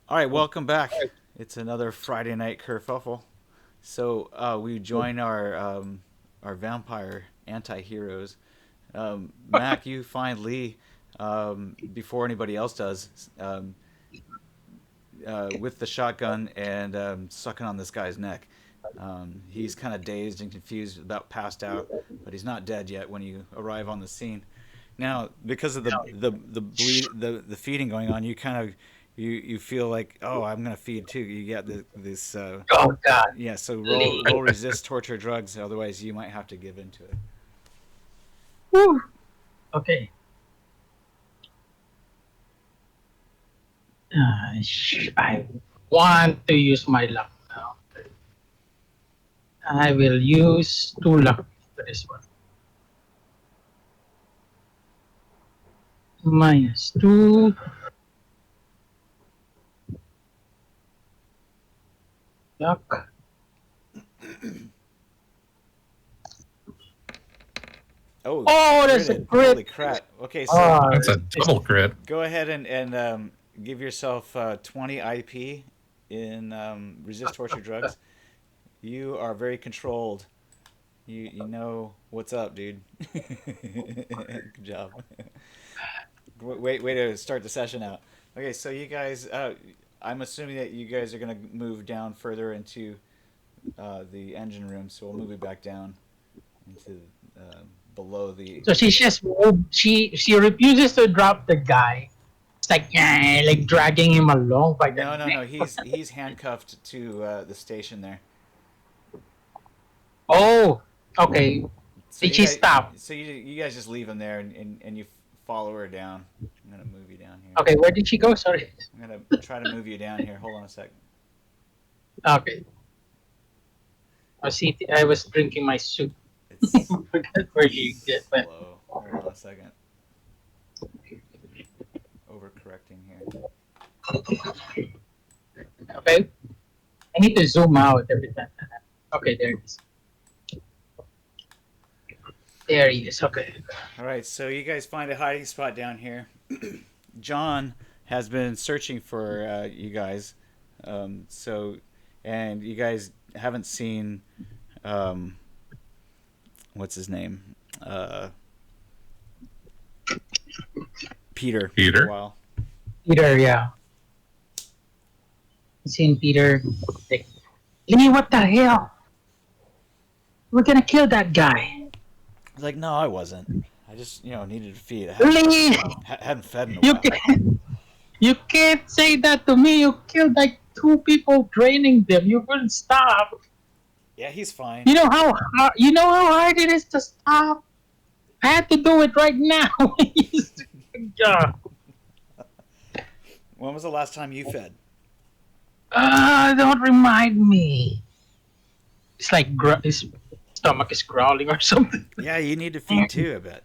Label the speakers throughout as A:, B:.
A: All right, welcome back. It's another Friday night kerfuffle. So we join our vampire anti-heroes. Mac, you find Lee before anybody else does with the shotgun and sucking on this guy's neck. He's kind of dazed and confused, about passed out, but he's not dead yet when you arrive on the scene. Now, because of the feeding going on, you kind of you feel like, oh, I'm gonna feed too. You get this
B: Oh God,
A: yeah. So
B: Lee.
A: roll resist torture drugs, otherwise you might have to give into it.
B: Whew. Okay. I want to use my luck now. I will use two luck for this one. Minus two luck.
A: Oh,
B: Oh, that's a
A: critted!
B: crit.
A: Holy crap! Okay, so
B: Oh,
C: That's a
B: this,
C: double crit.
A: go ahead and give yourself 20 IP in resist torture drugs. You are very controlled. You know what's up, dude. Good job. Way to start the session out. Okay, so you guys, I'm assuming that you guys are gonna move down further into the engine room, so we'll move you back down into uh, below the.
B: so she just moved. She refuses to drop the guy. It's like like dragging him along by the
A: No, no,
B: neck.
A: no. He's handcuffed to the station there.
B: Oh, okay.
A: So
B: Did
A: you
B: she
A: guys,
B: stop?
A: you guys just leave him there and you follow her down. I'm gonna move you down here.
B: Okay, where did she go? Sorry.
A: I'm gonna try to move you down here. Hold on a second.
B: Okay. I see. I was drinking my soup.
A: It's
B: Forgot where you get that.
A: slow. Hold on a second. Overcorrecting here.
B: Okay. I need to zoom out every time. Okay, there it is. There he is. Okay.
A: All right, so you guys find a hiding spot down here. John has been searching for you guys. So, and you guys haven't seen um, what's his name, Peter, for a
C: Peter.
A: while.
B: Peter, yeah. Seen Peter. Like, Lee, what the hell? We're gonna kill that guy.
A: He's like, no, I wasn't. I just needed to feed.
B: Lee,
A: Hadn't fed in a
B: you
A: while.
B: can you can't say that to me. You killed like two people, draining them. You couldn't stop.
A: Yeah, he's fine.
B: You know how hard it is to stop. I had to do it right now. Yeah.
A: When was the last time you fed?
B: Don't remind me. It's like his stomach is growling or something.
A: Yeah, you need to feed too. I bet.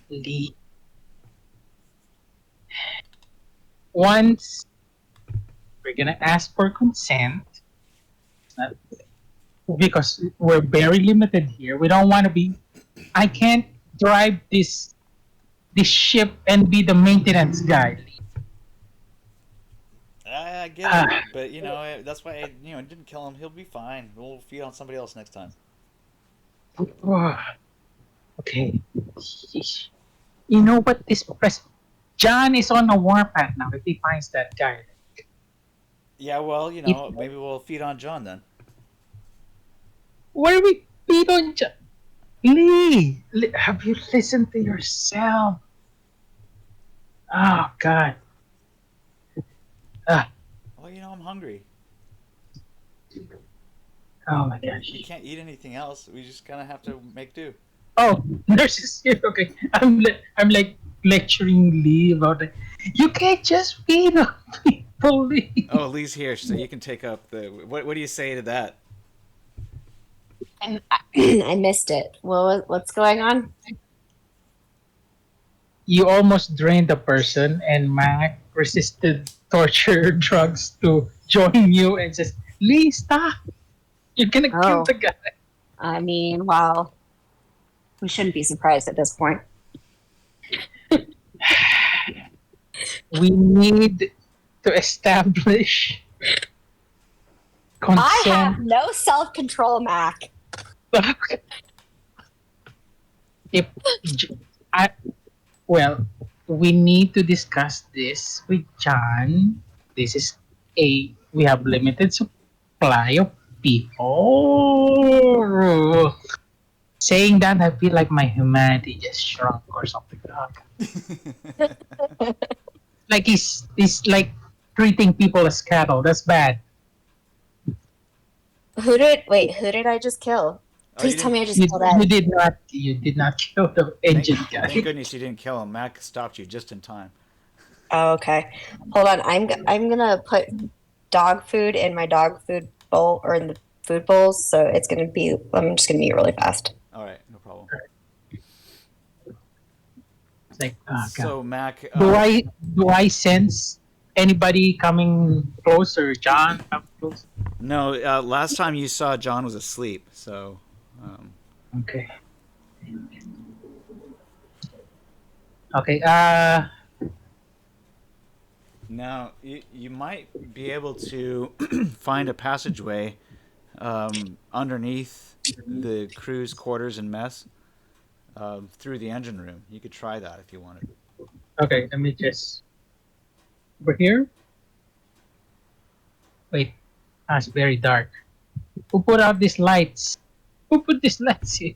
B: Lee. Once we're gonna ask for consent, not- because we're very limited here. We don't want to be. I can't drive this ship and be the maintenance guy.
A: I get it,
B: Ah,
A: but that's why I didn't kill him. He'll be fine. We'll feed on somebody else next time.
B: okay. You know what? John is on a warpath now. If he finds that guy,
A: Yeah, well,
B: if
A: maybe we'll feed on John then.
B: where we don't. Lee, have you listened to yourself? Oh God. Ah,
A: Well, I'm hungry.
B: oh my
A: We
B: gosh.
A: can't eat anything else. We just kind of have to make do.
B: Oh, nurse is here. Okay, I'm like lecturing Lee about it. You can't just feed on people, Lee.
A: Oh, Lee's here, so you can take up the. What do you say to that?
D: I missed it. Well, what's going on?
B: You almost drained the person, and Mac resisted torture drugs to join you and says, "Lee, stop! You're gonna kill
D: Oh,
B: the guy."
D: I mean, well, we shouldn't be surprised at this point.
B: We need to establish
D: I have
B: consent.
D: no self-control, Mac.
B: if I well, we need to discuss this with John. This is we have limited supply of people. Saying that, I feel like my humanity just shrunk or something. Like he's like treating people as cattle. That's bad.
D: Who did I just kill?
A: Oh, you
D: Please tell
A: didn't.
D: me I just killed Ed.
B: You did not kill the engine guy.
A: Thank goodness you didn't kill him. Mac stopped you just in time.
D: Oh, okay. Hold on. I'm gonna put dog food in my dog food bowl or in the food bowls, so it's gonna be. I'm just gonna eat really fast.
A: All right, no problem.
B: It's like, oh,
A: So
B: God.
A: Mac,
B: Do I sense anybody coming closer? John, come close.
A: no. Last time you saw John was asleep. So
B: Okay. Okay.
A: now you might be able to find a passageway underneath the crew's quarters and mess through the engine room. You could try that if you wanted.
B: Okay. Let me just over here. Wait. It's very dark. Who put out these lights? Who put these lights here?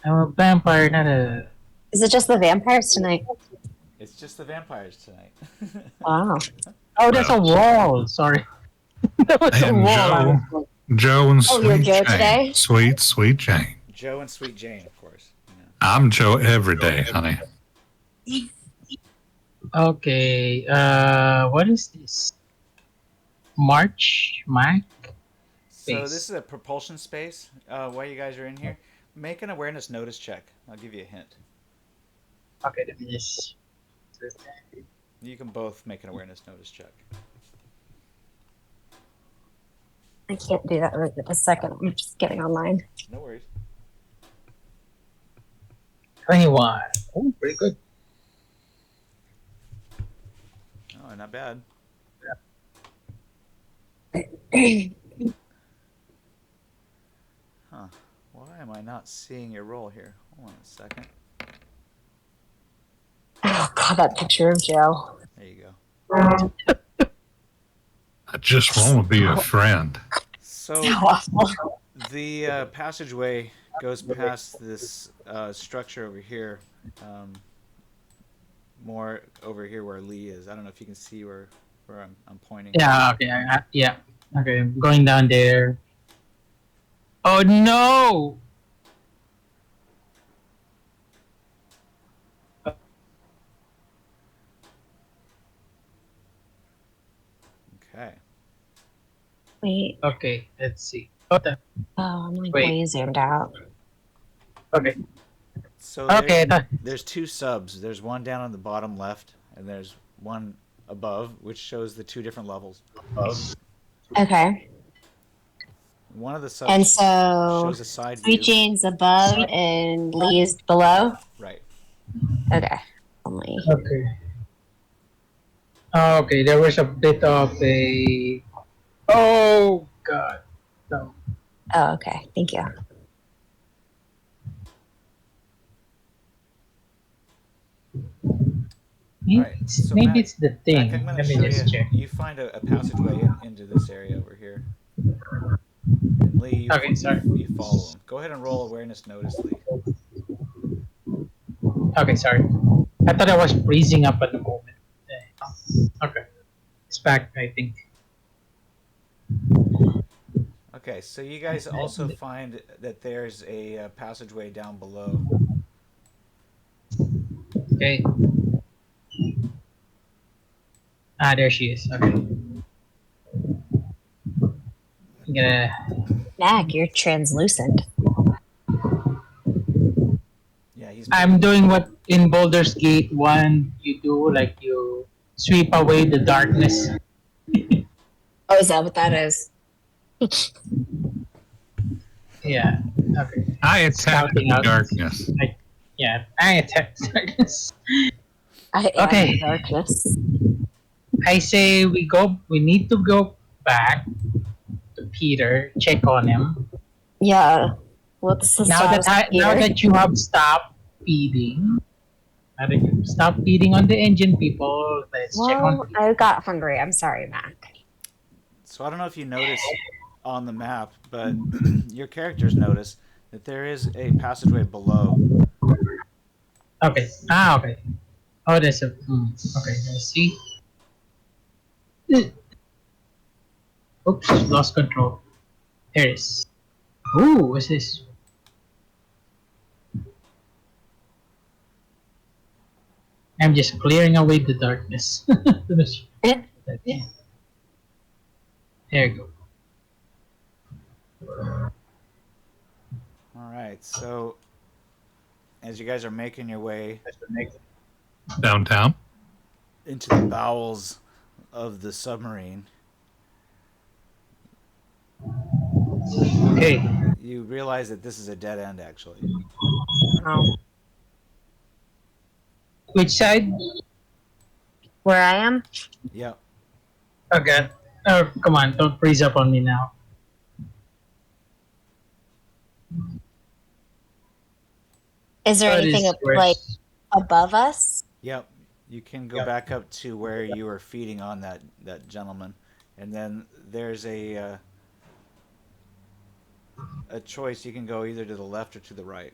B: I'm a vampire, not a.
D: Is it just the vampires tonight?
A: It's just the vampires tonight.
D: Wow.
B: Oh, there's a wall. Sorry. There was a
C: And
B: wall.
C: Joe and
D: Oh, you're
C: Sweet
D: Joe
C: Jane.
D: today?
C: Sweet Jane.
A: Joe and Sweet Jane, of course. Yeah.
C: I'm Joe every day, honey.
B: Okay. What is this? March, Mac.
A: So
B: Space.
A: this is a propulsion space. While you guys are in here, make an awareness notice check. I'll give you a hint.
B: Okay, let me just.
A: You can both make an awareness notice check.
D: I can't do that right this second. I'm just getting online.
A: No worries.
B: 21. Oh, pretty good.
A: Oh, not bad. Huh. Why am I not seeing your roll here? Hold on a second.
D: Oh God, that picture of Joe.
A: There you go.
C: I just want to be a friend.
A: So
D: Awful.
A: the passageway goes past this structure over here. More over here where Lee is. I don't know if you can see where I'm pointing.
B: Yeah, okay. Yeah. Okay, I'm going down there. Oh, no!
A: Okay.
D: Wait.
B: Okay, let's see. Oh,
D: I'm like
B: Wait.
D: way zoomed out.
B: okay.
A: So
B: Okay.
A: there's two subs. There's one down on the bottom left, and there's one above, which shows the two different levels.
D: Okay.
A: One of the subs
D: And so
A: shows a side
D: Sweet
A: view.
D: Jane's above and Lee is below.
A: Right.
D: Okay. Only.
B: Okay. Okay, there was a bit of a. Oh, God. No.
D: Oh, okay. Thank you.
B: Maybe,
A: Right,
B: it's,
A: so
B: maybe
A: Mac-
B: it's the thing.
A: Mac, I'm going to
B: Let me
A: show
B: just check.
A: you. You find a passageway into this area over here. And Lee,
B: Okay, sorry.
A: you follow him. Go ahead and roll awareness notice, Lee.
B: Okay, sorry. I thought I was freezing up at the moment. Okay. It's back, I think.
A: Okay, so you guys also find that there's a passageway down below.
B: Okay. There she is. Okay. I'm gonna.
D: Mac, you're translucent.
A: Yeah, he's.
B: I'm doing what in Baldur's Gate 1 you do, like you sweep away the darkness.
D: Oh, is that what that is?
B: Yeah. Okay.
C: I attack
B: Scouting
C: the
B: out.
C: darkness.
B: Yeah, I attack darkness.
D: I am
B: Okay.
D: the darkness.
B: I say we go. We need to go back to Peter. Check on him.
D: Yeah. What's the status of
B: Now
D: Peter?
B: that you have stopped feeding, now that you stopped feeding on the engine, people, let's check on
D: Well,
B: Peter.
D: I got hungry. I'm sorry, Mac.
A: So I don't know if you notice on the map, but your characters notice that there is a passageway below.
B: Okay. Okay. Oh, there's a. Okay. Let's see. Oops, lost control. There it is. Ooh, what's this? I'm just clearing away the darkness.
D: Eh,
B: Okay. There you
A: All right. So as you guys are making your way
C: Downtown.
A: into the bowels of the submarine,
B: go. Okay.
A: you realize that this is a dead end, actually.
D: oh.
B: Which side?
D: Where I am?
A: Yep.
B: Okay. Oh, come on, don't freeze up on me now.
D: Is there
B: That
D: anything
B: is
D: like
B: worse.
D: above us?
A: Yep. You can go back up to where you were feeding on that gentleman, and then there's a choice. You can go either to the left or to the right.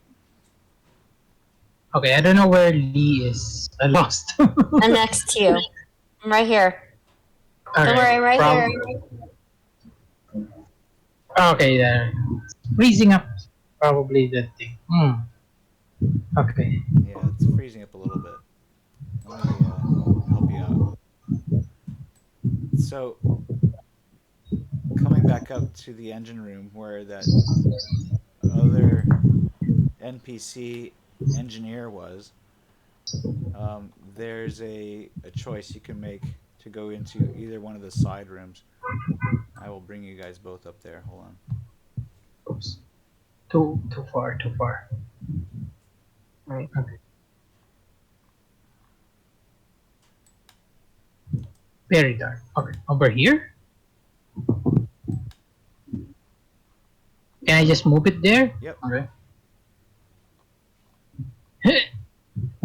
B: Okay, I don't know where Lee is. I lost.
D: I'm next to you. I'm right here. Don't worry, I'm right here.
B: Okay, there. Freezing up. Probably that thing. Okay.
A: Yeah, it's freezing up a little bit. Let me help you out. So coming back up to the engine room where that other NPC engineer was, there's a choice you can make to go into either one of the side rooms. I will bring you guys both up there. Hold on.
B: Oops. Too far. Too far.
D: Right.
B: Okay. Very dark. Okay. Over here. Can I just move it there?
A: Yep.
B: Okay.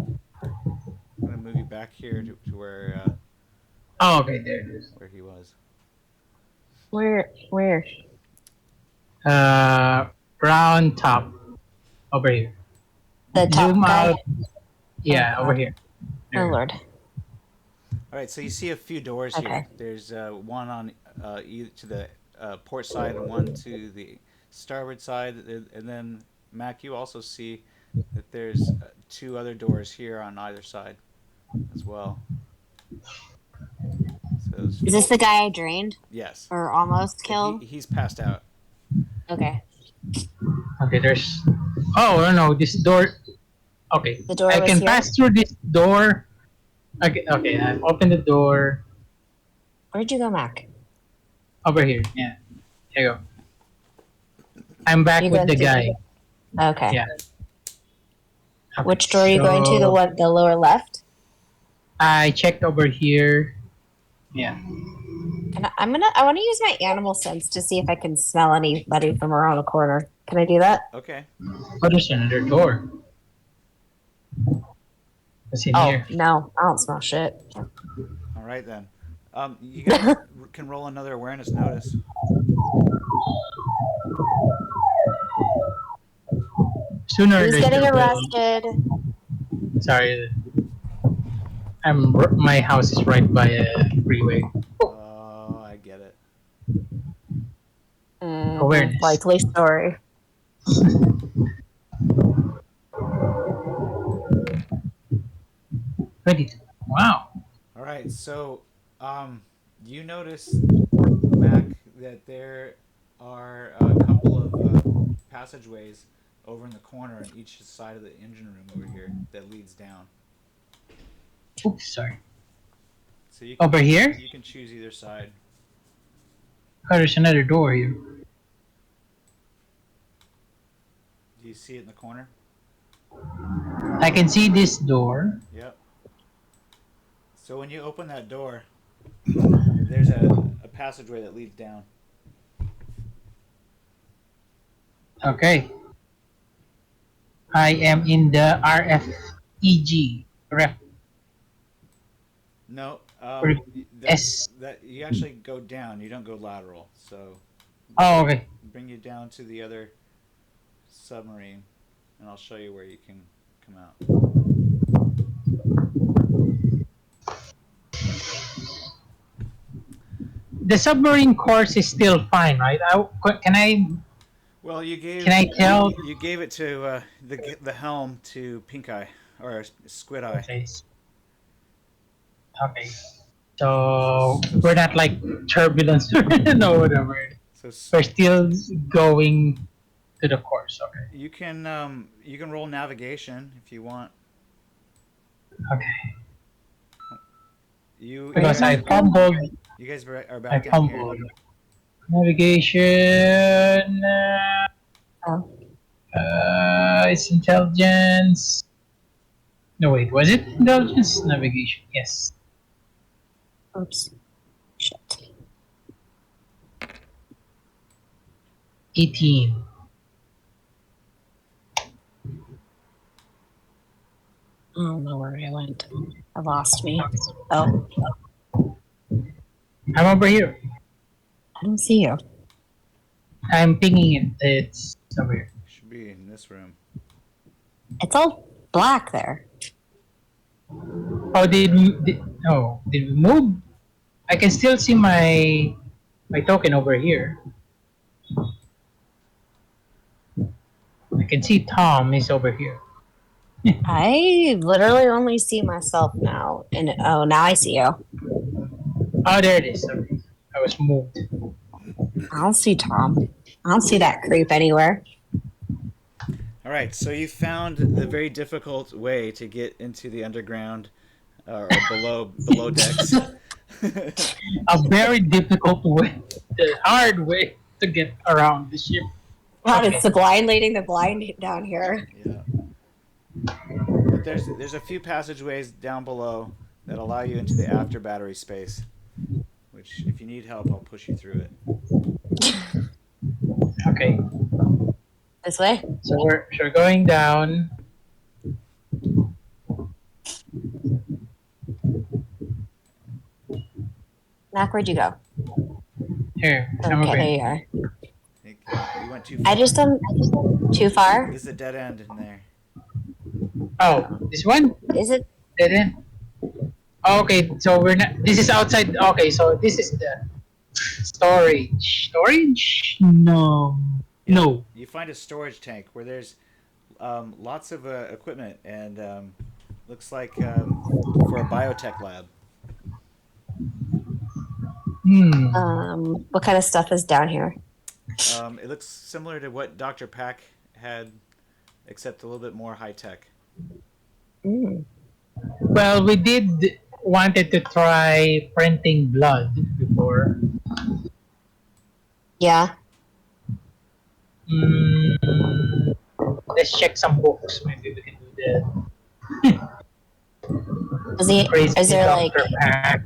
A: I'm gonna move you back here to
B: Oh, okay. There it is.
A: where he was.
D: Where? Where?
B: Round top. Over here.
D: The top
B: Zoom
D: guy?
B: out. Yeah,
D: Oh,
B: over
D: God.
B: here.
D: Oh,
B: There.
D: Lord.
A: All right. So you see a few doors here.
D: Okay.
A: There's one on either to the port side and one to the starboard side, and then Mac, you also see that there's two other doors here on either side as well. So there's
D: Is this
A: four.
D: the guy I drained
A: Yes.
D: or almost
A: He
D: killed?
A: he's passed out.
D: Okay.
B: Okay, there's. Oh no, this door. Okay,
D: The door
B: I
D: was
B: can
D: here?
B: pass through this door. Okay, I open the door
D: Where'd you go, Mac?
B: over here. Yeah, there you go. I'm back
D: You
B: with
D: going
B: the
D: through
B: guy.
D: Okay.
B: Yeah. Okay,
D: Which door are you going to? The lower left?
B: I checked over here. Yeah.
D: I want to use my animal sense to see if I can smell anybody from around a corner. Can I do that?
A: Okay.
B: Oh, there's another door. What's in
D: Oh,
B: here?
D: no. I don't smell shit.
A: All right then. You guys can roll another awareness notice.
B: Sooner or
D: Who's
B: later.
D: getting
B: we'll-
D: arrested?
B: Sorry, my house is right by a freeway.
A: Oh, I get it.
B: Awareness.
D: Likely story.
B: 22. Wow.
A: All right. So, you notice, Mac, that there are a couple of passageways over in the corner on each side of the engine room over here that leads down.
B: Oops, sorry.
A: So you
B: Over here?
A: you can choose either side.
B: Oh, there's another door here.
A: Do you see it in the corner?
B: I can see this door.
A: Yep. So when you open that door, there's a passageway that leads down.
B: Okay. I am in the RFEG. Ref.
A: No,
B: Or
A: that's
B: S.
A: that you actually go down. You don't go lateral. So
B: Oh, okay.
A: bring you down to the other submarine, and I'll show you where you can come out.
B: The submarine course is still fine, right? Can I
A: Well,
B: can I tell?
A: you gave it to the helm to Pink Eye or Squid Eye.
B: Okay. Okay. So
A: So
B: we're not like turbulence. No, whatever.
A: so
B: We're still going to the course. Okay.
A: you can roll navigation if you want.
B: Okay.
A: You
B: Because
A: guys,
B: I fumbled.
A: you guys are
B: I
A: back down here.
B: fumbled. Navigation.
D: Oh.
B: It's intelligence. No, wait. Was it intelligence? Navigation. Yes.
D: Oops. Shit.
B: 18.
D: I don't know where I went. I lost me. Oh,
B: I'm over here.
D: I don't see you.
B: I'm pinging it. It's over here.
A: Should be in this room.
D: It's all black there.
B: Oh, did we move? I can still see my token over here. I can see Tom is over here.
D: I literally only see myself now. And oh, now I see you.
B: Oh, there it is. Okay. I was moved.
D: I don't see Tom. I don't see that creep anywhere.
A: All right, so you found the very difficult way to get into the underground or below decks.
B: A very difficult way, the hard way to get around the ship.
D: God,
B: Okay.
D: it's the blind leading the blind down here.
A: Yeah. But there's a few passageways down below that allow you into the after battery space. Which, if you need help, I'll push you through it.
B: Okay,
D: This way?
B: so we're going down.
D: Mac, where'd you go?
B: Here, I'm
D: Okay,
B: over
D: there
B: here.
D: you are.
A: I think you went too far.
D: I just too far.
A: This is a dead end in there.
B: Oh, this one?
D: Is it?
B: Dead end. Okay, so we're not. This is outside. Okay, so this is the storage. Storage? No.
A: Yeah,
B: No.
A: You find a storage tank where there's lots of equipment and looks like for a biotech lab.
D: What kind of stuff is down here?
A: It looks similar to what Dr. Pack had, except a little bit more high tech.
D: Mm.
B: Well, we did wanted to try printing blood before.
D: Yeah.
B: Let's check some books. Maybe we can do that.
D: Is there like?
B: Dr. Pack.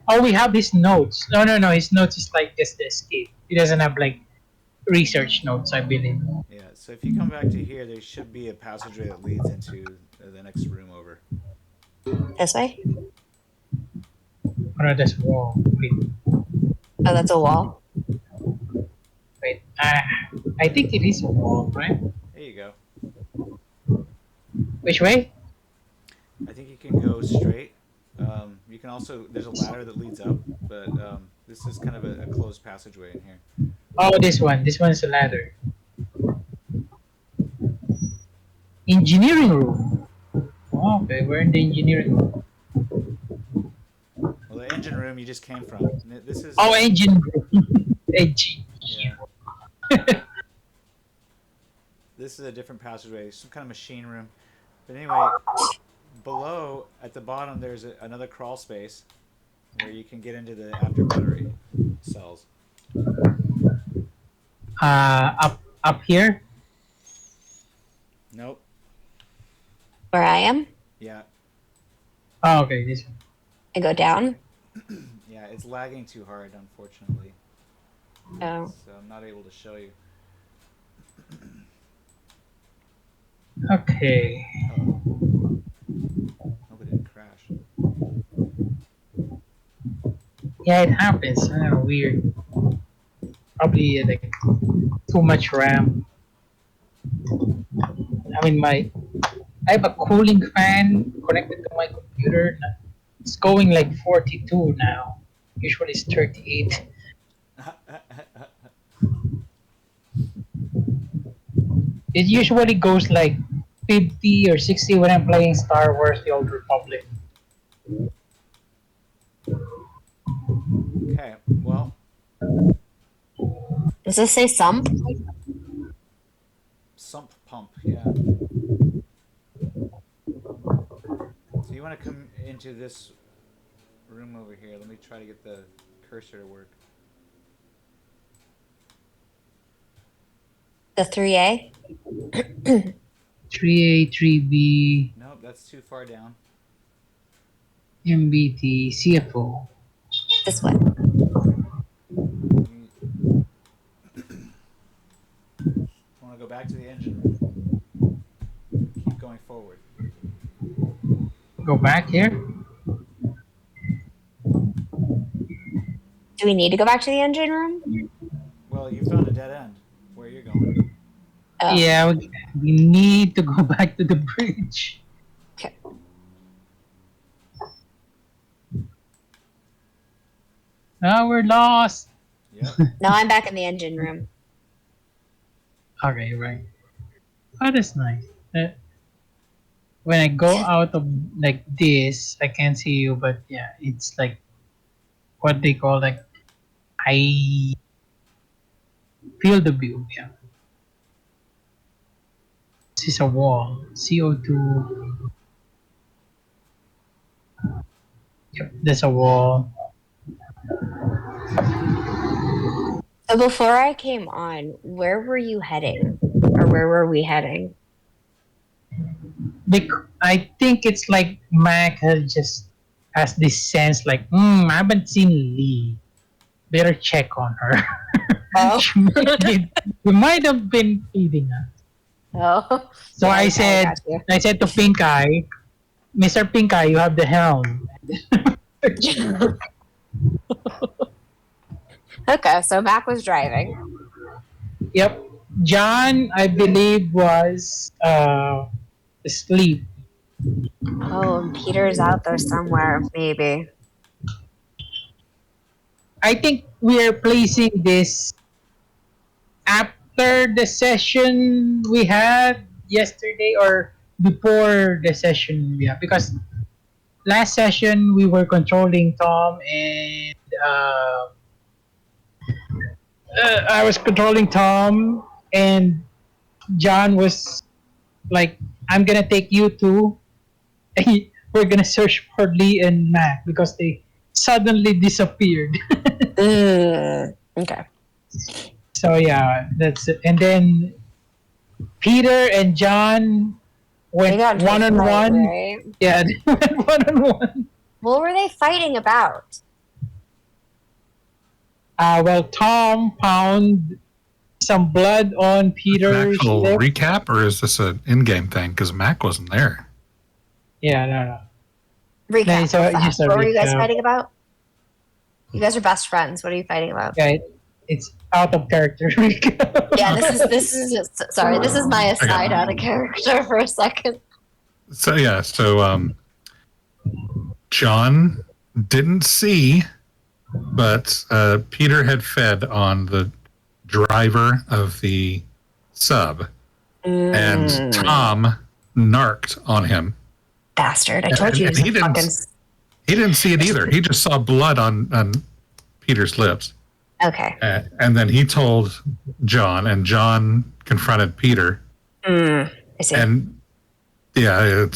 B: Oh, we have his notes. No. His notes is like just the escape. He doesn't have like research notes, I believe.
A: Yeah, so if you come back to here, there should be a passageway that leads into the next room over.
D: This way?
B: Oh, no, that's wall. Wait.
D: Oh, that's a wall.
B: Wait. I think it is a wall, right?
A: There you go.
B: Which way?
A: I think you can go straight. You can also, there's a ladder that leads up, but this is kind of a closed passageway in here.
B: Oh, this one. This one is a ladder. Engineering room. Oh, okay, we're in the engineering room.
A: Well, the engine room you just came from. This is.
B: Oh, engine room. Engine.
A: Yeah. This is a different passageway, some kind of machine room. But anyway, below at the bottom there's another crawl space where you can get into the after battery cells.
B: Up here.
A: Nope.
D: Where I am?
A: Yeah.
B: Oh, okay, this one.
D: and go down.
A: Yeah, it's lagging too hard, unfortunately.
D: Oh.
A: So I'm not able to show you.
B: Okay.
A: Hope it didn't crash.
B: Yeah, it happens. Weird. Probably like too much RAM. I mean, I have a cooling fan connected to my computer. It's going like 42 now. Usually it's 38. It usually goes like 50 or 60 when I'm playing Star Wars: The Old Republic.
A: Okay, well,
D: Does this say sump?
A: sump pump, yeah. So you want to come into this room over here. Let me try to get the cursor to work.
D: The 3A?
B: 3A, 3B,
A: Nope, that's too far down.
B: MBT, CFO.
D: This way.
A: You want to go back to the engine room. Keep going forward.
B: Go back here.
D: Do we need to go back to the engine room?
A: Well, you found a dead end. Where you're going.
D: Oh.
B: Yeah, we need to go back to the bridge.
D: Okay.
B: Oh, we're lost.
A: Yep.
D: Now I'm back in the engine room.
B: Okay, right. Oh, that's nice. When I go out of like this, I can't see you, but yeah, it's like what they call like I feel the view. Yeah, this is a wall. CO2. Yep, there's a wall.
D: So before I came on, where were you heading? Or where were we heading?
B: I think it's like Mac has this sense like, I haven't seen Lee. Better check on her.
D: Oh.
B: We might have been feeding her.
D: Oh.
B: So
D: Yeah,
B: I said,
D: got you.
B: I said to Pink Eye, Mr. Pink Eye, you have the helm.
D: Okay, so Mac was driving.
B: Yep. John, I believe, was asleep.
D: Oh, and Peter's out there somewhere, maybe.
B: I think we are placing this after the session we had yesterday or before the session we had, because last session we were controlling Tom and I was controlling Tom and John was like, I'm gonna take you two. We're gonna search for Lee and Mac because they suddenly disappeared.
D: Okay.
B: So yeah, that's it. And then Peter and John
D: They
B: went
D: got into a
B: one on
D: fight,
B: one.
D: right?
B: Yeah, they went one on one.
D: What were they fighting about?
B: Well, Tom found some blood on
C: An
B: Peter's
C: actual
B: lip.
C: recap, or is this an in-game thing? Because Mac wasn't there.
B: Yeah, no.
D: Recap.
B: No, so
D: real fast.
B: just a
D: What were you guys
B: recap.
D: fighting about? You guys are best friends. What are you fighting about?
B: Yeah, it's out of character recap.
D: Yeah, this is just, sorry. This is my aside out of character for a second.
C: So yeah, John didn't see, but Peter had fed on the driver of the sub, and Tom narked on him.
D: Bastard! I told you
C: And
D: he was a fucking.
C: he didn't see it either. He just saw blood on Peter's lips.
D: Okay.
C: And then he told John, and John confronted Peter.
D: I see.
C: And yeah,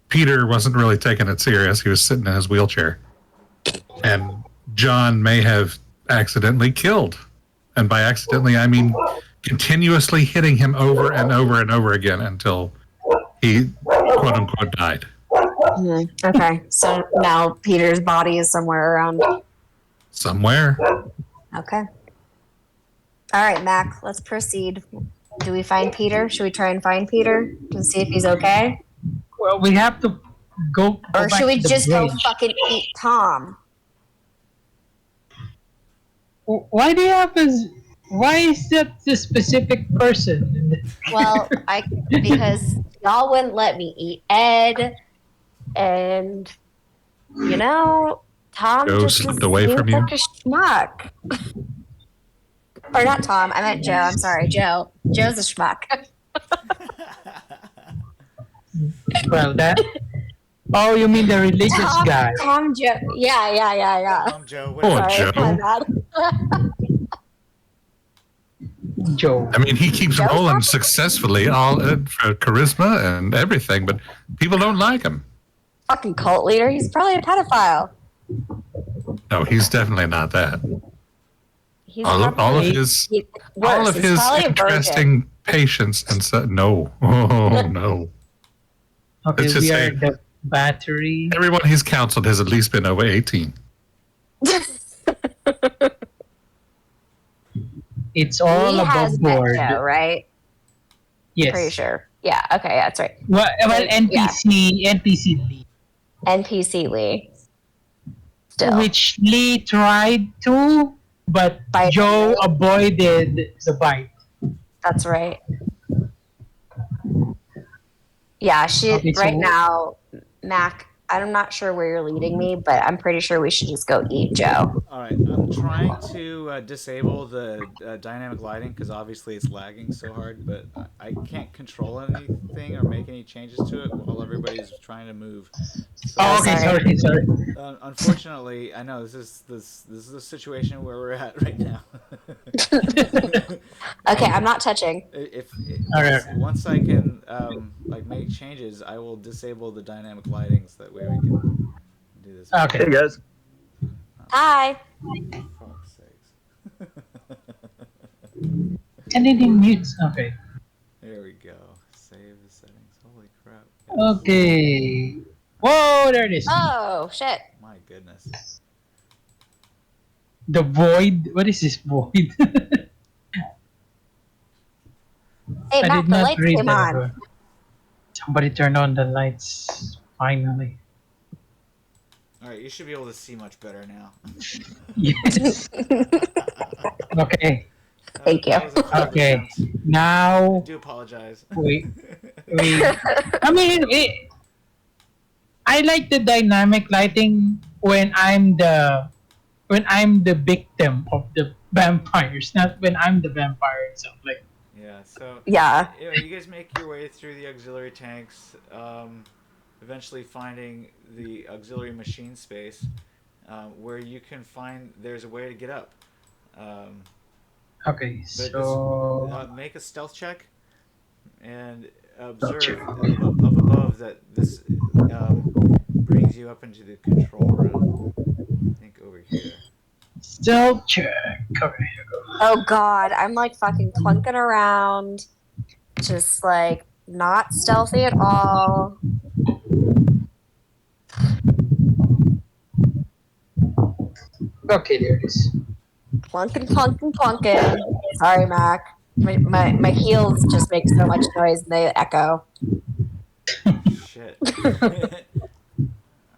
C: Peter wasn't really taking it serious. He was sitting in his wheelchair. And John may have accidentally killed. And by accidentally, I mean continuously hitting him over and over and over again until he, quote unquote, died.
D: Okay, so now Peter's body is somewhere around.
C: Somewhere.
D: Okay. All right, Mac, let's proceed. Do we find Peter? Should we try and find Peter to see if he's okay?
B: Well, we have to go
D: Or should
B: back
D: we
B: to the
D: just go
B: bridge.
D: fucking eat Tom?
B: Why do you have this? Why is that the specific person?
D: Well, because y'all wouldn't let me eat Ed, and you know, Tom
C: Joe
D: just
C: slipped away
D: seems
C: from you.
D: like a schmuck. Or not Tom, I meant Joe. I'm sorry, Joe. Joe's a schmuck.
B: Well, that. Oh, you mean the religious guy?
D: Tom Joe. Yeah.
A: Joe.
C: Oh,
A: What
D: Sorry,
C: Joe.
D: my bad.
B: Joe.
C: I mean, he keeps
D: Joe
C: rolling
D: Papa?
C: successfully, all for charisma and everything, but people don't like him.
D: Fucking cult leader. He's probably a pedophile.
C: No, he's definitely not that.
D: He's
C: All of
D: probably
C: his
D: worse. He's
C: his
D: probably a virgin.
C: interesting patience and so no, oh no.
B: Okay,
C: Let's just
B: we
C: say-
B: are the battery.
C: Everyone he's counseled has at least been over 18.
B: It's all
D: he has
B: above board.
D: met Joe, right?
B: Yes.
D: Pretty sure. Yeah. Okay. Yeah, that's right.
B: Well,
D: Yeah.
B: NPC Lee,
D: NPC Lee. Still.
B: which Lee tried to, but
D: Bite
B: Joe
D: him.
B: avoided the bite.
D: That's right. Yeah,
B: Okay, so-
D: right now, Mac, I'm not sure where you're leading me, but I'm pretty sure we should just go eat Joe.
A: All right, I'm trying to disable the dynamic lighting because obviously it's lagging so hard, but I can't control anything or make any changes to it while everybody's trying to move. So,
B: Oh, okay, sorry.
A: unfortunately, I know this is the situation where we're at right now.
D: Okay, I'm not touching.
B: Alright.
A: Once I can like make changes, I will disable the dynamic lighting so that way we can do this.
B: Okay.
E: Hey guys.
D: Hi.
A: For fuck's sakes.
B: Anything mutes. Okay.
A: There we go. Save the settings. Holy crap.
B: Okay. Whoa, there it is.
D: Oh, shit.
A: My goodness.
B: The void. What is this void?
D: Hey,
B: I
D: Mac,
B: did
D: the
B: not
D: lights
B: read
D: came
B: that.
D: on.
B: Somebody turned on the lights. Finally.
A: Alright, you should be able to see much better now.
B: Yes. Okay.
D: Thank you.
A: That was a failed
B: Okay.
A: attempt. I
B: Now
A: do apologize.
B: we. I mean, I like the dynamic lighting when I'm the victim of the vampires, not when I'm the vampire itself. Like,
A: Yeah, so
D: Yeah.
A: you guys make your way through the auxiliary tanks, eventually finding the auxiliary machine space, where you can find there's a way to get up.
B: okay,
A: But
B: so
A: make a stealth check and observe up above that this brings you up into the control room. I think over here.
B: stealth check. Okay, here we go.
D: Oh, God. I'm like fucking clunking around. Just like not stealthy at all.
B: Okay, there it is.
D: Clunking. Sorry, Mac. My heels just make so much noise and they echo.
A: Shit.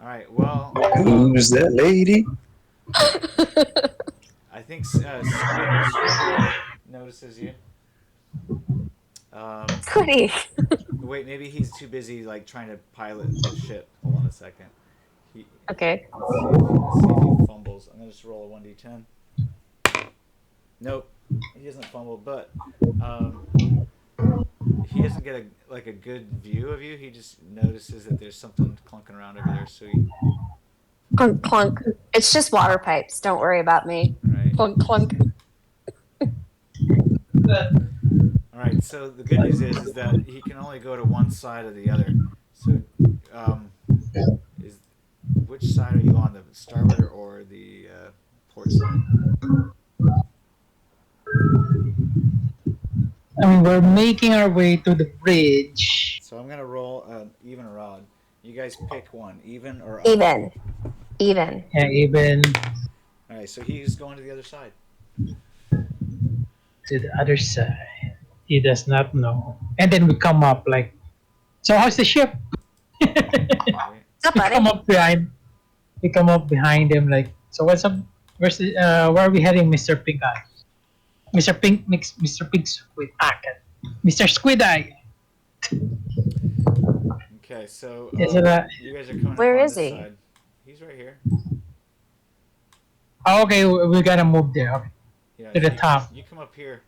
A: All right. Well,
E: Who's that lady?
A: I think Squidward notices you.
D: Goody.
A: Wait, maybe he's too busy like trying to pilot the ship. Hold on a second.
D: Okay.
A: Let's see if he fumbles. I'm gonna just roll a 1d10. Nope, he doesn't fumble, but he doesn't get a good view of you. He just notices that there's something clunking around over there. So he,
D: Clunk. It's just water pipes. Don't worry about me.
A: right.
D: Clunk.
A: All right. So the good news is that he can only go to one side or the other. So, which side are you on, the starboard or the port side?
B: I mean, we're making our way to the bridge.
A: So I'm gonna roll even or odd. You guys pick one, even or odd?
D: Even. Even.
B: Yeah, even
A: All right, so he's going to the other side.
B: to the other side. He does not know. And then we come up like, so how's the ship?
A: Right?
D: What's up,
B: we
D: buddy?
B: come up behind. We come up behind him like, so what's up? Where's the, where are we heading, Mr. Pink Eye? Mr. Pink Squid Eye. Mr. Squid Eye.
A: Okay, so
B: Is it
A: you guys are coming
D: Where
A: up on
D: is
A: this
D: he?
A: side. He's right here.
B: Oh, okay, we gotta move there. Okay.
A: Yeah,
B: To the
A: so
B: top.
A: You come up here.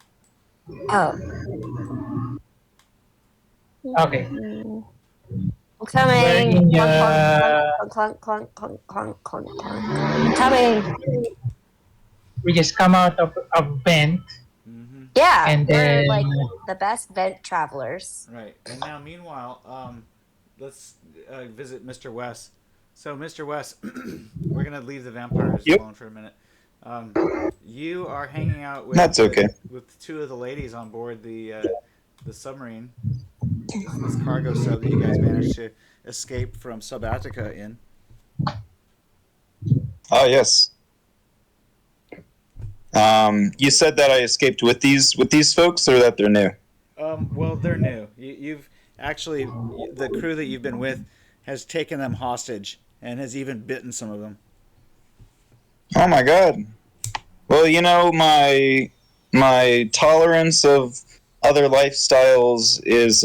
D: Oh.
B: Okay.
D: I'm coming.
B: We're in
D: Clunk, clunk, clunk, clunk, clunk, clunk, clunk. Coming.
B: we just come out of a vent.
A: Mm-hmm.
D: Yeah,
B: And
D: we're
B: then-
D: like the best vent travelers.
A: Right, and now meanwhile, let's visit Mr. West. So, Mr. West, we're gonna leave the vampires
E: Yep.
A: alone for a minute. You are hanging out with
E: That's okay.
A: with two of the ladies on board the submarine, this cargo sub that you guys managed to escape from Subatica in.
E: Oh yes. You said that I escaped with these folks, or that they're new.
A: Well, they're new. You've actually the crew that you've been with has taken them hostage and has even bitten some of them.
E: Oh my god. Well, you know, my tolerance of other lifestyles is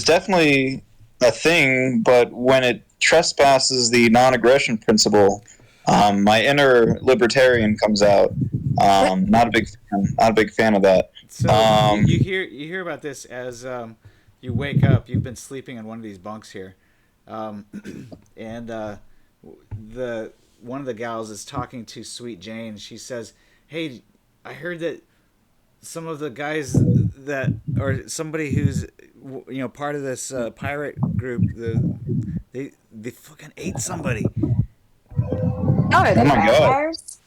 E: definitely a thing, but when it trespasses the non-aggression principle, my inner libertarian comes out. Not a big fan of that.
A: So you hear about this as you wake up. You've been sleeping in one of these bunks here, and the one of the gals is talking to Sweet Jane. She says, "Hey, I heard that some of the guys that or somebody who's part of this pirate group, they fucking ate somebody."
D: Oh, are they
E: Oh my God.
D: vampires?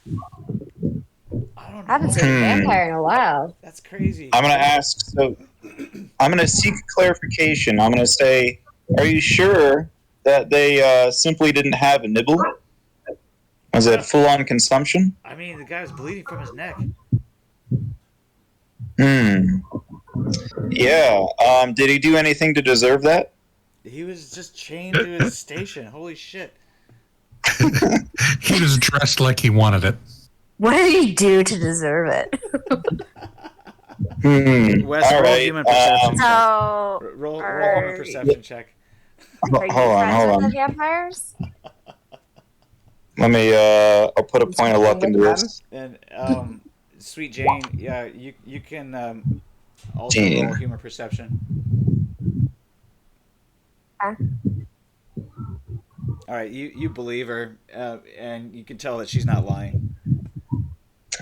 A: I don't
D: I haven't
A: know.
D: seen a vampire in a while.
A: That's crazy.
E: I'm gonna ask. So, I'm gonna seek clarification. I'm gonna say, are you sure that they simply didn't have a nibble? Was it full-on consumption?
A: I mean, the guy was bleeding from his neck.
E: Yeah. Did he do anything to deserve that?
A: He was just chained to his station. Holy shit.
C: He was dressed like he wanted it.
D: What did he do to deserve it?
A: Wes,
E: All
A: roll
E: right.
A: human perception.
D: So,
A: Roll
D: are-
A: human perception check.
D: are you
E: Hold on.
D: friends with the vampires?
E: Let me. I'll put a point of luck into this.
A: And Sweet Jane, yeah, you can also
E: Jane.
A: roll human perception. All right, you believe her, and you can tell that she's not lying.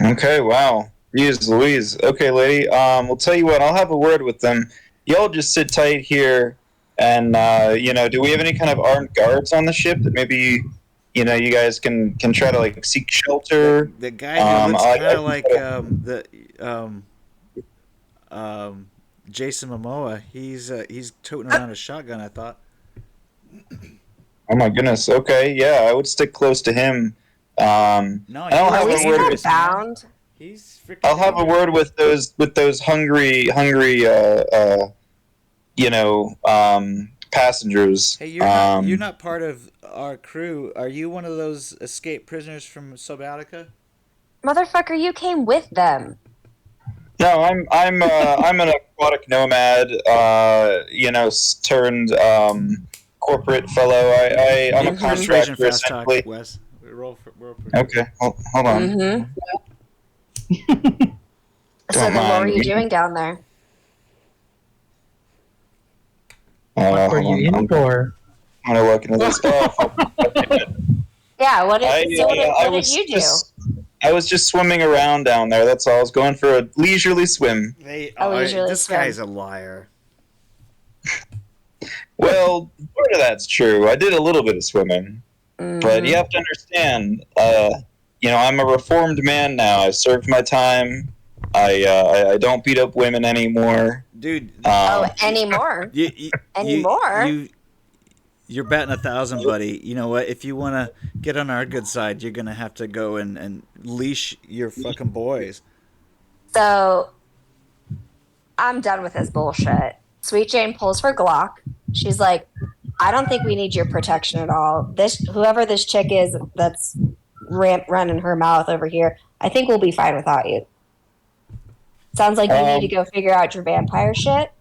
E: Okay. Wow. Jeez Louise. Okay, lady. We'll tell you what. I'll have a word with them. Y'all just sit tight here, and do we have any kind of armed guards on the ship that maybe you guys can try to like seek shelter?
A: The guy who looks kind
E: I-
A: of like Jason Momoa. He's toting around a shotgun. I thought.
E: Oh my goodness. Okay. Yeah, I would stick close to him.
A: No,
E: I'll have
D: Are we
E: a
D: still
E: word with.
D: bound?
A: He's freaking.
E: I'll have a word with those hungry passengers.
A: Hey, you're not part of our crew. Are you one of those escaped prisoners from Subatica?
D: Motherfucker, you came with them.
E: No, I'm an aquatic nomad. Turned corporate fellow. I'm a
A: Persuasion
E: contractor
A: fast talk,
E: essentially.
A: Wes. Roll for.
E: Okay, hold on.
D: Mm-hmm. So
E: Don't
D: then what were
E: mind
D: you
E: me.
D: doing down there?
B: What were
E: hold
B: you
E: on.
B: in for?
E: I'm gonna look into this.
D: Yeah, what did,
E: I
D: what did you do?
E: I was just swimming around down there. That's all. I was going for a leisurely swim.
A: This guy's a liar.
E: Well, part of that's true. I did a little bit of swimming, but you have to understand. I'm a reformed man now. I've served my time. I don't beat up women anymore.
A: Dude.
D: Anymore?
A: You,
D: Anymore?
A: You're batting 1,000, buddy. You know what? If you want to get on our good side, you're gonna have to go and leash your fucking boys.
D: So I'm done with this bullshit. Sweet Jane pulls her Glock. She's like, I don't think we need your protection at all. Whoever this chick is that's running her mouth over here, I think we'll be fine without you. Sounds like you need to go figure out your vampire shit.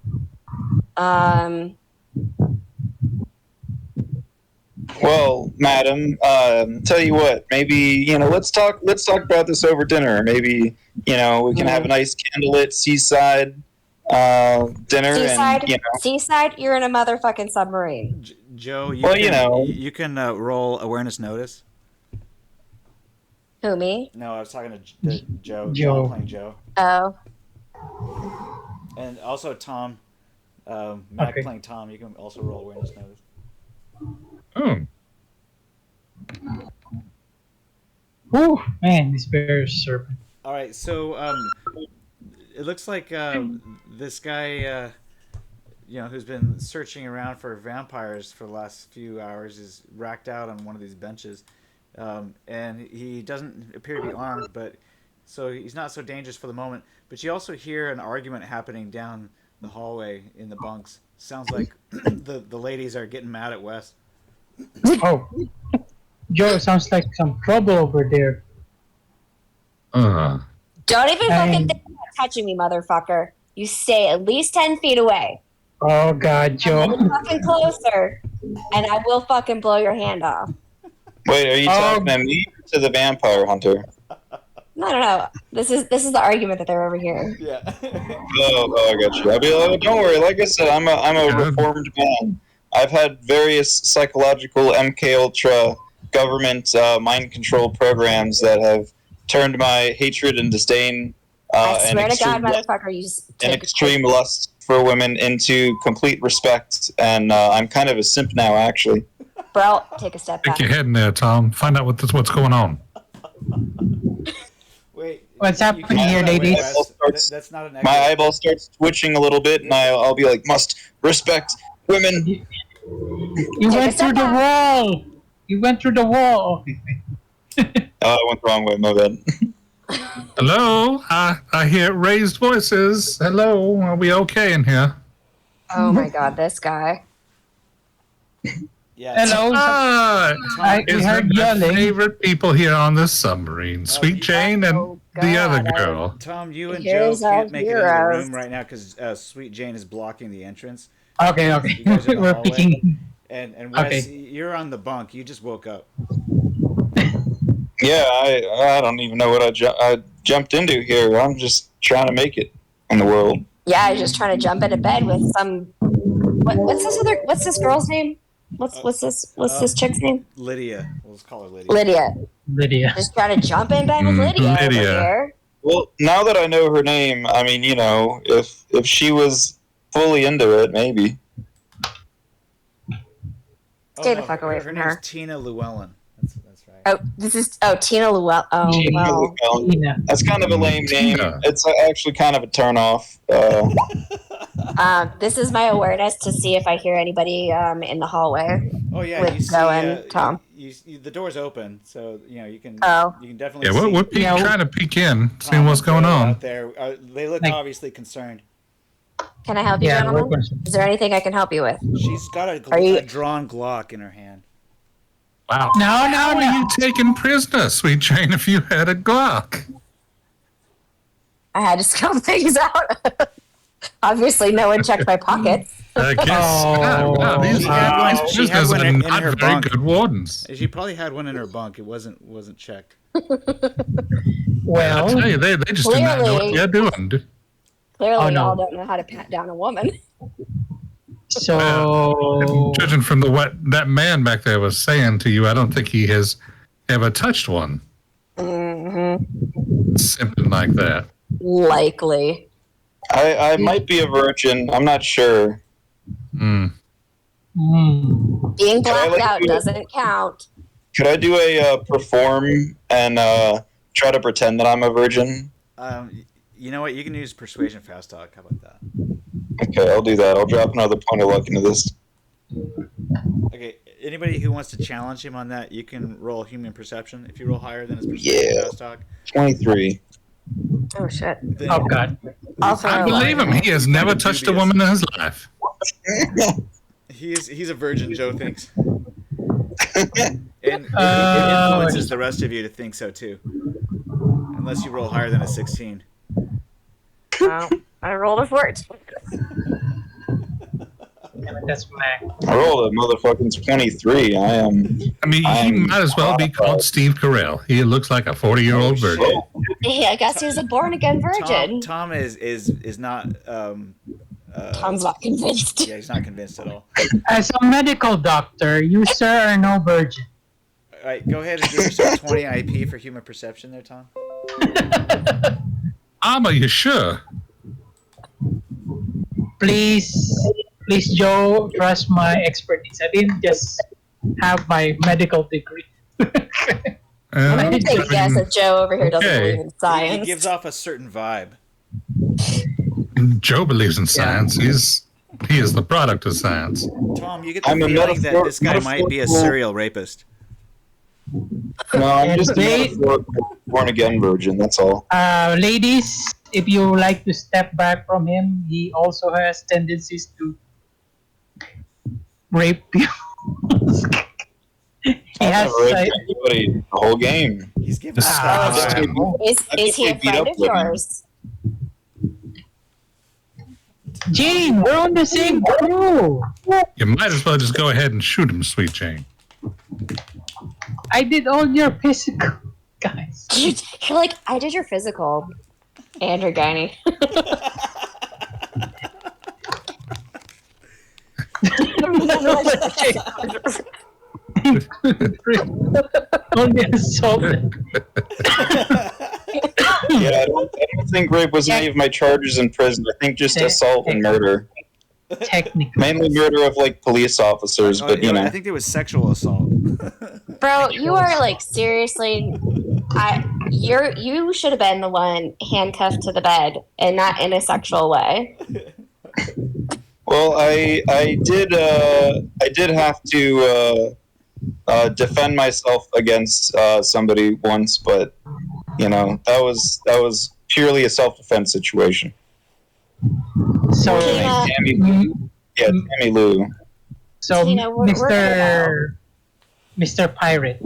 E: Well, madam, tell you what, maybe, let's talk about this over dinner. Maybe, we can have a nice candlelit seaside dinner.
D: Seaside?
E: And,
D: Seaside? You're in a motherfucking submarine.
A: Joe, you can roll awareness notice.
D: Who, me?
A: No, I was talking to Joe.
B: Joe.
A: I'm playing Joe.
D: Oh.
A: And also Tom. Mac
B: Okay.
A: playing Tom. You can also roll awareness notice.
C: Oh,
B: Whew, man, this bear is serpent.
A: All right, so it looks like this guy, who's been searching around for vampires for the last few hours, is racked out on one of these benches, and he doesn't appear to be armed, but so he's not so dangerous for the moment. But you also hear an argument happening down the hallway in the bunks. Sounds like the ladies are getting mad at Wes.
B: Oh, Joe, sounds like some trouble over there.
D: Don't even fucking
B: And-
D: think about touching me, motherfucker. You stay at least 10 feet away.
B: Oh God,
D: A
B: Joe.
D: little fucking closer, and I will fucking blow your hand off.
E: wait, are you talking to me or to the vampire hunter?
D: No. This is the argument that they're over here.
A: Yeah.
E: Oh, I got you. I'll be like, don't worry. Like I said, I'm a reformed man. I've had various psychological MK Ultra government mind control programs that have turned my hatred and disdain
D: I swear to God, motherfucker, you just
E: and
D: take
E: extreme lust for women into complete respect. And I'm kind of a simp now, actually.
D: Bro, take a step
C: stick
D: back.
C: your head in there, Tom. Find out what's going on.
A: Wait.
B: What's happening
A: you
B: here,
A: can't-
B: ladies?
A: That's not an
E: My
A: echo.
E: eyeball starts twitching a little bit, and I'll be like, must respect women.
B: You went through the wall. You went through the wall. Okay.
E: Oh, I went the wrong way. My bad.
C: Hello? I hear raised voices. Hello? Are we okay in here?
D: Oh my God, this guy.
A: Yeah.
B: Hello.
C: Ah,
B: I
C: is
B: heard
C: my
B: yelling.
C: favorite people here on this submarine. Sweet Jane and
D: Oh,
C: the other
D: God.
C: girl.
A: Tom, you and
D: Here's
A: Joe can't
D: our
A: make it into the
D: heroes.
A: room right now because Sweet Jane is blocking the entrance.
B: Okay.
A: You guys are in the
B: We're
A: hallway.
B: picking.
A: And Wes,
B: Okay.
A: you're on the bunk. You just woke up.
E: Yeah, I don't even know what I jumped into here. I'm just trying to make it in the world.
D: Yeah, I was just trying to jump into bed with some. What's this girl's name? What's this chick's name?
A: Lydia. We'll just call her Lydia.
D: Lydia.
B: Lydia.
D: Just trying to jump in bed with Lydia over
C: Lydia.
D: here.
E: Well, now that I know her name, I mean, if she was fully into it, maybe.
D: Stay the fuck away from
A: name's
D: her.
A: Tina Llewellyn. That's right.
D: Tina Llewellyn. Oh, wow.
B: Tina.
E: That's kind of a lame name.
C: Tina.
E: It's actually kind of a turnoff.
D: This is my awareness to see if I hear anybody in the hallway.
A: Oh yeah,
D: With
A: you see,
D: Joe and Tom.
A: The door's open, so you can.
D: Oh.
A: You can definitely.
C: Yeah,
A: see
C: we're trying to peek in,
A: Tom
C: seeing what's
A: and
C: going
A: Joe
C: on.
A: out there. They look
B: Like-
A: obviously concerned.
D: Can I help you,
B: Yeah,
D: gentlemen?
B: we're
D: Is there anything I can help you with?
A: She's got
D: Are you-
A: a drawn Glock in her hand.
C: Wow.
B: No.
C: How are you taken prisoner, Sweet Jane, if you had a Glock?
D: I had to scout things out. Obviously, no one checked my pockets.
C: I guess.
B: Oh.
C: Wow, these
A: She had one- she had
C: prisoners
A: one
C: are
A: in
C: not
A: her
C: very
A: bunk.
C: good wardens.
A: She probably had one in her bunk. It wasn't checked.
C: I
B: Well,
C: tell you, they just do not know what
D: Clearly.
C: they're doing.
D: Clearly,
B: Oh, no.
D: y'all don't know how to pat down a woman.
B: so
C: Judging from what that man back there was saying to you, I don't think he has ever touched one.
D: Mm-hmm.
C: Something like that.
D: Likely.
E: I might be a virgin. I'm not sure.
C: Mm.
D: Being
E: Can I
D: blacked
E: let
D: out
E: you-
D: doesn't count.
E: Could I do a perform and try to pretend that I'm a virgin?
A: You know what? You can use persuasion fast talk. How about that?
E: Okay, I'll do that. I'll drop another point of luck into this.
A: Okay, anybody who wants to challenge him on that, you can roll human perception. If you roll higher than his
E: Yeah.
A: fast talk,
E: 23.
D: Oh shit.
A: then
B: Oh god.
D: I'll
A: he's-
D: throw
C: I
D: a
C: believe him.
D: line.
C: He has never touched a woman in his life.
A: he's a virgin, Joe thinks. And it
B: Oh,
A: influences the rest of you to think so too. Unless you roll higher than a 16.
D: Well, I rolled a 14.
B: That's my.
E: I rolled a motherfucking 23. I
C: mean, he
E: I'm
C: might as well be called Steve Carell. He looks like a 40-year-old virgin.
E: Oh,
D: Hey, I guess he was a born again virgin.
A: Tom is not.
D: Tom's not convinced.
A: Yeah, he's not convinced at all.
B: As a medical doctor, you sir are no virgin.
A: All right, go ahead and give yourself 20 IP for human perception there, Tom.
C: Are you sure?
B: Please, Joe, trust my expertise. I didn't just have my medical degree.
D: I'm going to take a guess that Joe over here doesn't
C: Okay.
D: believe in
A: He
D: science.
A: gives off a certain vibe.
C: Joe believes in science. He is the product of science.
A: Tom, you get the
E: I'm a
A: feeling that this guy might be a
E: metaphorical-
A: serial rapist.
E: no, I'm just a
B: They-
E: metaphorical born again virgin. That's all.
B: Ladies, if you like to step back from him, he also has tendencies to rape you. He
E: I've
B: has.
E: never raped anybody the whole game.
A: He's giving off
B: Ah,
A: a
E: okay.
A: vibe.
D: Is he a
E: beat
D: friend
E: up
D: of
E: women.
D: yours?
B: Jane, we're on the same crew.
C: You might as well just go ahead and shoot him, sweet Jane.
B: I did all your physical, guys.
D: You're like, I did your physical, Andrew Guiney.
B: Only assaulted.
E: Yeah, I don't think rape was any of my charges in prison. I think just assault and murder.
B: Technically.
E: Mainly murder of like police officers, but you know.
A: I think there was sexual assault.
D: Bro, you are like seriously. You should have been the one handcuffed to the bed, and not in a sexual way.
E: Well, I did have to defend myself against somebody once, but you know that was purely a self-defense situation.
B: So,
D: Tina,
E: Tammy Lou.
B: so
D: Tina, we're
B: Mr. Pirate,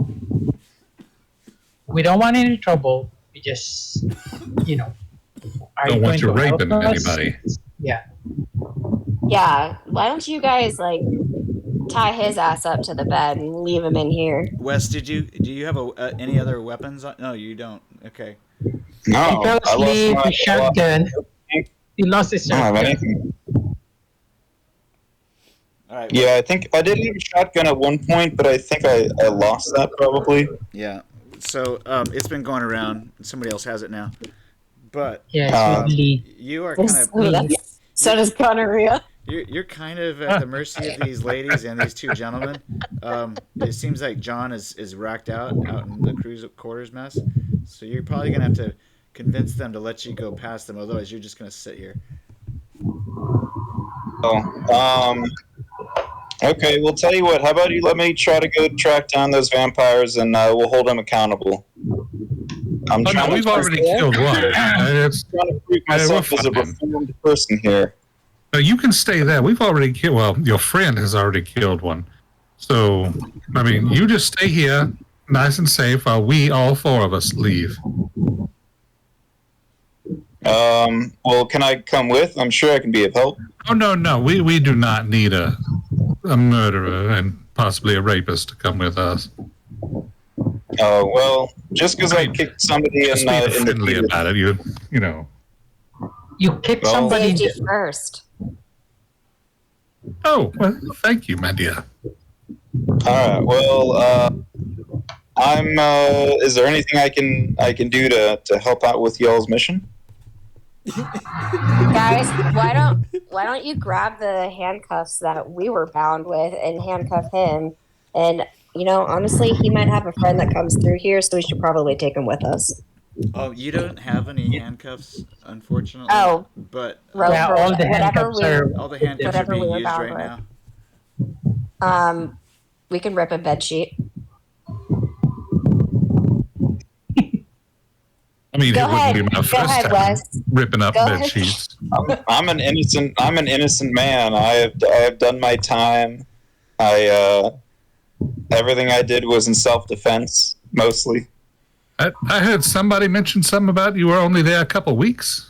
B: we don't want any trouble. We just, are
C: Don't want you
B: going to
C: raping
B: help us?
C: anybody.
B: Yeah.
D: yeah. Why don't you guys like tie his ass up to the bed and leave him in here?
A: Wes, do you have any other weapons? No, you don't. Okay.
E: No,
B: He fell
E: I
B: asleep
E: lost
B: with shotgun. He lost his
E: I don't have
B: shotgun.
E: anything.
A: All right.
E: Yeah, I think I did have a shotgun at one point, but I think I lost that probably.
A: Yeah. So it's been going around. Somebody else has it now. But
B: Yes,
E: Uh,
B: with Lee.
A: you are kind of
D: So does gonorrhea.
A: you're kind of at the mercy of these ladies and these two gentlemen. It seems like John is racked out in the crew's quarters mess. So you're probably gonna have to convince them to let you go past them. Otherwise, you're just gonna sit here.
E: Okay, we'll tell you what. How about you let me try to go track down those vampires, and we'll hold them accountable. I'm
C: Oh, no,
E: trying
C: we've
E: to
C: already killed one. It's,
E: prove myself
C: we're
E: as a
C: fine.
E: reformed person here.
C: no, you can stay there. We've already killed. Well, your friend has already killed one. So, I mean, you just stay here, nice and safe, while we, all four of us, leave.
E: Well, can I come with? I'm sure I can be of help.
C: Oh, no. We do not need a murderer and possibly a rapist to come with us.
E: Well, just because I kicked somebody
C: Just
E: in
C: be
E: the
C: friendly
E: theater.
C: about it. You know.
B: You kick
E: Well-
B: somebody. in
D: Safety
B: the-
D: first.
C: Oh, well, thank you, my dear.
E: All right. Well, I'm. Is there anything I can do to help out with y'all's mission?
D: Guys, why don't you grab the handcuffs that we were bound with and handcuff him? And honestly, he might have a friend that comes through here, so we should probably take him with us.
A: Oh, you don't have any handcuffs, unfortunately.
D: Oh.
A: But
D: Rope
B: Yeah,
D: or
B: all the
D: whatever
B: handcuffs are.
A: all the handcuffs are
D: Whatever we
A: being
D: were
A: used
D: bound
A: right
D: with.
A: now.
D: We can rip a bed sheet.
C: I mean,
D: Go
C: it wouldn't
D: ahead.
C: be my
D: Go
C: first
D: ahead,
C: time
D: Wes.
C: ripping up
D: Go
C: bed
D: ahead.
C: sheets.
E: I'm an innocent man. I have done my time. I everything I did was in self-defense mostly.
C: I heard somebody mention something about you were only there a couple weeks.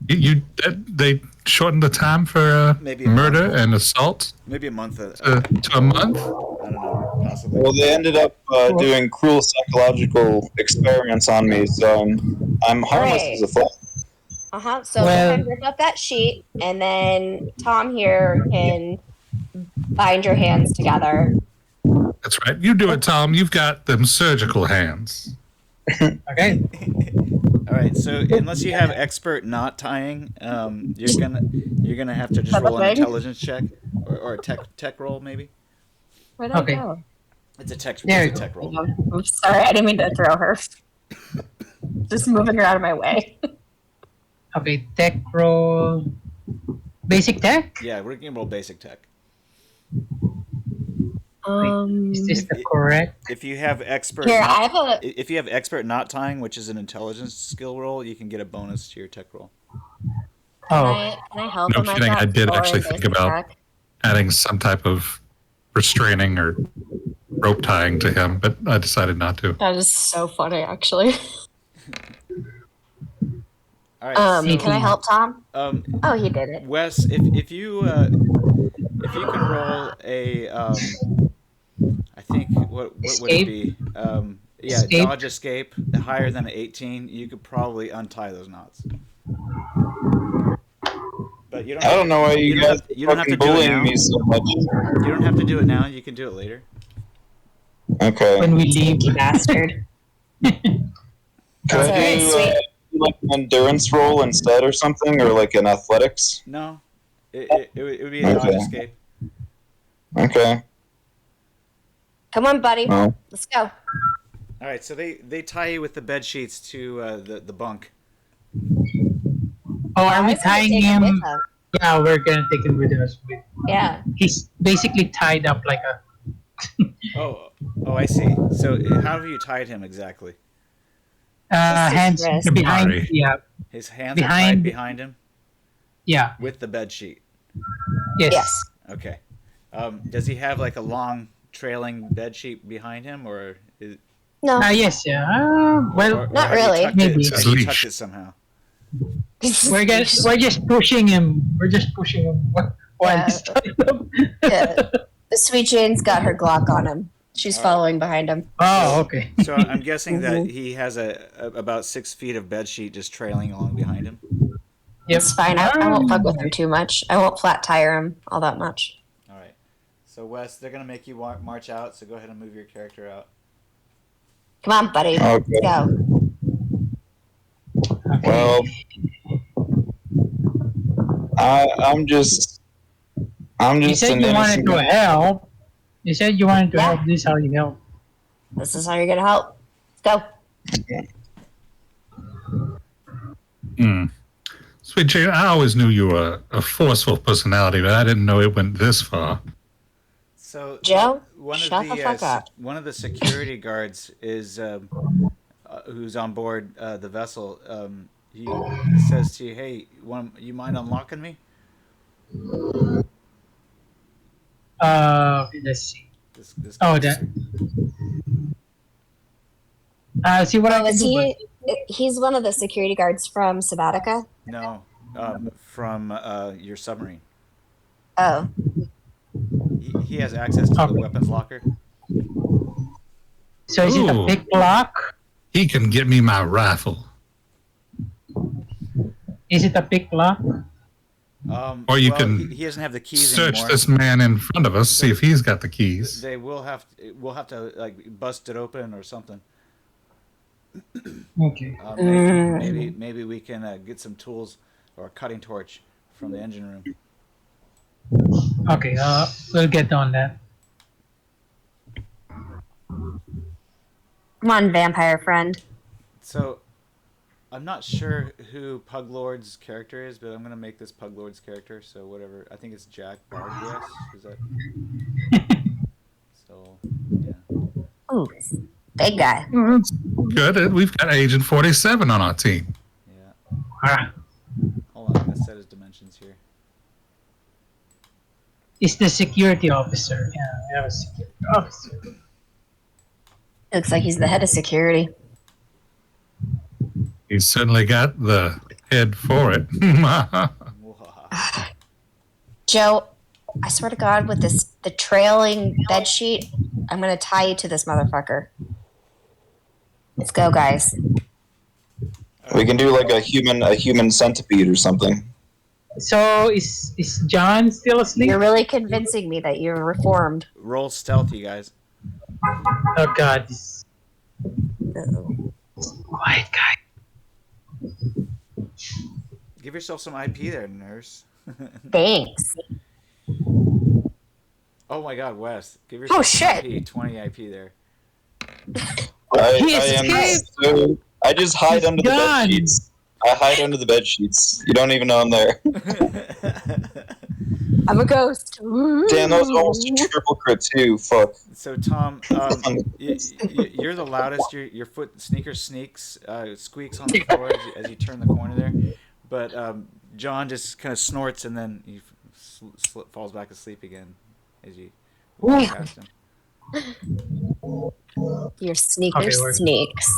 C: They shortened the time for
A: Maybe a
C: murder
A: month.
C: and assault
A: Maybe a month.
C: to a month.
A: I don't know. Possibly.
E: Well, they ended up doing cruel psychological experiments on me, so I'm harmless as
D: Great.
E: a fly.
D: So go
B: Well-
D: ahead and rip up that sheet, and then Tom here can bind your hands together.
C: That's right. You do it, Tom. You've got them surgical hands.
B: Okay.
A: All right. So unless you have expert knot tying, you're gonna have to just roll an
D: Thing?
A: intelligence check or a tech roll maybe.
D: Where'd I
B: Okay.
D: go?
A: It's a tech.
B: There
A: It's a
B: you
A: tech roll.
D: I'm sorry, I didn't mean to throw her. Just moving her out of my way.
B: Okay. Tech roll. Basic tech.
A: Yeah, we're gonna roll basic tech.
B: Is this
A: If-
B: the correct?
A: If you have expert,
D: Here,
A: knot-
D: I have a.
A: if you have expert knot tying, which is an intelligence skill roll, you can get a bonus to your tech roll.
B: Oh,
D: Can I help
C: No
D: him? I've
C: kidding,
D: got
C: I did
D: 4
C: actually
D: in
C: think
D: basic
C: about-
D: tech.
C: Adding some type of restraining or rope tying to him, but I decided not to.
D: That is so funny, actually.
A: All right.
D: Can I help Tom?
A: So,
D: Oh, he did it.
A: Wes, if you can roll a I think what would it
B: Escape?
A: be? Yeah,
B: Escape?
A: dodge escape higher than an 18. You could probably untie those knots. But you don't.
E: I don't know why you guys
A: you don't
E: are
A: have to
E: fucking
A: do it
E: bullying
A: now.
E: me so much.
A: You don't have to do it now. You can do it later.
E: Okay.
B: when we leave.
D: You bastard.
E: Could
D: That's
E: I
D: very
E: do
D: sweet.
E: like an endurance roll instead or something, or like an athletics?
A: No, it would be a dodge
E: Okay.
A: escape.
E: Okay.
D: Come on, buddy.
E: Well,
D: Let's go.
A: All right, so they tie you with the bed sheets to the bunk.
B: Oh, are we
D: Why is he
B: tying
D: taking
B: him?
D: with us?
B: Yeah, we're gonna take him with us.
D: Yeah.
B: He's basically tied up like a.
A: Oh, I see. So how have you tied him exactly?
D: Just his
B: Hands
D: wrist.
B: behind.
C: Body.
B: Yeah,
A: His hands are
B: Behind-
A: tied behind him
B: yeah.
A: with the bed sheet.
B: Yes.
D: Yes.
A: Okay. Does he have like a long trailing bed sheet behind him, or is,
D: No.
B: Yes. Yeah. Well,
A: or
D: not
A: have you
D: really.
A: tucked
B: Maybe.
A: It, have you
C: Leash.
A: tucked it somehow?
B: we're just pushing him. We're just pushing him while
D: Yeah.
B: he's tied up.
D: Yeah. The sweet Jane's got her Glock on him. She's
A: All right.
D: following behind him.
B: Oh, okay.
A: So I'm guessing that he has about 6 feet of bed sheet just trailing along behind him.
B: Yep.
D: It's fine. I won't fuck with him too much. I won't flat tire him all that much.
A: All right. So Wes, they're gonna make you march out. So go ahead and move your character out.
D: Come on, buddy.
E: Okay.
D: Let's go.
E: well, I'm just
B: You said
E: an
B: you wanted
E: innocent
B: to
E: guy.
B: help. You said you wanted to
D: Yeah.
B: help. This is how you help.
D: This is how you're gonna help. Let's go.
C: Sweet Jane, I always knew you were a forceful personality, but I didn't know it went this far.
A: So
D: Joe,
A: one
D: shut
A: of
D: the
A: the
D: fuck up.
A: one of the security guards is who's on board the vessel. He says to you, "Hey, you mind unlocking me?"
B: Let's see.
A: This
B: Oh,
A: guy-
B: that. See what I
D: Oh,
B: can
D: is
B: do.
D: he? He's one of the security guards from Sabatica.
A: No, from your submarine.
D: Oh,
A: He has access to the
B: Okay.
A: weapons locker.
B: So is it a
C: Ooh.
B: big block?
C: He can get me my rifle.
B: Is it a big block?
C: Or you
A: well,
C: can
A: he doesn't have the keys
C: Search
A: anymore.
C: this man in front of us, see if he's got the keys.
A: They will have we'll have to like bust it open or something.
B: Okay.
A: Maybe we can get some tools or a cutting torch from the engine room.
B: Okay. We'll get on that.
D: come on, vampire friend.
A: So, I'm not sure who Puglord's character is, but I'm gonna make this Puglord's character. So whatever, I think it's Jack Bargues. Is that?
D: Ooh, big guy.
C: Well, that's good. We've got Agent 47 on our team.
A: Yeah.
B: Ah,
A: Hold on, I'm gonna set his dimensions here.
B: is the security officer. Yeah, we have a security officer.
D: Looks like he's the head of security.
C: He's certainly got the head for it.
D: Joe, I swear to God, with the trailing bed sheet, I'm gonna tie you to this motherfucker. Let's go, guys.
E: We can do like a human centipede or something.
B: So is John still asleep?
D: You're really convincing me that you're reformed.
A: Roll stealth, you guys.
B: Oh God, this
D: Uh-oh.
B: quiet guy.
A: Give yourself some IP there, nurse.
D: Thanks.
A: Oh my God, Wes. Give yourself
D: Oh,
A: some
D: shit.
A: IP. 20 IP there.
E: I just hide under the bed
B: Gone.
E: sheets. I hide under the bed sheets. You don't even know I'm there.
D: I'm a ghost.
E: Damn, that was almost a triple crit too. Fuck.
A: So Tom, you're the loudest. Your foot sneaker squeaks on the floor as you turn the corner there. But John just kind of snorts and then he falls back asleep again as you walk past him.
D: Your sneaker
B: Okay, we're-
D: sneaks.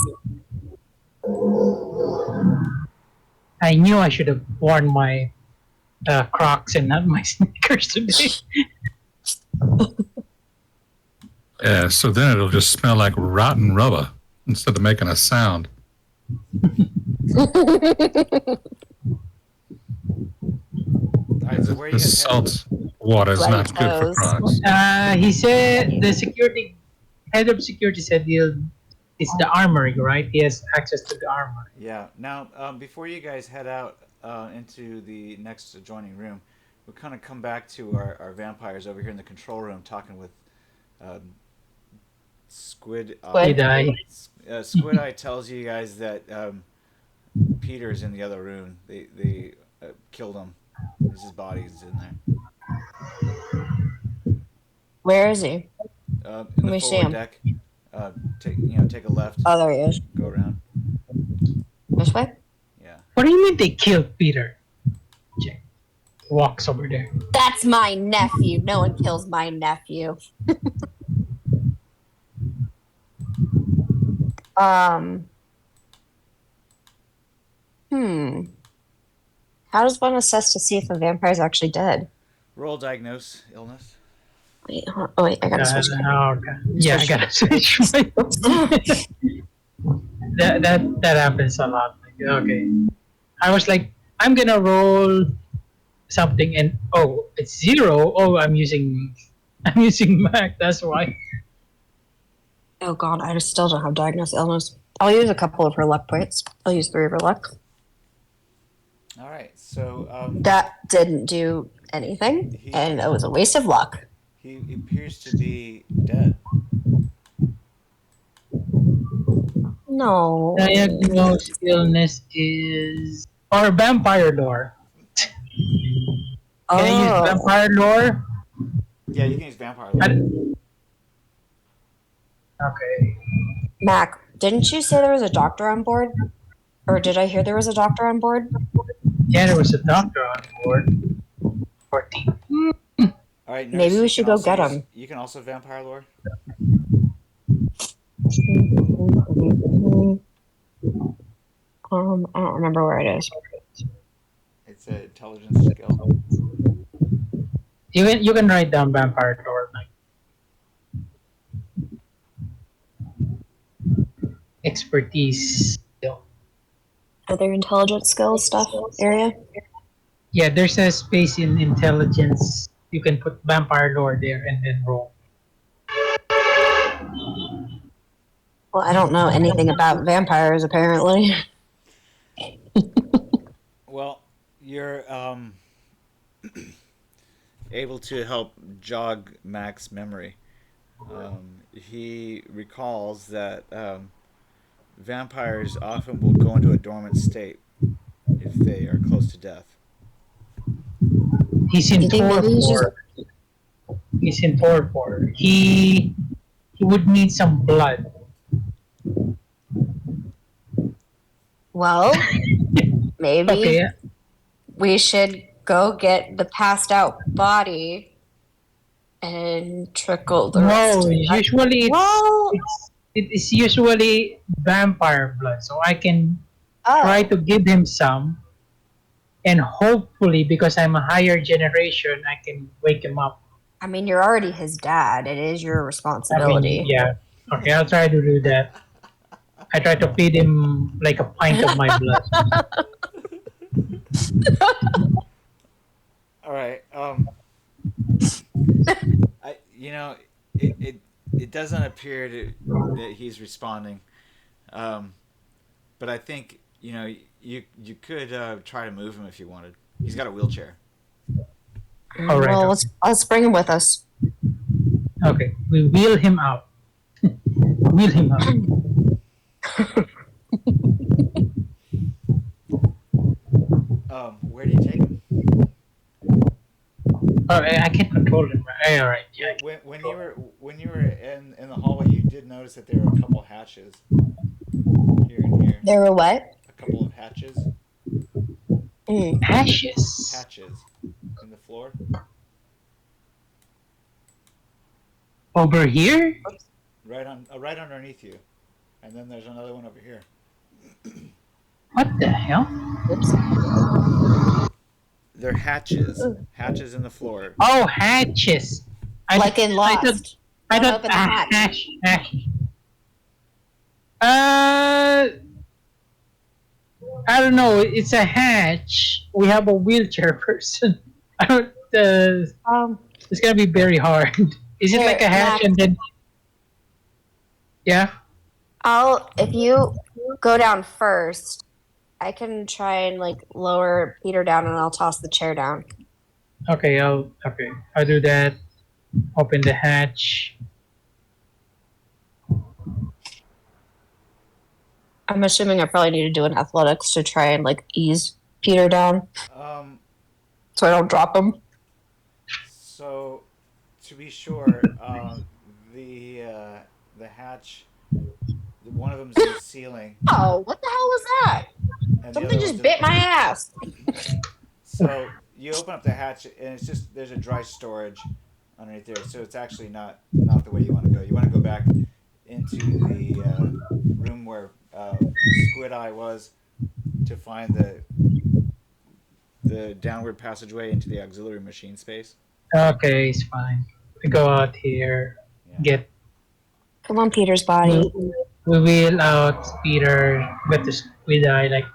B: I knew I should have worn my Crocs and not my sneakers today.
C: Yeah, so then it'll just smell like rotten rubber instead of making a sound.
A: All right, so where are you
C: The
A: guys headed?
C: salt water is not good for
D: Toes.
C: Crocs.
B: He said the security head of security said it's the armory, right? He has access to the armory.
A: Yeah. Now, before you guys head out into the next adjoining room, we'll kind of come back to our vampires over here in the control room talking with Squid
D: Squid
B: Eye.
A: Squid Eye tells you guys that Peter's in the other room. They killed him. His body's in there.
D: Where is he?
A: In
D: Let
A: the
D: me see
A: forward
D: him.
A: deck. Take a left.
D: Oh, there he is.
A: Go around.
D: This way?
A: Yeah.
B: What do you mean they killed Peter? Jake walks over there.
D: That's my nephew. No one kills my nephew. How does one assess to see if a vampire is actually dead?
A: Roll diagnose illness.
D: Wait, oh wait, I gotta switch.
B: Okay. Yeah, I gotta switch. that happens a lot. Like, okay, I was like, I'm gonna roll something, and oh, it's 0. Oh, I'm using Mac. That's why.
D: Oh god, I just still don't have diagnosed illness. I'll use a couple of her luck points. I'll use 3 of her luck.
A: All right. So
D: That didn't do anything, and it was a waste of luck.
A: he appears to be dead.
D: No.
B: Diagnosed illness is or vampire lore. Can I use
D: Oh.
B: vampire lore?
A: Yeah, you can use vampire.
B: Okay.
D: Mac, didn't you say there was a doctor on board? Or did I hear there was a doctor on board?
B: Yeah, there was a doctor on board. 14.
A: All right. Nurse,
D: Maybe we
A: you
D: should
A: can
D: go get
A: also
D: him.
A: You can also vampire lore.
D: I don't remember where it is.
A: It's an intelligence skill.
B: You can write down vampire lore. Like, expertise skill.
D: Other intelligence skills stuff area?
B: Yeah, there's a space in intelligence. You can put vampire lore there and then roll.
D: Well, I don't know anything about vampires apparently.
A: Well, you're able to help jog Mac's memory. He recalls that vampires often will go into a dormant state if they are close to death.
B: He's in
D: You think maybe he's just-
B: Torpor. He's in Torpor. He he would need some blood.
D: Well, maybe
B: Okay.
D: we should go get the passed out body and trickle the rest
B: No,
D: of that.
B: usually
D: Well,
B: it is usually vampire blood, so I can try
D: oh,
B: to give him some, and hopefully, because I'm a higher generation, I can wake him up.
D: I mean, you're already his dad. It is your
B: I mean,
D: responsibility.
B: yeah. Okay, I'll try to do that. I try to feed him like a pint of my blood.
A: All right. I it it doesn't appear that he's responding. Um, but I think you could try to move him if you wanted. He's got a wheelchair.
B: All right.
D: Well, let's bring him with us.
B: Okay, we wheel him out. Wheel him out.
A: Where do you take him?
B: Oh, I can't control him. Right? All right. Yeah.
A: When you were in the hallway, you did notice that there were a couple hatches here and here.
D: There were what?
A: A couple of hatches
B: Ashes.
A: in the floor.
B: Over here?
A: Right underneath you, and then there's another one over here.
B: What the hell?
D: Oops.
A: They're hatches in the floor.
B: Oh, hatches.
D: Like in Lost.
B: I
D: Don't
B: thought
D: open the hatch.
B: hash. Uh, I don't know. It's a hatch. We have a wheelchair person. I don't. It's gonna be very hard. Is it
D: Here,
B: like a hatch
D: Max.
B: and then? Yeah.
D: If you go down first, I can try and like lower Peter down, and I'll toss the chair down.
B: Okay. I'll do that. Open the hatch.
D: I'm assuming I probably need to do an athletics to try and like ease Peter down, so I don't drop him.
A: So, to be sure, the hatch, one of them's in the ceiling,
D: Oh, what the hell was that?
A: and the
D: Something
A: other
D: just
A: one's
D: bit my ass.
A: So you open up the hatch, and it's just there's a dry storage underneath there. So it's actually not the way you want to go. You want to go back into the room where Squid Eye was to find the downward passageway into the auxiliary machine space.
B: Okay, it's fine. We go out here.
A: Yeah.
B: Get.
D: Come on, Peter's body.
B: We wheel out Peter. Get the squid eye. Like.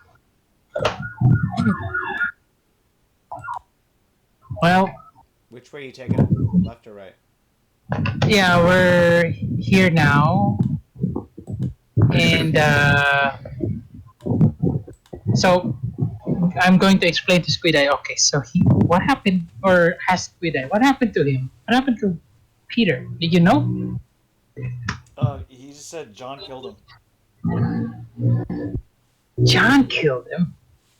B: Well,
A: Which way are you taking him? Left or right?
B: yeah, we're here now, and so I'm going to explain to Squid Eye. Okay, so what happened, or ask Squid Eye, what happened to him? What happened to Peter? Did you know?
A: He just said John killed him.
B: John killed him.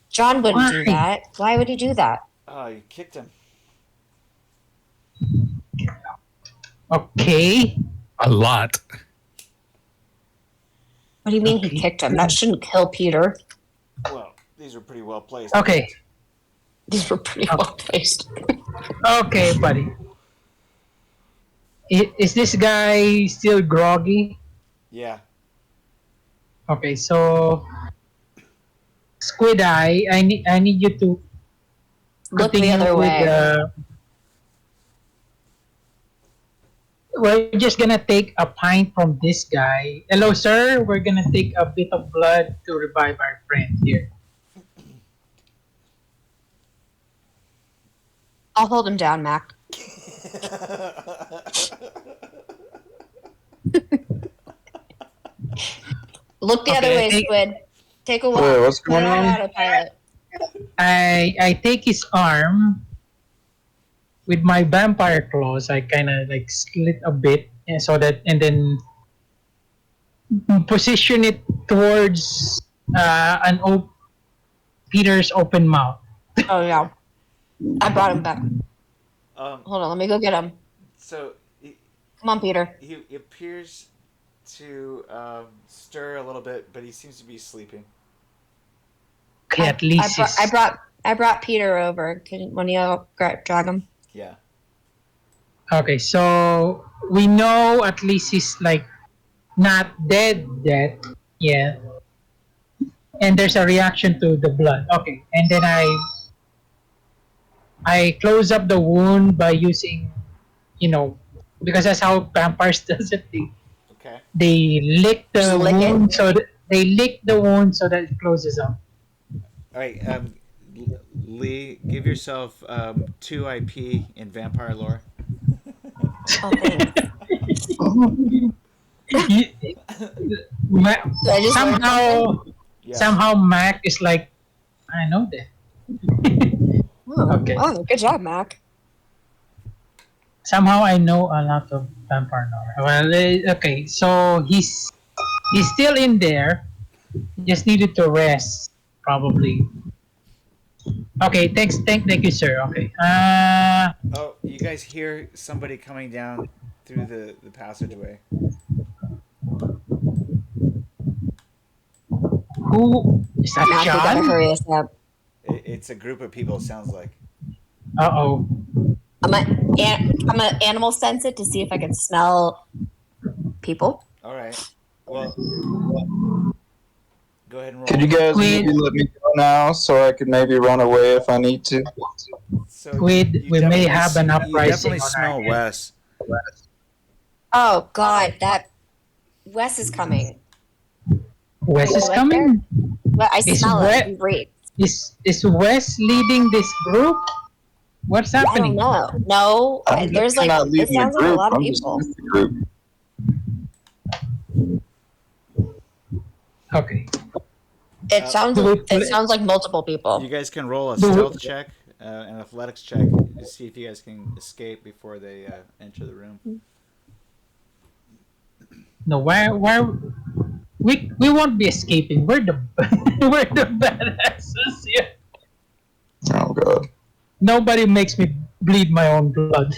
D: John wouldn't do
B: Why?
D: that. Why would he do that?
A: You kicked him.
B: Okay.
C: A lot.
D: What do you mean
B: Okay.
D: he kicked him? That shouldn't kill Peter.
A: Well, these are pretty well placed.
B: Okay.
D: These were pretty well placed.
B: Okay, buddy. Is this guy still groggy?
A: Yeah.
B: Okay, so Squid Eye, I need you to
D: Look the
B: continue
D: other
B: with,
D: way.
B: we're just gonna take a pint from this guy. Hello, sir. We're gonna take a bit of blood to revive our friend here.
D: I'll hold him down, Mac. Look the other
B: Okay,
D: way, Squid. Take a walk.
E: Wait, what's
D: Put
E: going
D: it on
E: on?
D: autopilot.
B: I take his arm with my vampire claws. I kind of like slit a bit, and so that, and then position it towards Peter's open mouth.
D: Oh yeah, I brought him back.
A: Um,
D: Hold on, let me go get him.
A: so
D: Come on, Peter.
A: He appears to stir a little bit, but he seems to be sleeping.
B: Okay, at least
D: I brought Peter over. Can one of y'all drag him?
A: Yeah.
B: Okay, so we know at least he's like not dead yet, and there's a reaction to the blood. Okay, and then I close up the wound by using, because that's how vampires does it.
A: Okay.
B: They lick the
D: Just lick it?
B: wound they lick the wound so that it closes up.
A: All right. Lee, give yourself 2 IP in vampire lore.
D: Oh, thanks.
B: Ma-
D: Did I just learn something?
A: Yes.
B: somehow Mac is like, I know that.
D: Oh,
B: Okay.
D: oh, good job, Mac.
B: Somehow I know a lot of vampire lore. Well, okay, so he's still in there. Just needed to rest, probably. Okay, thank you, sir. Okay.
A: Oh, you guys hear somebody coming down through the passageway.
B: Who is that?
D: Mac, we gotta
B: John?
D: hurry us up.
A: It's a group of people. It sounds like.
B: Uh-oh.
D: I'm gonna animal sense it to see if I can smell people.
A: All right. Well, go ahead and roll.
E: Could you guys
B: Wait.
E: maybe let me go now so I could maybe run away if I need to?
A: So
B: We may
A: definitely
B: have an
A: you
B: uprising
A: definitely
B: on our
A: smell
B: end.
A: Wes.
D: Oh God, that Wes is coming.
B: Wes is
D: Right
B: coming.
D: Well, I
B: Is
D: smell
B: Wes-
D: it. He breathes.
B: Is Wes leading this group? What's
D: I don't
B: happening?
D: know. No,
E: I'm
D: there's like
E: not
D: it
E: leaving
D: sounds
E: the
D: like a
E: group.
D: lot of
E: I'm just
D: people.
E: with the group.
B: Okay.
D: It sounds
B: do we
D: it sounds like multiple people.
A: You guys can roll a
B: Do we-
A: stealth check, an athletics check, to see if you guys can escape before they enter the room.
B: No, where we won't be escaping. We're the we're the badasses here.
E: Oh god.
B: Nobody makes me bleed my own blood.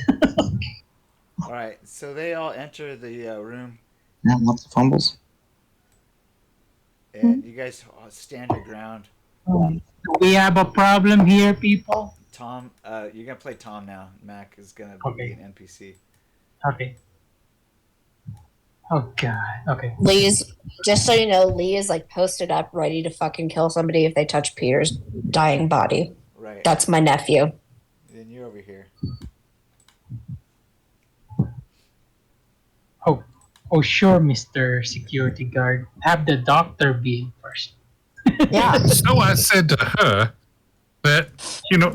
A: All right. So they all enter the room,
E: Yeah, lots of fumbles.
A: and you guys stand your ground.
B: We have a problem here, people.
A: Tom, you're gonna play Tom now. Mac is gonna
B: Okay.
A: be an NPC.
B: Okay. Oh god. Okay.
D: Lee's just so you know, Lee is like posted up, ready to fucking kill somebody if they touch Peter's dying body.
A: Right.
D: That's my nephew.
A: Then you're over here.
B: Oh sure, Mr. Security Guard. Have the doctor be in first.
D: Yeah.
C: So I said to her that,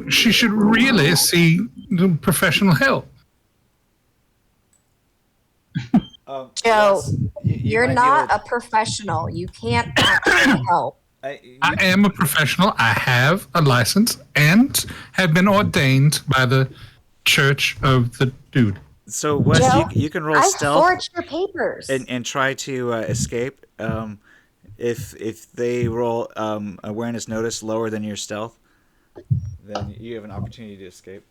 C: she should really see the professional help.
D: Joe,
A: Wes, you
D: You're
A: might be
D: not
A: able
D: a professional. You can't actually help.
C: I am a professional. I have a license and have been ordained by the Church of the Dude.
A: So Wes,
D: Joe,
A: you can roll
D: I
A: stealth
D: forged your papers.
A: and try to escape. If they roll awareness notice lower than your stealth, then you have an opportunity to escape.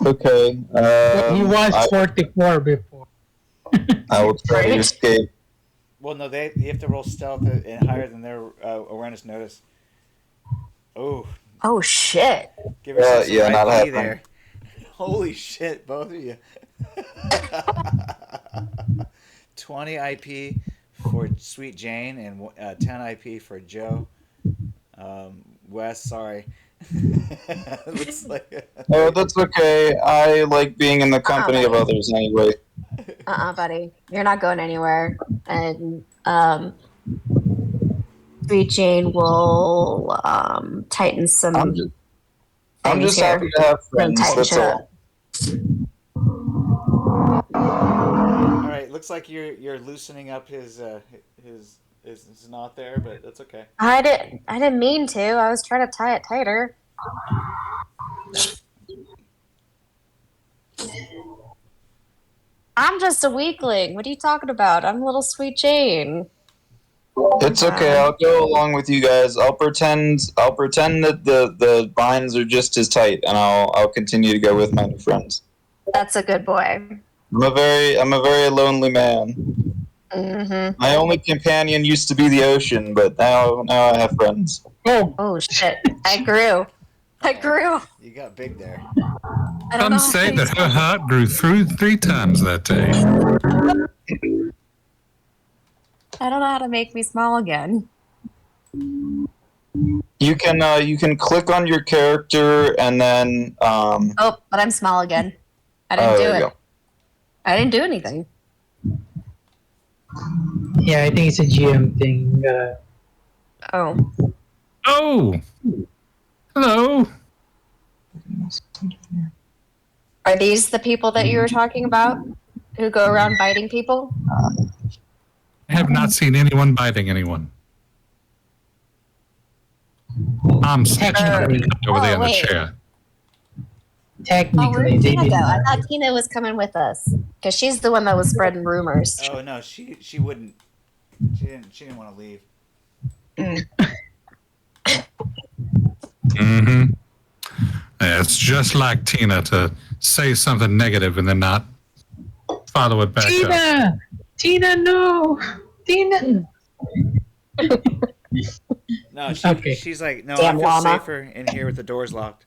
E: Okay.
B: He was 44 before.
E: I will try to
D: Right?
E: escape.
A: Well, no, you have to roll stealth and higher than their awareness notice. Oh,
D: Oh shit.
A: give yourself some
E: yeah, not
A: IP
E: happening.
A: there. Holy shit, both of you. 20 IP for Sweet Jane and 10 IP for Joe. Wes, sorry. Looks like
E: Oh, that's okay. I like being in the company of others anyway.
D: Buddy. You're not going anywhere. And Sweet Jane will tighten some
E: I'm just
D: things here.
E: happy to have
D: Really
E: friends.
D: tighten
E: That's
D: shit
E: all.
D: up.
A: all right. Looks like you're loosening up his knot there, but that's okay.
D: I didn't mean to. I was trying to tie it tighter. I'm just a weakling. What are you talking about? I'm little Sweet Jane.
E: It's okay. I'll go along with you guys. I'll pretend that the binds are just as tight, and I'll continue to go with my new friends.
D: That's a good boy.
E: I'm a very lonely man.
D: Mm-hmm.
E: My only companion used to be the ocean, but now I have friends.
D: Oh shit! I grew. I grew.
A: You got big there.
D: I don't know.
C: Some say that her heart grew through 3 times that day.
D: I don't know how to make me small again.
E: You can click on your character and then
D: Oh, but I'm small again. I didn't
E: oh,
D: do
E: there
D: it.
E: you go.
D: I didn't do anything.
B: Yeah, I think it's a GM thing.
D: Oh.
C: Oh! Hello!
D: Are these the people that you were talking about who go around biting people?
C: I have not seen anyone biting anyone. I'm
B: Technically.
C: over there in the
D: wait.
C: chair.
D: Oh,
B: Technically,
D: where'd
B: they
D: Tina
B: did
D: go? I
B: not.
D: thought Tina was coming with us because she's the one that was spreading rumors.
A: Oh no, she wouldn't. She didn't want to leave.
C: Mm-hmm. Yeah, it's just like Tina to say something negative and then not follow it back up.
B: Tina! Tina, no! Tina!
A: No,
B: Okay.
A: she's like, no,
D: Damn
A: I feel
D: llama.
A: safer in here with the doors locked.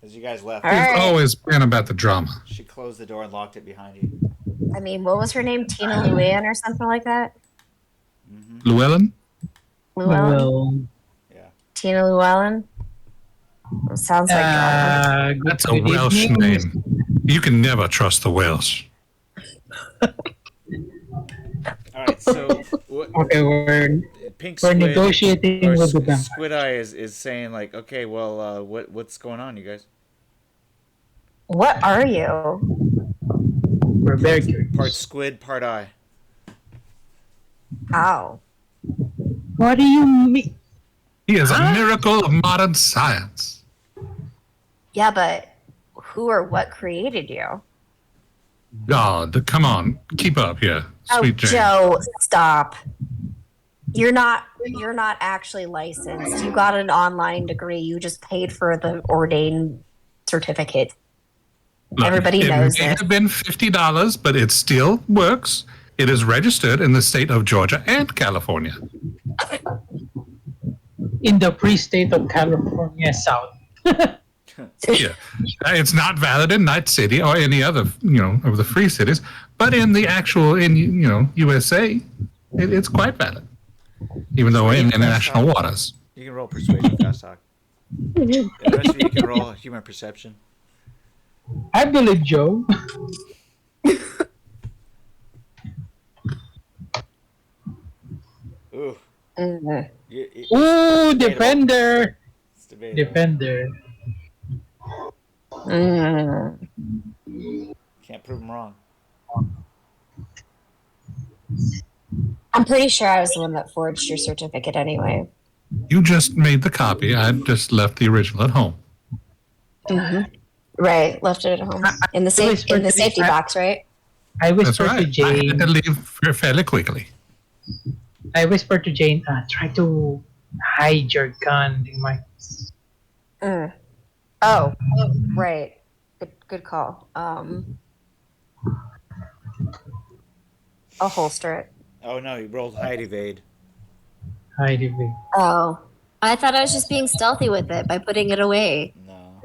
A: As you guys left,
D: All
C: It's
D: right.
C: always been about the drama.
A: she closed the door and locked it behind you.
D: I mean, what was her name? Tina Luann or something like that?
A: Mm-hmm.
C: Llewellyn?
D: Llewellyn?
B: Well,
A: Yeah.
D: Tina Llewellyn? Sounds like drama.
B: good,
C: That's a
B: good
C: Welsh
B: evening.
C: name. You can never trust the Welsh.
A: All right, so what,
B: Okay, we're
A: Pink
B: we're
A: Squid
B: negotiating
A: or
B: with the vampire.
A: Squid Eye is saying like, okay, well, what's going on, you guys?
D: What are you?
B: We're very curious.
A: Part squid, part eye.
D: How?
B: What do you mean?
C: He is a
B: Huh?
C: miracle of modern science.
D: Yeah, but who or what created you?
C: God, come on, keep up here,
D: Oh,
C: sweet Jane.
D: Joe, stop. You're not actually licensed. You got an online degree. You just paid for the ordained certificate.
C: Look,
D: Everybody knows
C: it may
D: this.
C: have been $50, but it still works. It is registered in the state of Georgia and California.
B: In the free state of California South.
C: Yeah, it's not valid in Night City or any other, of the free cities, but in the actual, USA, it's quite valid, even though in international waters.
A: You can roll persuasion, fast talk. And the rest of you can roll human perception.
B: I believe Joe.
A: Ooh.
D: Mhm.
B: Ooh,
A: debatable.
B: defender.
A: It's debatable.
B: Defender.
D: Mm.
A: Can't prove them wrong.
D: I'm pretty sure I was the one that forged your certificate anyway.
C: You just made the copy. I just left the original at home.
D: Mm-hmm. Right, left it at home in the safety box, right?
B: I
C: That's
B: whispered
C: right.
B: to
C: I had
B: Jane.
C: to leave fairly quickly.
B: I whispered to Jane. Try to hide your gun. They might.
D: Mm. Oh, right. Good call. I'll holster it.
A: Oh no, you rolled hide evade.
B: hide it.
D: Oh, I thought I was just being stealthy with it by putting it away.
A: No.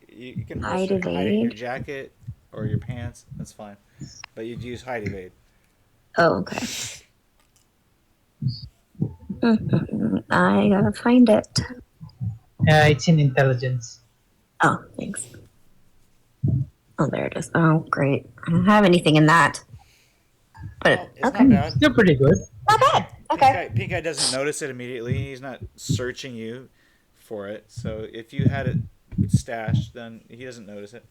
A: You can
D: Hide
A: holster, hide it in your
D: evade.
A: jacket or your pants. That's fine. But you'd use hide evade.
D: Oh, okay. I gotta find it.
B: It's in intelligence.
D: Oh, thanks. Oh, there it is. Oh, great. I don't have anything in that. But
A: Well, it's
D: okay,
A: not bad.
B: Still pretty good.
D: not bad. Okay.
A: Pink Eye doesn't notice it immediately. He's not searching you for it. So if you had it stashed, then he doesn't notice it.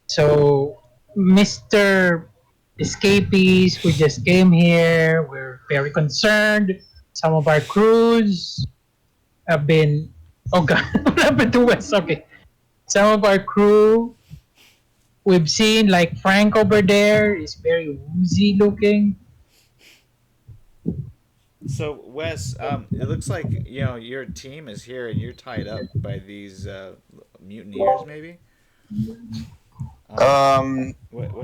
B: So, Mr. Escapees, we just came here. We're very concerned. Some of our crews have been. Oh God, what happened to Wes? Okay. Some of our crew we've seen, like Frank over there, is very woozy looking.
A: So Wes, it looks like your team is here and you're tied up by these mutineers, maybe. What are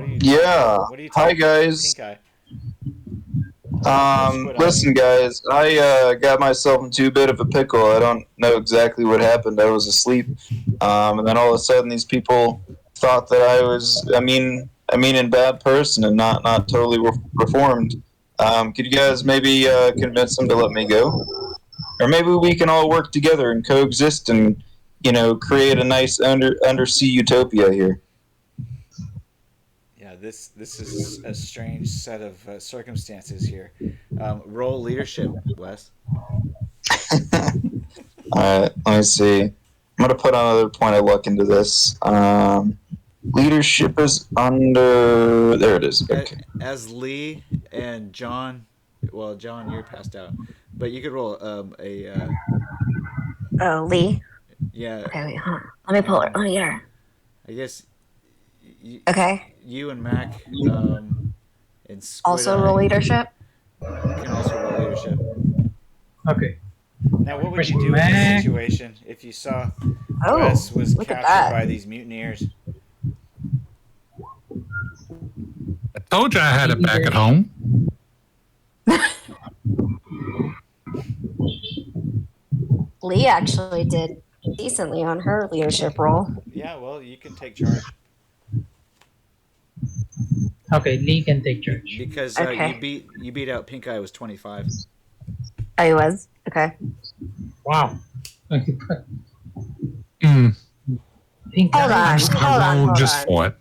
A: you?
E: Yeah.
A: What are you
E: Hi,
A: talking?
E: guys.
A: Pink eye. What's on
E: Listen,
A: you?
E: guys. I got myself into a bit of a pickle. I don't know exactly what happened. I was asleep, and then all of a sudden, these people thought that I was a mean and bad person and not totally reformed. Could you guys maybe convince them to let me go, or maybe we can all work together and coexist and create a nice undersea utopia here.
A: Yeah, this is a strange set of circumstances here. Roll leadership, Wes.
E: Alright, let me see. I'm gonna put another point of luck into this. Leadership is under. There it is. Okay.
A: As Lee and John, well, John, you're passed out, but you could roll
D: Oh, Lee.
A: yeah.
D: Okay, wait, hold on. Let me pull her. Let me get her.
A: I guess y-
D: Okay.
A: you and Mac and Squid
D: Also roll
A: Eye
D: leadership.
A: can also roll leadership.
B: Okay.
A: Now, what would
B: Where's
A: you do in this
B: Mac?
A: situation if you saw
D: Oh,
A: Wes was
D: look at
A: captured
D: that.
A: by these mutineers?
C: I told you I had it back at home.
D: Lee actually did decently on her leadership role.
A: Yeah, well, you can take charge
B: Okay, Lee can take charge.
A: because
D: Okay.
A: you beat out Pink Eye was 25.
D: Oh, he was? Okay.
B: Wow. Okay.
C: Hmm.
B: Pink
D: Hold
B: eye.
D: on.
C: Just
D: Hold on,
C: roll
D: hold
C: just
D: on.
C: for it.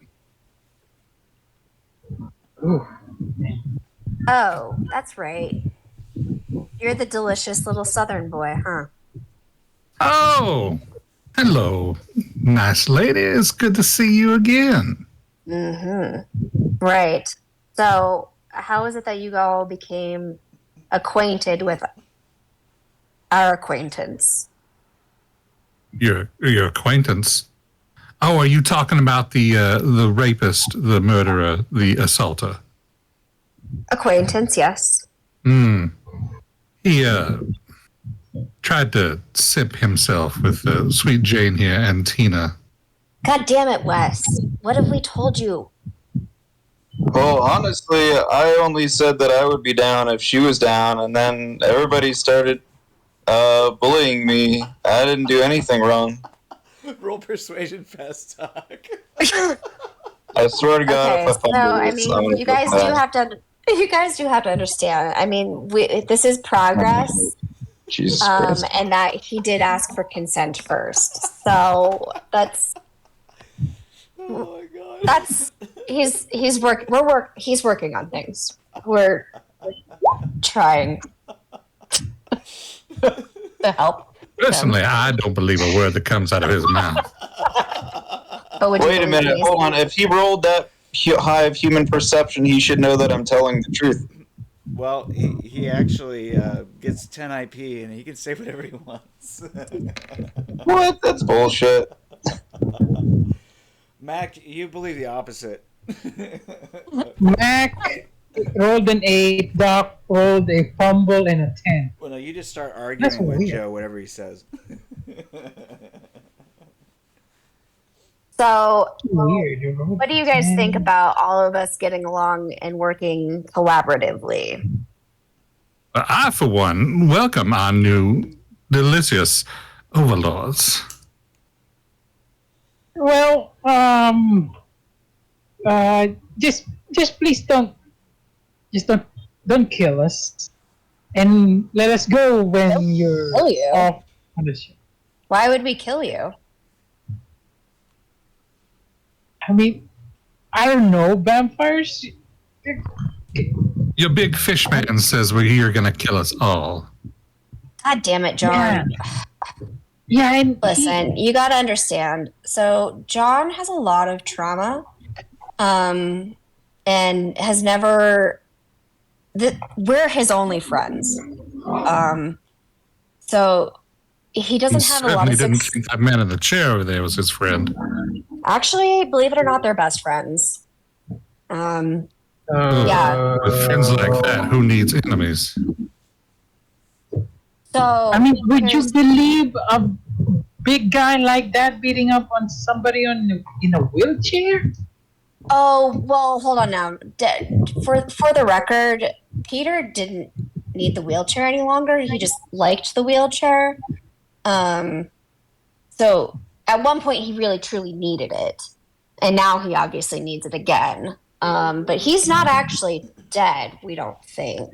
B: Ooh.
D: Oh, that's right. You're the delicious little southern boy, huh?
C: Oh, hello, nice lady. It's good to see you again.
D: Mm-hmm. Right. So, how is it that you all became acquainted with our acquaintance?
C: Your acquaintance. Oh, are you talking about the rapist, the murderer, the assaulter?
D: Acquaintance, yes.
C: Hmm. He tried to simp himself with Sweet Jane here and Tina.
D: God damn it, Wes. What have we told you?
E: Well, honestly, I only said that I would be down if she was down, and then everybody started bullying me. I didn't do anything wrong.
A: Roll persuasion fast talk.
E: I swear to God,
D: Okay,
E: if I
D: so
E: fumble
D: I
E: this, I'm
D: mean,
E: gonna
D: you
E: feel
D: guys do
E: bad.
D: have to. You guys do have to understand. I mean, this is progress,
E: Jesus Christ.
D: and that he did ask for consent first. So
A: Oh my god.
D: he's working on things. We're trying to help.
C: Personally, I don't believe a word that comes out of his mouth.
D: But would you
E: Wait a
D: believe
E: minute,
D: me?
E: hold on. If he rolled that high of human perception, he should know that I'm telling the truth.
A: Well, he actually gets 10 IP and he can say whatever he wants.
E: What? That's bullshit.
A: Mac, you believe the opposite.
B: Mac rolled an 8. Doc rolled a fumble and a 10.
A: Well, no, you just start
B: That's
A: arguing with
B: weird.
A: Joe, whatever he says.
D: So,
B: Weird. You rolled
D: what do you guys
B: 10.
D: think about all of us getting along and working collaboratively?
C: I, for one, welcome our new delicious overlords.
B: Well, just please don't kill us, and let us go when you're
D: Kill you?
B: off on the ship.
D: Why would we kill you?
B: I mean, I don't know, vampires.
C: Your big fish man says you're going to kill us all.
D: God damn it, John.
B: Yeah, and
D: Listen, you got to understand. So John has a lot of trauma, and has never. We're his only friends. So he doesn't have a lot
C: certainly
D: of
C: didn't think that man in the chair over there was his friend.
D: Actually, believe it or not, they're best friends. Yeah.
C: With friends like that, who needs enemies?
D: So
B: I mean, would you
D: here's-
B: believe big guy like that beating up on somebody in a wheelchair?
D: Oh well, hold on now. For the record, Peter didn't need the wheelchair any longer. He just liked the wheelchair. So at one point he really truly needed it, and now he obviously needs it again. But he's not actually dead. We don't think.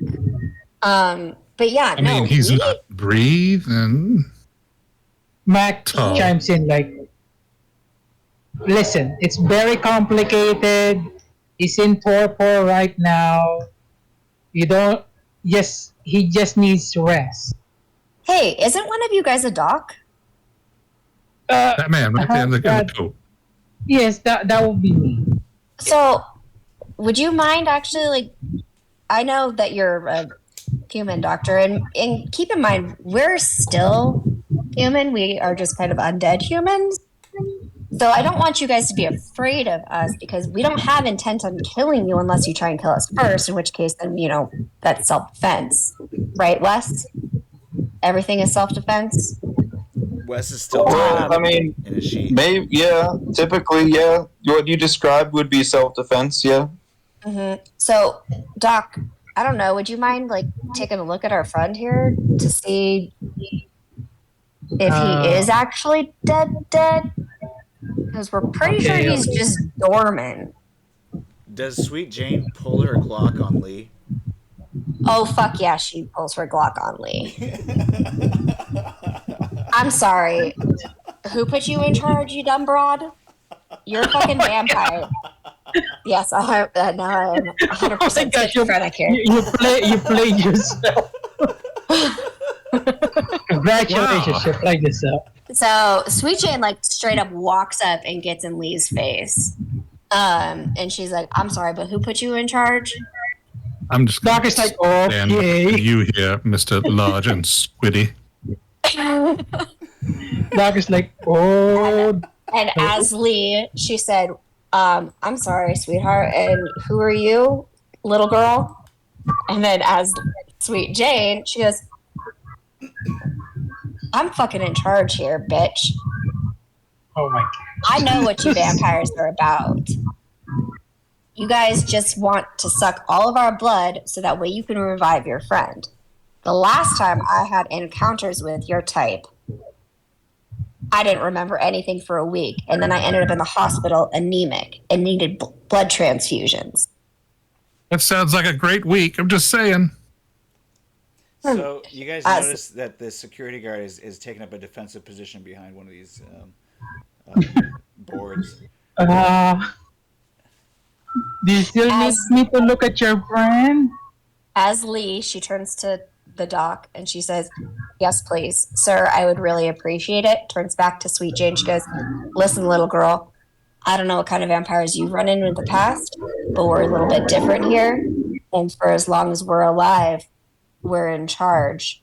D: But yeah,
C: I mean, he's not breathing.
B: Mac
C: Tom.
B: chimes in like, listen, it's very complicated. He's in torpor right now. You don't. Yes, he just needs to rest.
D: Hey, isn't one of you guys a doc?
C: That man right there in the coat.
B: Yes, that would be me.
D: So, would you mind actually, like, I know that you're a human doctor, and keep in mind, we're still human. We are just kind of undead humans. So I don't want you guys to be afraid of us because we don't have intent on killing you unless you try and kill us first, in which case then, that's self-defense. Right, Wes? Everything is self-defense?
A: Wes is still tied
E: Well,
A: up
E: I mean,
A: in a sheet.
E: maybe, yeah. Typically, yeah. What you described would be self-defense, yeah.
D: Mm-hmm. So, Doc, I don't know. Would you mind, like, taking a look at our friend here to see if he is actually dead? Because we're pretty sure he's just dormant.
A: Does Sweet Jane pull her Glock on Lee?
D: Oh, fuck yeah, she pulls her Glock on Lee. I'm sorry. Who put you in charge, you dumb broad? You're a fucking vampire. Yes, now I am 100% schizophrenic here.
B: You play yourself. Congratulations, you played yourself.
D: So Sweet Jane like straight up walks up and gets in Lee's face. And she's like, I'm sorry, but who put you in charge?
C: I'm just
B: Doc is like,
C: stand
B: okay.
C: with you here, Mr. Large and Squiddy.
B: Doc is like, oh.
D: And as Lee, she said, I'm sorry, sweetheart. And who are you, little girl? And then as Sweet Jane, she goes, I'm fucking in charge here, bitch.
B: Oh my god.
D: I know what you vampires are about. You guys just want to suck all of our blood so that way you can revive your friend. The last time I had encounters with your type, I didn't remember anything for a week, and then I ended up in the hospital anemic and needed blood transfusions.
C: That sounds like a great week. I'm just saying.
A: So you guys notice that the security guard is taking up a defensive position behind one of these boards.
B: Do you still need me to look at your friend?
D: As Lee, she turns to the doc and she says, yes, please. Sir, I would really appreciate it. Turns back to Sweet Jane. She goes, listen, little girl, I don't know what kind of vampires you've run into in the past, but we're a little bit different here. And for as long as we're alive, we're in charge.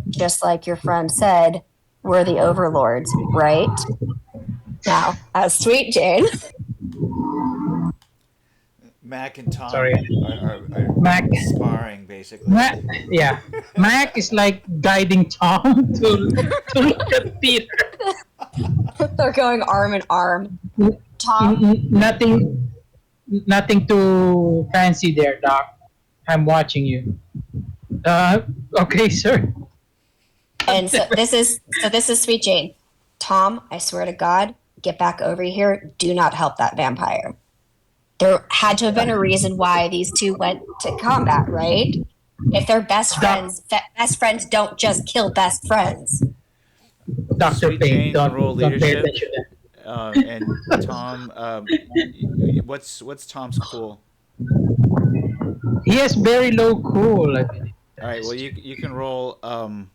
D: Just like your friend said, we're the overlords, right? Now, as Sweet Jane.
A: Mac and Tom
B: Sorry.
A: are
B: Mac.
A: sparring, basically.
B: Yeah. Mac is like guiding Tom to look at Peter.
D: They're going arm in arm. Tom?
B: Nothing too fancy there, Doc. I'm watching you. Okay, sir.
D: And so this is Sweet Jane. Tom, I swear to God, get back over here. Do not help that vampire. There had to have been a reason why these two went to combat, right? If they're best friends, best friends don't just kill best friends.
B: Dr.
A: Sweet
B: Payne,
A: Jane
B: don't
A: roll
B: pay
A: leadership.
B: attention to that.
A: And Tom, what's Tom's cool?
B: He has very low cool, I believe.
A: All right, well you can roll. I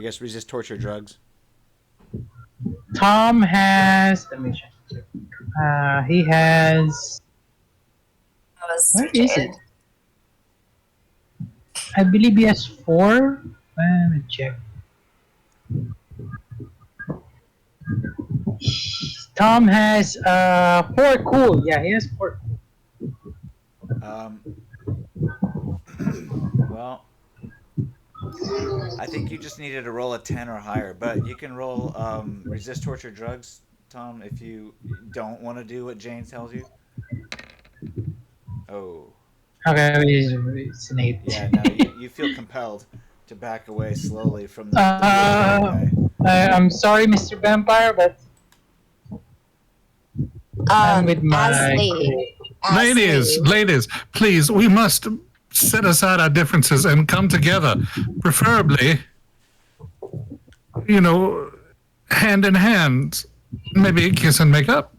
A: guess resist torture drugs.
B: Tom has. Let me check. He has. Where is it? I believe he has 4. Let me check. Tom has 4 cool. Yeah, he has 4 cool.
A: Well, I think you just needed to roll a 10 or higher, but you can roll resist torture drugs, Tom, if you don't want to do what Jane tells you. Oh,
B: Okay, it's an 8.
A: yeah, no, you feel compelled to back away slowly from the wheelchair
B: Uh,
A: guy.
B: I'm sorry, Mr. Vampire, but I'm with
D: As
B: my
D: Lee,
B: crew.
D: as
C: Ladies,
D: Lee,
C: ladies, please, we must set aside our differences and come together. Preferably, you know, hand in hand. Maybe kiss and make up.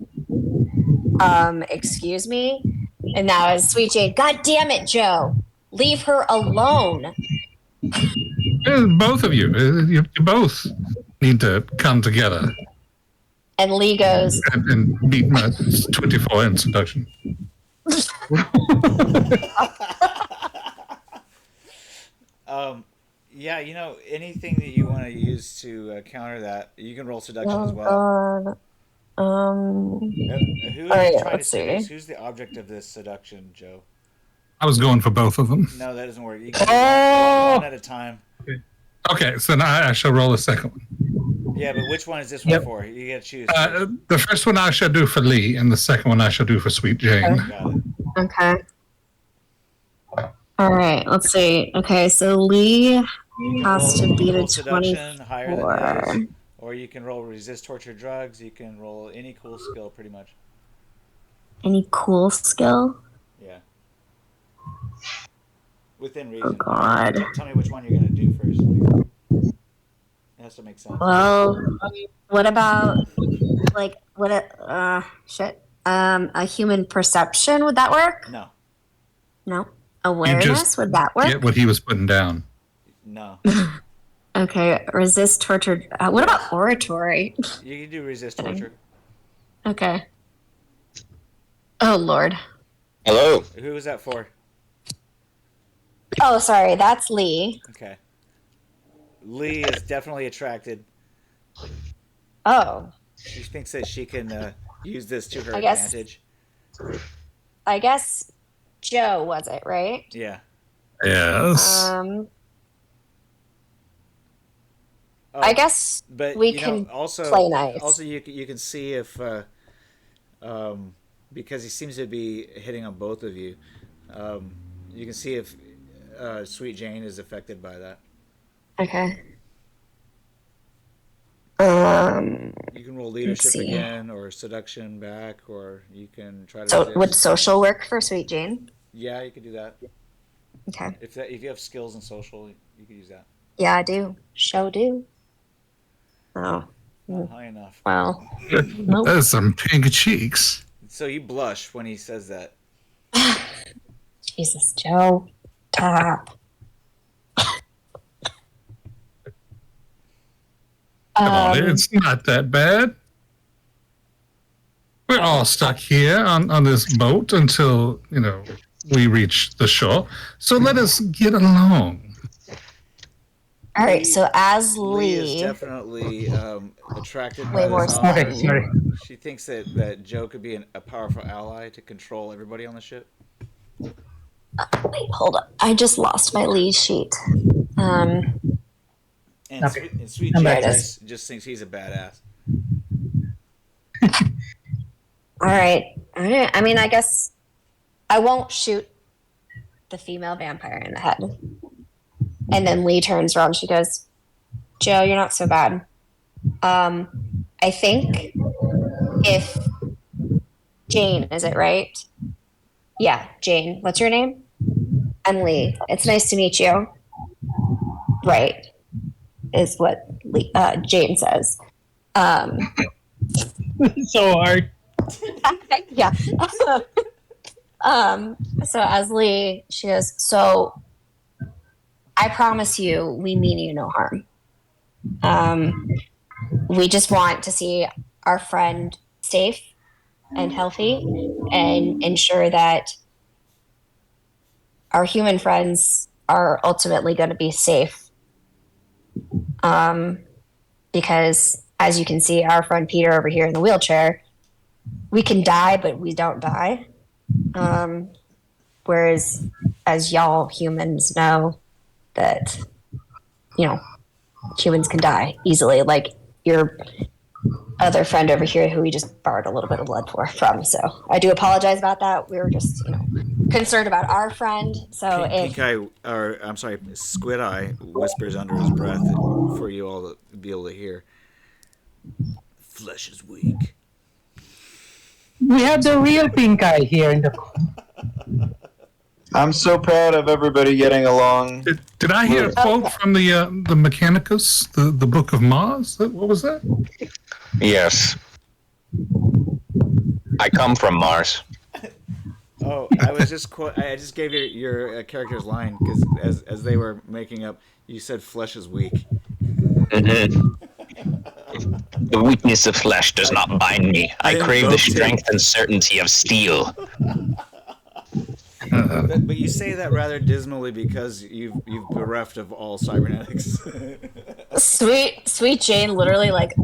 D: excuse me. And now as Sweet Jane, God damn it, Joe. Leave her alone.
C: Both of you, you both need to come together
D: And Lee goes,
C: and beat my 24 in seduction.
A: Yeah, anything that you want to use to counter that, you can roll seduction as
D: oh
A: well.
D: God.
A: Who
D: All
A: are you
D: right,
A: trying to
D: let's
A: seduce?
D: see.
A: Who's the object of this seduction, Joe?
C: I was going for both of them.
A: No, that doesn't work. You can do
B: Oh!
A: one at a time.
C: Okay, so now I shall roll a second one.
A: Yeah, but which one is this one
B: Yep.
A: for? You gotta choose.
C: The first one I shall do for Lee, and the second one I shall do for Sweet Jane.
A: Got it.
D: Okay. All right, let's see. Okay, so Lee
A: You can
D: has to beat
A: roll
D: a
A: seduction higher than
D: 24.
A: his, or you can roll resist torture drugs. You can roll any cool skill, pretty much.
D: Any cool skill?
A: Yeah. Within
D: Oh
A: reason.
D: God.
A: Tell me which one you're gonna do first. It has to make sense.
D: Well, what about like what shit? A human perception, would that work?
A: No,
D: No. Awareness, would that work?
C: Get what he was putting down.
A: no.
D: Okay, resist torture. What about oratory?
A: You can do resist torture.
D: Okay. Oh Lord.
E: Hello.
A: Who was that for?
D: Oh, sorry, that's Lee.
A: Okay. Lee is definitely attracted.
D: Oh,
A: She thinks that she can use this to her
D: I guess-
A: advantage.
D: I guess Joe was it, right?
A: Yeah.
C: Yes.
A: Oh,
D: I guess
A: but
D: we
A: you
D: can
A: know, also
D: play nice.
A: Also, you can see if because he seems to be hitting on both of you. You can see if Sweet Jane is affected by that.
D: Okay.
A: You can roll leadership
D: see.
A: again, or seduction back, or you can try to.
D: So
A: resist.
D: would social work for Sweet Jane?
A: Yeah, you could do that.
D: Okay.
A: If you have skills in social, you could use that.
D: Yeah, I do. Show do. Oh,
A: Not high enough.
D: well. Nope.
C: There's some pink cheeks.
A: So you blush when he says that.
D: Jesus, Joe. Top.
C: Come on, it's not that bad. We're all stuck here on this boat until, we reach the shore. So let us get along.
D: All right, so as
A: Lee is
D: Lee,
A: definitely attracted
D: Way
A: by
D: more
A: this
B: Okay,
A: offer.
B: sorry.
A: She thinks that Joe could be a powerful ally to control everybody on the ship.
D: wait, hold up. I just lost my Lee sheet.
A: And
B: Okay.
A: Sweet
B: I'm
A: Jane
B: back.
A: just thinks he's a badass.
D: All right. I mean, I guess I won't shoot the female vampire in the head. And then Lee turns around. She goes, Joe, you're not so bad. I think if Jane, is it right? Yeah, Jane. What's your name? I'm Lee. It's nice to meet you. Right, is what Jane says.
B: So hard.
D: Yeah. So as Lee, she goes, so I promise you, we mean you no harm. We just want to see our friend safe and healthy and ensure that our human friends are ultimately going to be safe. Because as you can see, our friend Peter over here in the wheelchair, we can die, but we don't die. Whereas as y'all humans know that humans can die easily, like your other friend over here who we just borrowed a little bit of blood from. So I do apologize about that. We were just, concerned about our friend. So
A: Pink Eye, or I'm sorry, Squid Eye whispers under his breath for you all to be able to hear. Flesh is weak.
B: We have the real pink eye here in the.
E: I'm so proud of everybody getting along.
C: Did I hear a quote from the Mechanicus, the Book of Mars? What was that?
F: Yes. I come from Mars.
A: Oh, I just gave your character's line because as they were making up, you said flesh is weak.
F: Mhm. The weakness of flesh does not bind me. I crave the strength and certainty of steel.
A: But you say that rather dismally because you've bereft of all cybernetics.
D: Sweet Jane literally like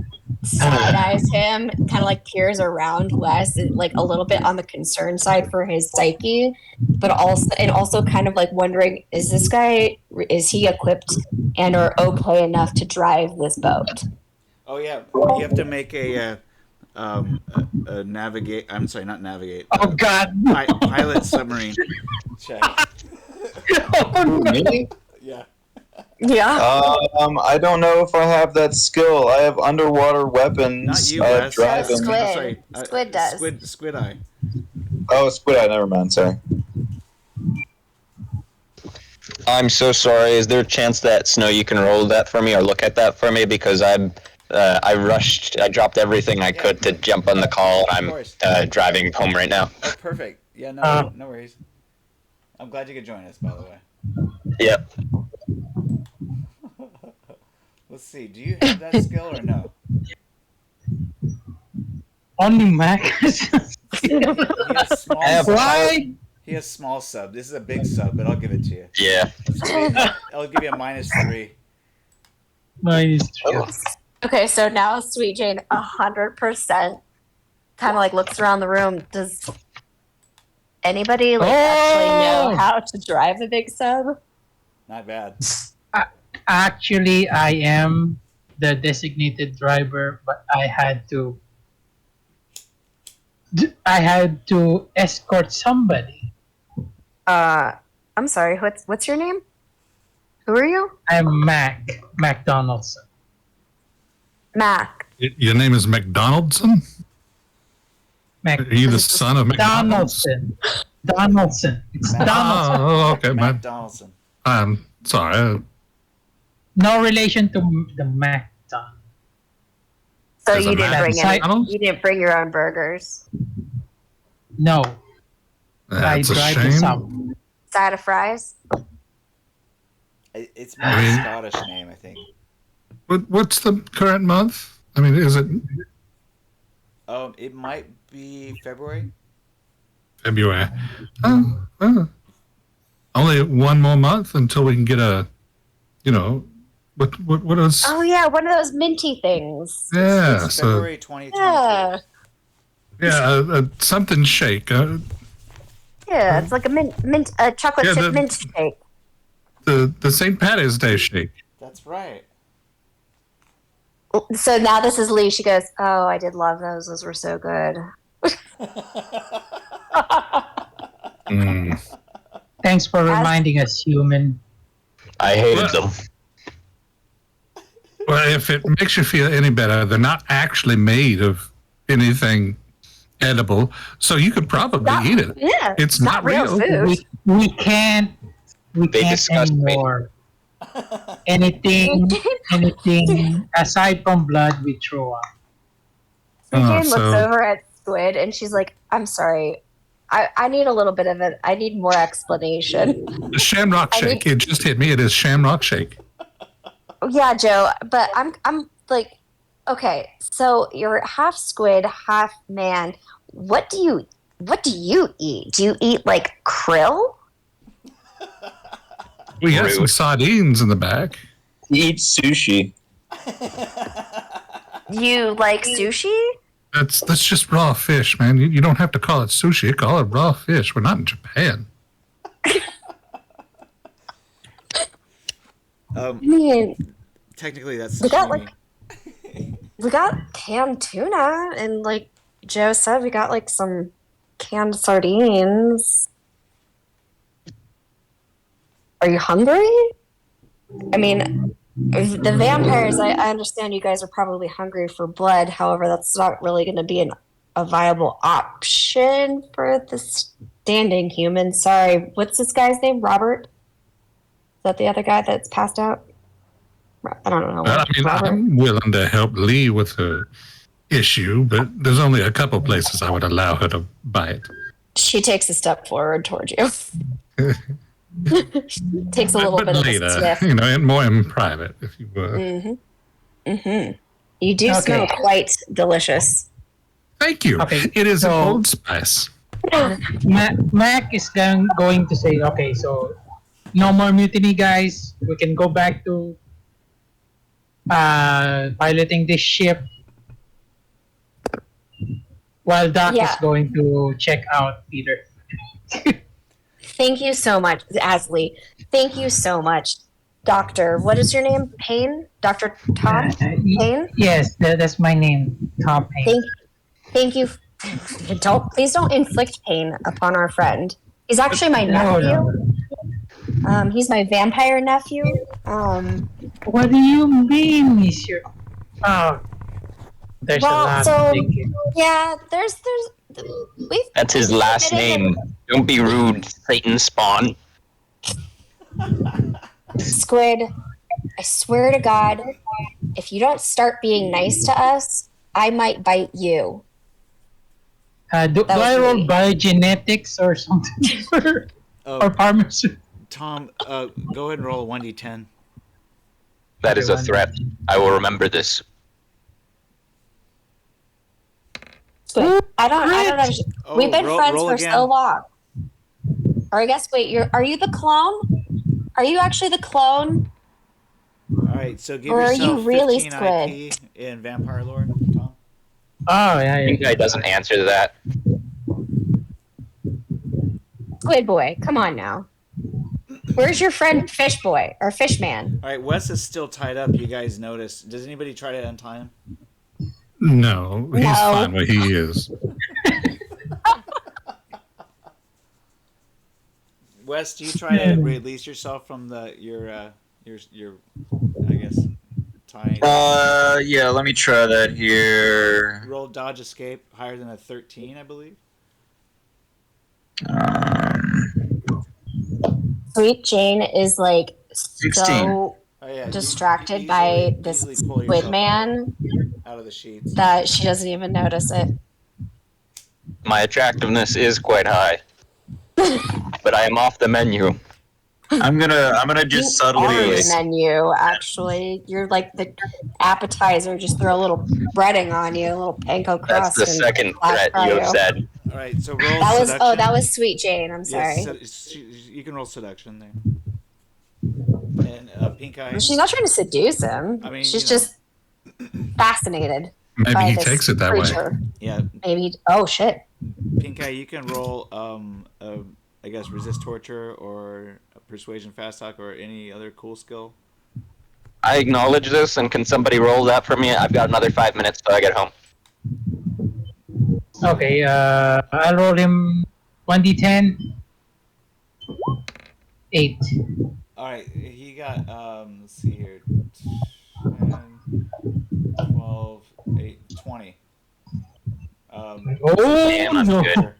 D: side eyes him, kind of like peers around Wes, and like a little bit on the concern side for his psyche, but also kind of like wondering, is he equipped and or okay enough to drive this boat?
A: Oh yeah, you have to make a navigate. I'm sorry, not navigate.
B: Oh God!
A: Pilot submarine check.
B: Oh, no.
E: Me?
A: Yeah.
D: Yeah.
E: I don't know if I have that skill. I have underwater weapons.
A: Not you, Wes.
E: Driving.
D: Squid.
A: I'm sorry,
D: Squid does.
A: Squid Eye.
E: Oh, Squid Eye. Never mind. Sorry.
F: I'm so sorry. Is there a chance that Snow you can roll that for me or look at that for me because I rushed. I dropped everything I could to jump on the call. I'm driving home right now.
A: Oh, perfect. Yeah, no worries. I'm glad you could join us, by the way.
F: Yep.
A: Let's see. Do you have that skill or no?
B: Only Mac.
A: He has small.
B: Why?
A: He has small sub. This is a big sub, but I'll give it to you.
F: Yeah.
A: I'll give you a -3.
B: -3.
D: Okay, so now Sweet Jane 100% kind of like looks around the room. Does anybody actually know how to drive the big sub?
A: Not bad.
B: Actually, I am the designated driver, but I had to escort somebody.
D: I'm sorry. What's your name? Who are you?
B: I'm Mac Donaldson.
D: Mac.
C: Your name is McDonaldson?
B: Mac.
C: Are you the son of McDonald's?
B: Donaldson. It's Donaldson.
C: Oh, okay, man.
A: Matt Donaldson.
C: I'm sorry.
B: No relation to the Mac Don.
D: So
C: There's a
D: you
C: Mac
D: you didn't bring your own burgers.
B: No,
C: That's
B: I
C: a
B: drive the
C: shame.
B: sub.
D: Side of fries.
A: It's more a Scottish name, I think.
C: What's the current month? I mean, is it
A: It might be February.
C: February? Only one more month until we can get a, what is?
D: Oh yeah, one of those minty things.
C: Yeah,
A: It's
C: so
A: February 2023.
D: Yeah.
C: something shake.
D: Yeah, it's like a chocolate chip mint shake.
C: The St. Patty's Day shake.
A: That's right.
D: So now this is Lee. She goes, "Oh, I did love those. Those were so good."
C: Mm.
B: Thanks for reminding us, human.
F: I hated them.
C: Well, if it makes you feel any better, they're not actually made of anything edible, so you could probably eat it.
D: Yeah,
C: It's not real.
D: food.
B: We can't
F: disgust me.
B: anymore. Anything aside from blood, we throw up.
D: Jane looks
C: so-
D: over at Squid and she's like, "I'm sorry. I need a little bit of it. I need more explanation."
C: The Shamrock Shake. It just hit me. It is Shamrock Shake.
D: Yeah, Joe, but I'm like, okay, so you're half squid, half man. What do you eat? Do you eat like krill?
C: We got some sardines in the back.
E: He eats sushi.
D: You like sushi?
C: That's just raw fish, man. You don't have to call it sushi. Call it raw fish. We're not in Japan.
D: I mean,
A: Technically, that's
D: we got
A: sashimi.
D: we got canned tuna, and like Joe said, we got like some canned sardines. Are you hungry? I mean, the vampires. I understand you guys are probably hungry for blood. However, that's not really going to be a viable option for the standing human. Sorry, what's this guy's name? Robert? Is that the other guy that's passed out? I don't know.
C: Well, I mean,
D: Robert?
C: I'm willing to help Lee with her issue, but there's only a couple places I would allow her to bite.
D: She takes a step forward towards you. Takes a little
C: but
D: bit
C: later,
D: of a sniff.
C: you know, and more in private, if you will.
D: You do
B: Okay.
D: smell quite delicious.
C: Thank you.
B: Okay,
C: It is
B: so-
C: Old Spice.
B: Mac is going to say, okay, so no more mutiny, guys. We can go back to piloting this ship. While Doc is
D: Yeah.
B: going to check out Peter.
D: Thank you so much, Asley. Thank you so much, Doctor. What is your name? Payne? Dr. Tom Payne?
B: Yes, that's my name, Tom Payne.
D: Thank you. Please don't inflict pain upon our friend. He's actually my
B: No,
D: nephew.
B: no.
D: He's my vampire nephew.
B: What do you mean, Monsieur? Oh, there's
D: Well,
B: a lot.
D: so-
B: Thank you.
D: Yeah,
F: That's his last name. Don't be rude, Satan spawn.
D: Squid, I swear to God, if you don't start being nice to us, I might bite you.
B: Do
D: That
B: I
D: was
B: roll
D: me.
B: biogenetics or something? or
A: Oh,
B: pharmacy?
A: Tom, go ahead and roll a 1d10.
F: That is a threat. I will remember this.
D: Squid, I don't understand.
A: Oh,
D: We've been friends
A: roll
D: for
A: again.
D: so long. Or I guess, wait, are you the clone? Are you actually the clone?
A: All right, so give
D: Or are you
A: yourself
D: really
A: 15
D: Squid?
A: IP in vampire lore, Tom.
B: Oh, yeah.
F: Pink guy doesn't answer that.
D: Squid boy, come on now. Where's your friend Fish Boy or Fish Man?
A: All right, Wes is still tied up. You guys notice? Does anybody try to untie him?
C: No, he's
D: No.
C: fine where he is.
A: Wes, do you try to release yourself from your I guess tying?
E: Yeah, let me try that here.
A: Roll dodge escape higher than a 13, I believe.
D: Sweet Jane is like
E: 16.
D: so
A: Oh yeah, you
D: distracted
A: easily-
D: by this
A: easily pull
D: squid
A: yourself
D: man
A: out of the sheets.
D: that she doesn't even notice it.
F: My attractiveness is quite high. But I am off the menu.
E: I'm gonna just
D: You are
E: subtly.
D: the menu, actually. You're like the appetizer. Just throw a little breading on you, a little panko crust.
F: That's the
D: and
F: second
D: flat
F: threat
D: fry
F: you have said.
A: All right, so roll
D: That was
A: seduction.
D: that was Sweet Jane. I'm sorry.
A: Yes, you can roll seduction there. And pink eye.
D: She's not trying to seduce him.
A: I mean,
D: she's
A: you know.
D: just fascinated.
C: Maybe
D: by
C: he
D: this
C: takes it that way.
D: creature.
A: Yeah,
D: Maybe. Oh shit.
A: pink eye. You can roll I guess resist torture or persuasion fast talk or any other cool skill.
F: I acknowledge this, and can somebody roll that for me? I've got another 5 minutes till I get home.
B: Okay, I'll roll him 1d10. 8.
A: All right, he got let's see here, 10, 12, 8, 20.
B: Oh,
F: Damn, that's
B: no.
F: good.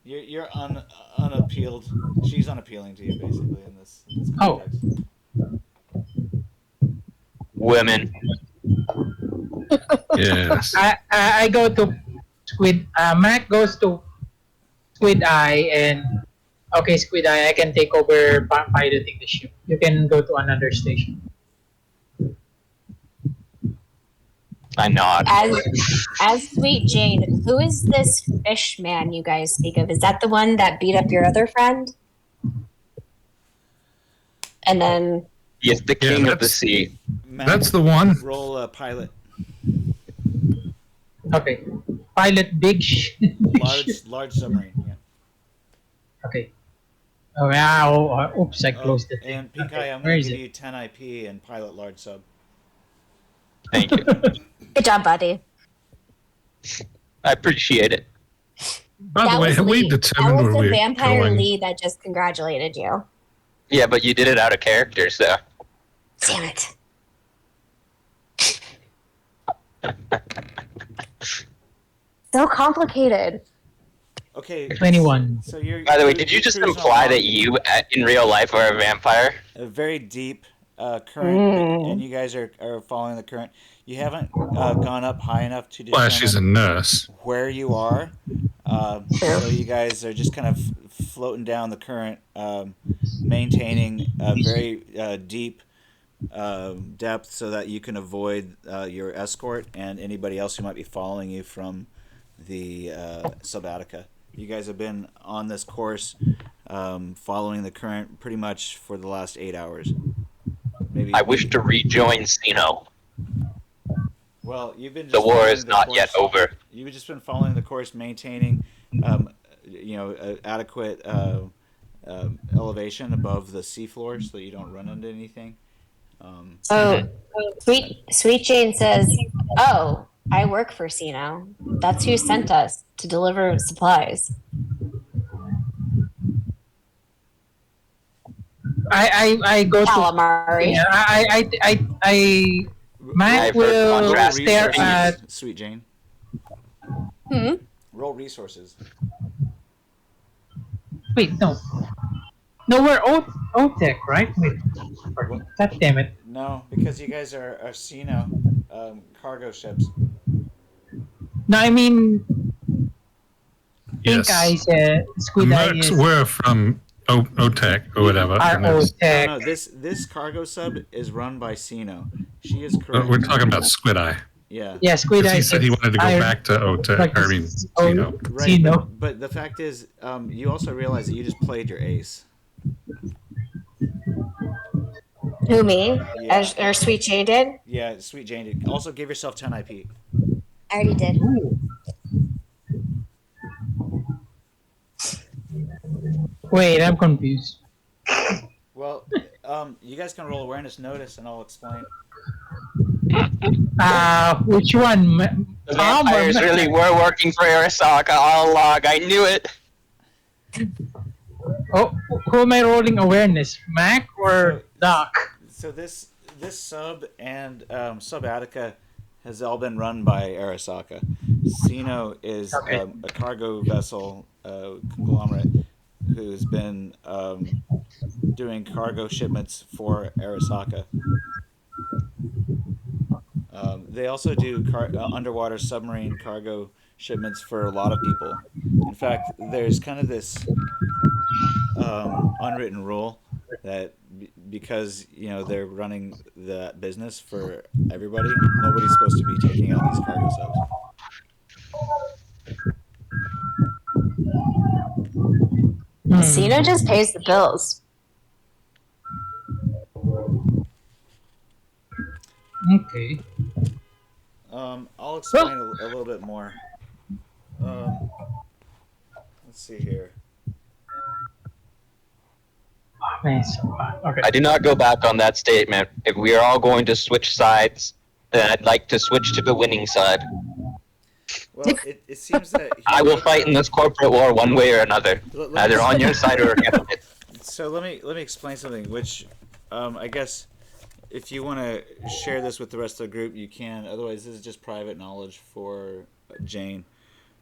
A: You're unappealed. She's unappealing to you basically in this
B: Oh.
A: context.
F: Women.
C: Yes.
B: I go to Squid. Mac goes to Squid Eye, and okay, Squid Eye, I can take over piloting the ship. You can go to another station.
F: I nod.
D: As Sweet Jane, who is this fish man you guys speak of? Is that the one that beat up your other friend? And then
F: He is the king of the
C: that's-
F: sea.
A: Matt,
C: That's the one.
A: roll a pilot.
B: Okay, pilot big
A: Large submarine. Yeah.
B: Okay. Oh, wow. Oops, I
A: Oh,
B: closed the thing.
A: and Pink
B: Okay,
A: Eye, I'm
B: where
A: going to
B: is
A: give
B: it?
A: you 10 IP and pilot large sub.
F: Thank you.
D: Good job, buddy.
F: I appreciate it.
C: By the
D: That
C: way,
D: was
C: have we
D: Lee. That
C: determined
D: was
C: where
D: the
C: we're
D: vampire
C: going?
D: Lee that just congratulated you.
F: Yeah, but you did it out of character, so.
D: Damn it. So complicated.
A: Okay.
B: 21.
A: So you're.
F: By the way,
A: you're-
F: did you
A: you're
F: just
A: cruising
F: imply
A: along
F: that you, in real life, are a vampire?
A: a very deep current, and you guys are following the current. You haven't gone up high enough to
C: Well, she's a
A: determine
C: nurse.
A: where you are.
D: True.
A: So you guys are just kind of floating down the current, maintaining a very deep depth so that you can avoid your escort and anybody else who might be following you from the Subatica. You guys have been on this course, following the current pretty much for the last 8 hours. Maybe.
F: I wish to rejoin Sino.
A: Well, you've been
F: The
A: just
F: war
A: following
F: is
A: the
F: not
A: course.
F: yet over.
A: You've just been following the course, maintaining, adequate elevation above the seafloor so that you don't run into anything.
D: So Sweet Jane says, "Oh, I work for Sino. That's who sent us to deliver supplies."
B: I go to.
D: Calamari.
B: Yeah, Mac
F: I've heard
B: will
A: Roll
F: contrast
B: stare
A: resources,
B: at.
A: Sweet Jane.
D: Hmm.
A: Roll resources.
B: Wait, no. No, we're OTech, right? Wait. God damn it.
A: No, because you guys are Sino cargo ships.
B: No, I mean, Pink
C: Yes.
B: Eye is,
C: The
B: Squid Eye
C: mercs
B: is
C: were from OTEC or whatever.
B: our
C: and it's-
B: OTech.
A: No, this cargo sub is run by Sino. She is correct.
C: we're talking about Squid Eye.
A: Yeah.
B: Yeah, Squid Eye
C: He said he
B: is
C: wanted to go
B: iron-
C: back to OTEC. I mean,
B: Oh,
C: Sino.
A: Right,
B: Sino.
A: but the fact is, you also realize that you just played your ace.
D: Who, me?
A: Yeah.
D: Or Sweet Jane did?
A: Yeah, Sweet Jane did. Also, give yourself 10 IP.
D: I already did.
B: Ooh. Wait, I'm confused.
A: Well, you guys can roll awareness notice, and I'll explain.
B: Which one?
F: The vampires really were working for Arasaka all along. I knew it.
B: Oh, who am I rolling awareness? Mac or Doc?
A: So this sub and Sub Attica has all been run by Arasaka. Sino is
B: Okay.
A: a cargo vessel conglomerate who's been doing cargo shipments for Arasaka. They also do underwater submarine cargo shipments for a lot of people. In fact, there's kind of this unwritten rule that because they're running the business for everybody, nobody's supposed to be taking out these cargo subs.
D: Sino just pays the bills.
B: Okay.
A: I'll explain a little bit more. Let's see here.
B: Oh, man, it's so hot. Okay.
F: I do not go back on that statement. If we are all going to switch sides, then I'd like to switch to the winning side.
A: Well, it seems that
F: I will fight in this corporate war one way or another, either on your side or against it.
A: So let me explain something, which I guess if you want to share this with the rest of the group, you can. Otherwise, this is just private knowledge for Jane.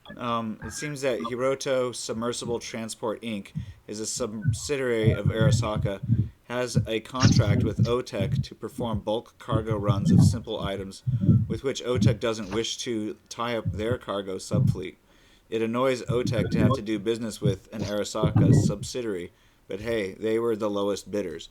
A: It seems that Hiroto Submersible Transport Inc. is a subsidiary of Arasaka, has a contract with OTEC to perform bulk cargo runs of simple items with which OTEC doesn't wish to tie up their cargo subfleet. It annoys OTEC to have to do business with an Arasaka subsidiary, but hey, they were the lowest bidders.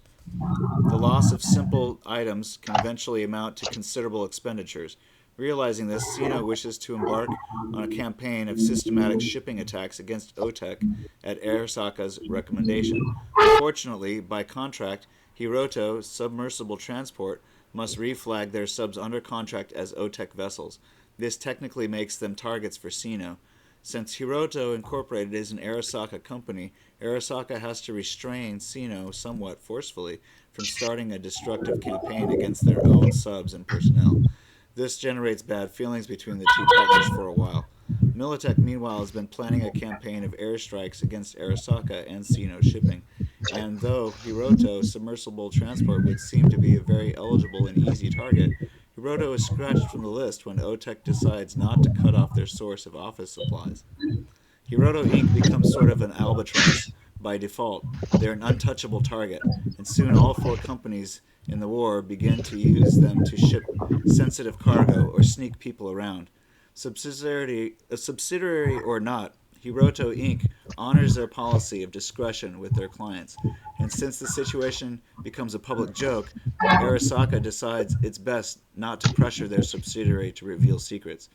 A: The loss of simple items can eventually amount to considerable expenditures. Realizing this, Sino wishes to embark on a campaign of systematic shipping attacks against OTEC at Arasaka's recommendation. Unfortunately, by contract, Hiroto Submersible Transport must reflag their subs under contract as OTEC vessels. This technically makes them targets for Sino. Since Hiroto Incorporated is an Arasaka company, Arasaka has to restrain Sino somewhat forcefully from starting a destructive campaign against their own subs and personnel. This generates bad feelings between the two partners for a while. Militech, meanwhile, has been planning a campaign of airstrikes against Arasaka and Sino shipping, and though Hiroto submersible transport would seem to be a very eligible and easy target, Hiroto is scratched from the list when OTEC decides not to cut off their source of office supplies. Hiroto Inc. becomes sort of an albatross by default. They're an untouchable target, and soon all four companies in the war begin to use them to ship sensitive cargo or sneak people around. Subsidiary or not, Hiroto Inc. honors their policy of discretion with their clients, and since the situation becomes a public joke, Arasaka decides it's best not to pressure their subsidiary to reveal secrets.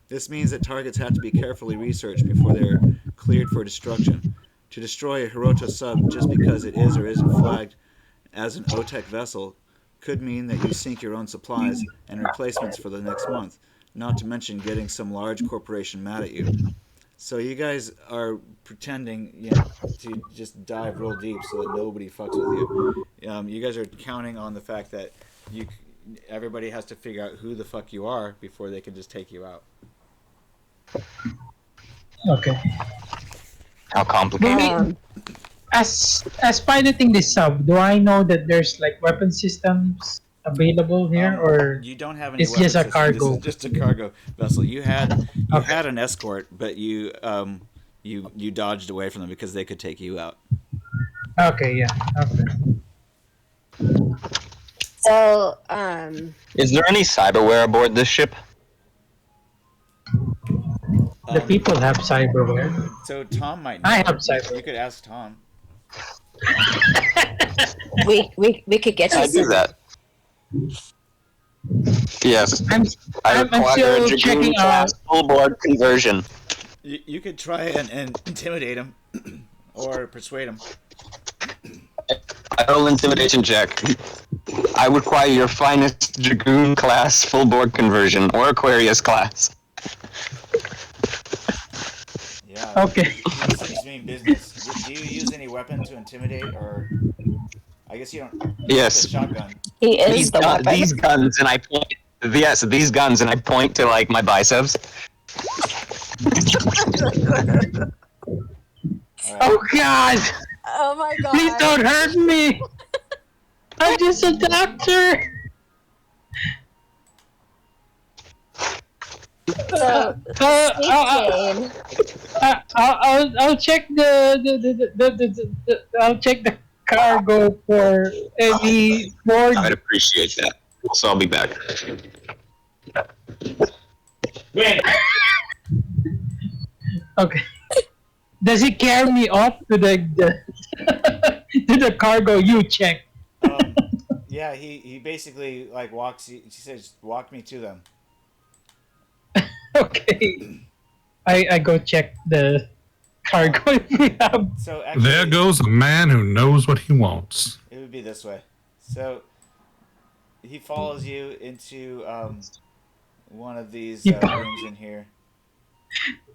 A: This means that targets have to be carefully researched before they're cleared for destruction. To destroy a Hiroto sub just because it is or isn't flagged as an OTEC vessel could mean that you sink your own supplies and replacements for the next month, not to mention getting some large corporation mad at you. So you guys are pretending, to just dive real deep so that nobody fucks with you. You guys are counting on the fact that everybody has to figure out who the fuck you are before they can just take you out.
B: Okay.
F: How complicated?
B: Maybe as piloting this sub, do I know that there's like weapon systems available here, or
A: You don't have any
B: it's
A: weapon
B: just a
A: systems.
B: cargo?
A: This is just a cargo vessel. You had
B: Okay.
A: an escort, but you dodged away from them because they could take you out.
B: Okay, yeah. Okay.
D: So,
F: Is there any cyberware aboard this ship?
B: The people have cyberware.
A: So Tom might know.
B: I have cyber.
A: You could ask Tom.
D: we could get you
F: I do
D: some.
F: that. Yes.
B: I'm
F: I
B: I'm
F: require
B: still
F: a Dragoon
B: checking
F: class full board conversion.
A: You could try and intimidate him or persuade him.
F: I roll intimidation check. I require your finest Dragoon class full board conversion or Aquarius class.
A: Yeah.
B: Okay.
A: He seems to mean business. Do you use any weapon to intimidate, or I guess you don't.
F: Yes.
A: A shotgun.
D: He is the weapon.
F: These guns, and I point. Yes, these guns, and I point to like my biceps.
B: Oh God!
D: Oh my god.
B: Please don't hurt me. I'm just a doctor.
D: So,
B: I'll check I'll check the cargo for any more.
F: I'd appreciate that. So I'll be back.
B: Okay. Does he carry me up to the to the cargo you check?
A: Yeah, he basically like walks. She says, "Walk me to them."
B: Okay. I go check the cargo if we have.
A: So actually,
C: There goes a man who knows what he wants.
A: it would be this way. So he follows you into one of these rooms in here.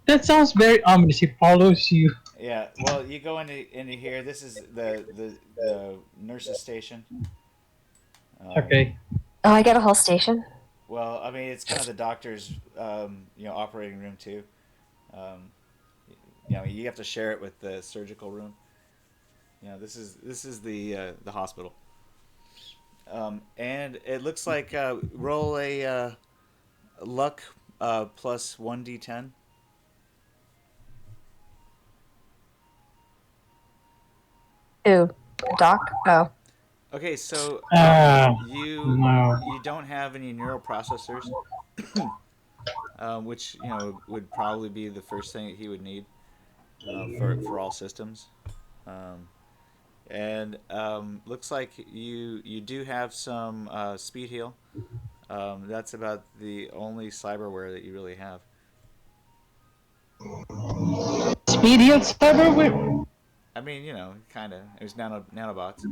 B: That sounds very ominous. He follows you.
A: Yeah. Well, you go into here. This is the nurse's station.
B: Okay.
D: oh, I get a whole station.
A: Well, I mean, it's kind of the doctor's, operating room too. You have to share it with the surgical room. This is the hospital. And it looks like roll a luck plus 1d10.
D: Ooh, Doc. Oh,
A: Okay, so you
B: no.
A: you don't have any neural processors, which would probably be the first thing that he would need for all systems. And looks like you do have some speed heal. That's about the only cyberware that you really have.
B: Speed heal cyberware.
A: I mean, kind of. It was nanobots.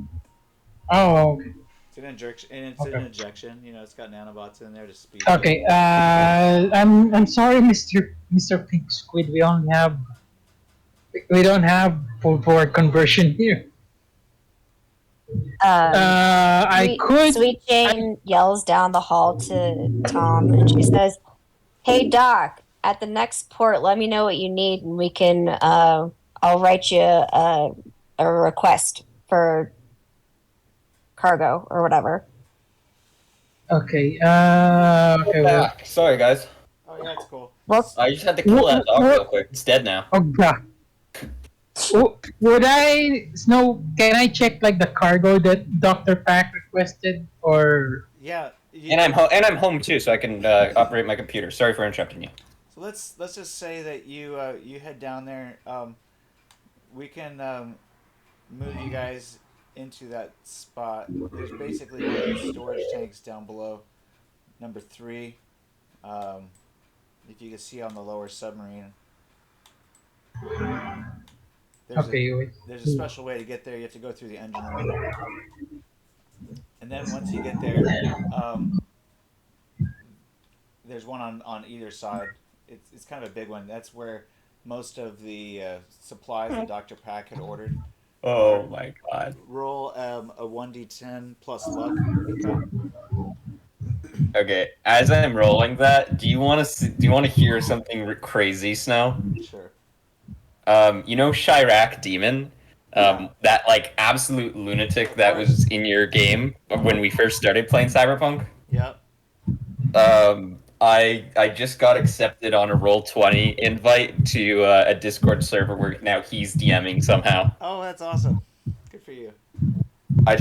B: Oh, okay.
A: It's an injection. And it's an
B: Okay.
A: injection. You know, it's got nanobots in there to speed.
B: Okay. I'm sorry, Mr. Pink Squid. We don't have full forward conversion here. I could.
D: Sweet
B: I,
D: Jane yells down the hall to Tom, and she says, "Hey Doc, at the next port, let me know what you need, and we can. I'll write you a request for cargo or whatever."
B: okay. Okay. Well.
G: Sorry, guys.
A: Oh yeah, it's cool.
D: Well,
G: I just had to kill that dog real quick. It's dead now.
B: Oh God. Would I? Snow? Can I check like the cargo that Doctor Pack requested, or?
A: Yeah.
G: And I'm home too, so I can operate my computer. Sorry for interrupting you.
A: So let's just say that you head down there. We can move you guys into that spot. There's basically one of the storage tanks down below, number 3. If you can see on the lower submarine.
B: Okay. Wait.
A: There's a special way to get there. You have to go through the engine room. And then once you get there, there's one on either side. It's kind of a big one. That's where most of the supplies that Dr. Pack had ordered.
G: Oh my god.
A: Roll a 1d10 plus luck. Okay.
G: Okay, as I'm rolling that, do you want to hear something crazy, Snow?
A: Sure.
G: You know Chirac Demon? That like absolute lunatic that was in your game when we first started playing Cyberpunk?
A: Yep.
G: I just got accepted on a Roll20 invite to a Discord server where now he's DMing somehow.
A: Oh, that's awesome. Good for you.
G: I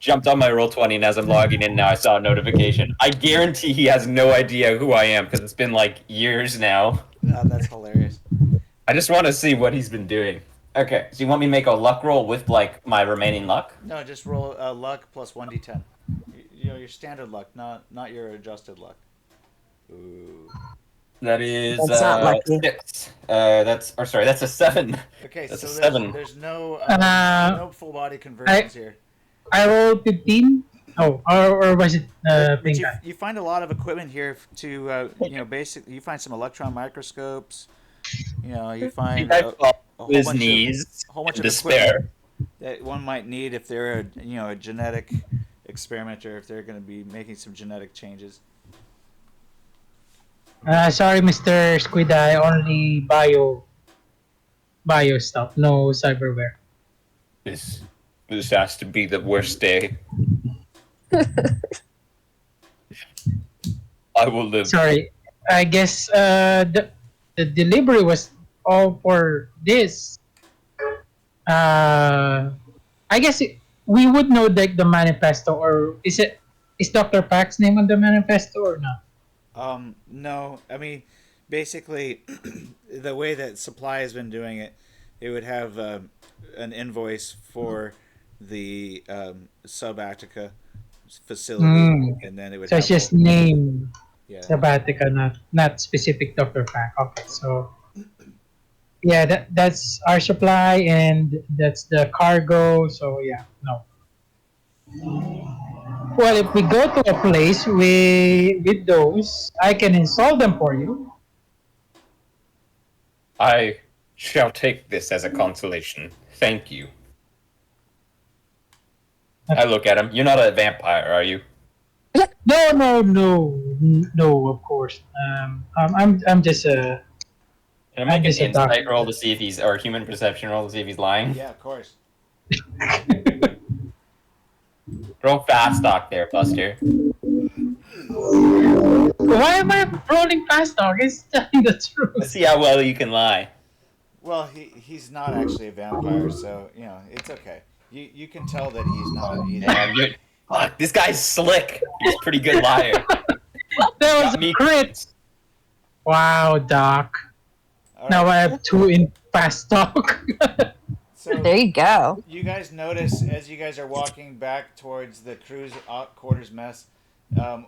G: jumped on my Roll20 and as I'm logging in now I saw a notification. I guarantee he has no idea who I am because it's been like years now.
A: That's hilarious.
G: I just want to see what he's been doing. Okay, so you want me to make a luck roll with like my remaining luck?
A: No, just roll luck plus 1d10. You know, your standard luck, not your adjusted luck. Ooh.
G: That is
D: That's not lucky.
G: 6. That's a 7.
A: Okay,
G: That's
A: so
G: a 7.
A: there's no
B: Uh,
A: full body conversions here.
B: I rolled 15. Oh, or was it
A: But
B: pink?
A: you find a lot of equipment here to basically you find some electron microscopes. You know, you find
G: I
A: a
G: fall
A: whole
G: to his
A: bunch
G: knees
A: whole bunch
G: in
A: of
G: despair.
A: that one might need if they're a genetic experimenter, if they're going to be making some genetic changes.
B: Sorry, Mr. Squid Eye. Only bio stuff. No cyberware.
G: This has to be the worst day. I will live.
B: Sorry. I guess the delivery was all for this. I guess we would know like the manifesto, or is Dr. Pack's name on the manifesto or not?
A: No, I mean, basically, the way that Supply has been doing it, it would have an invoice for the Subatica facility, and then it would
B: So
A: have
B: it's just name
A: yeah.
B: Sabatica, not specific Dr. Pack. Okay, so yeah, that's our supply and that's the cargo. So yeah, no. Well, if we go to a place with those, I can install them for you.
G: I shall take this as a consolation. Thank you. I look at him. You're not a vampire, are you?
B: No. Of course. I'm just a.
G: Can I make
B: just
G: an
B: a doctor.
G: insight roll to see if he's, or a human perception roll to see if he's lying?
A: Yeah, of course.
G: Roll fast talk there, Buster.
B: Why am I rolling fast, dog? It's telling the truth.
G: Let's see how well you can lie.
A: Well, he's not actually a vampire, so it's okay. You can tell that he's not either.
G: Damn, fuck, this guy's slick. He's a pretty good liar.
B: That was
G: Got me.
B: a crit. Wow, Doc.
A: All
B: Now
A: right.
B: I have 2 in fast talk.
A: So
D: There you go.
A: you guys notice as you guys are walking back towards the crew's quarters mess, the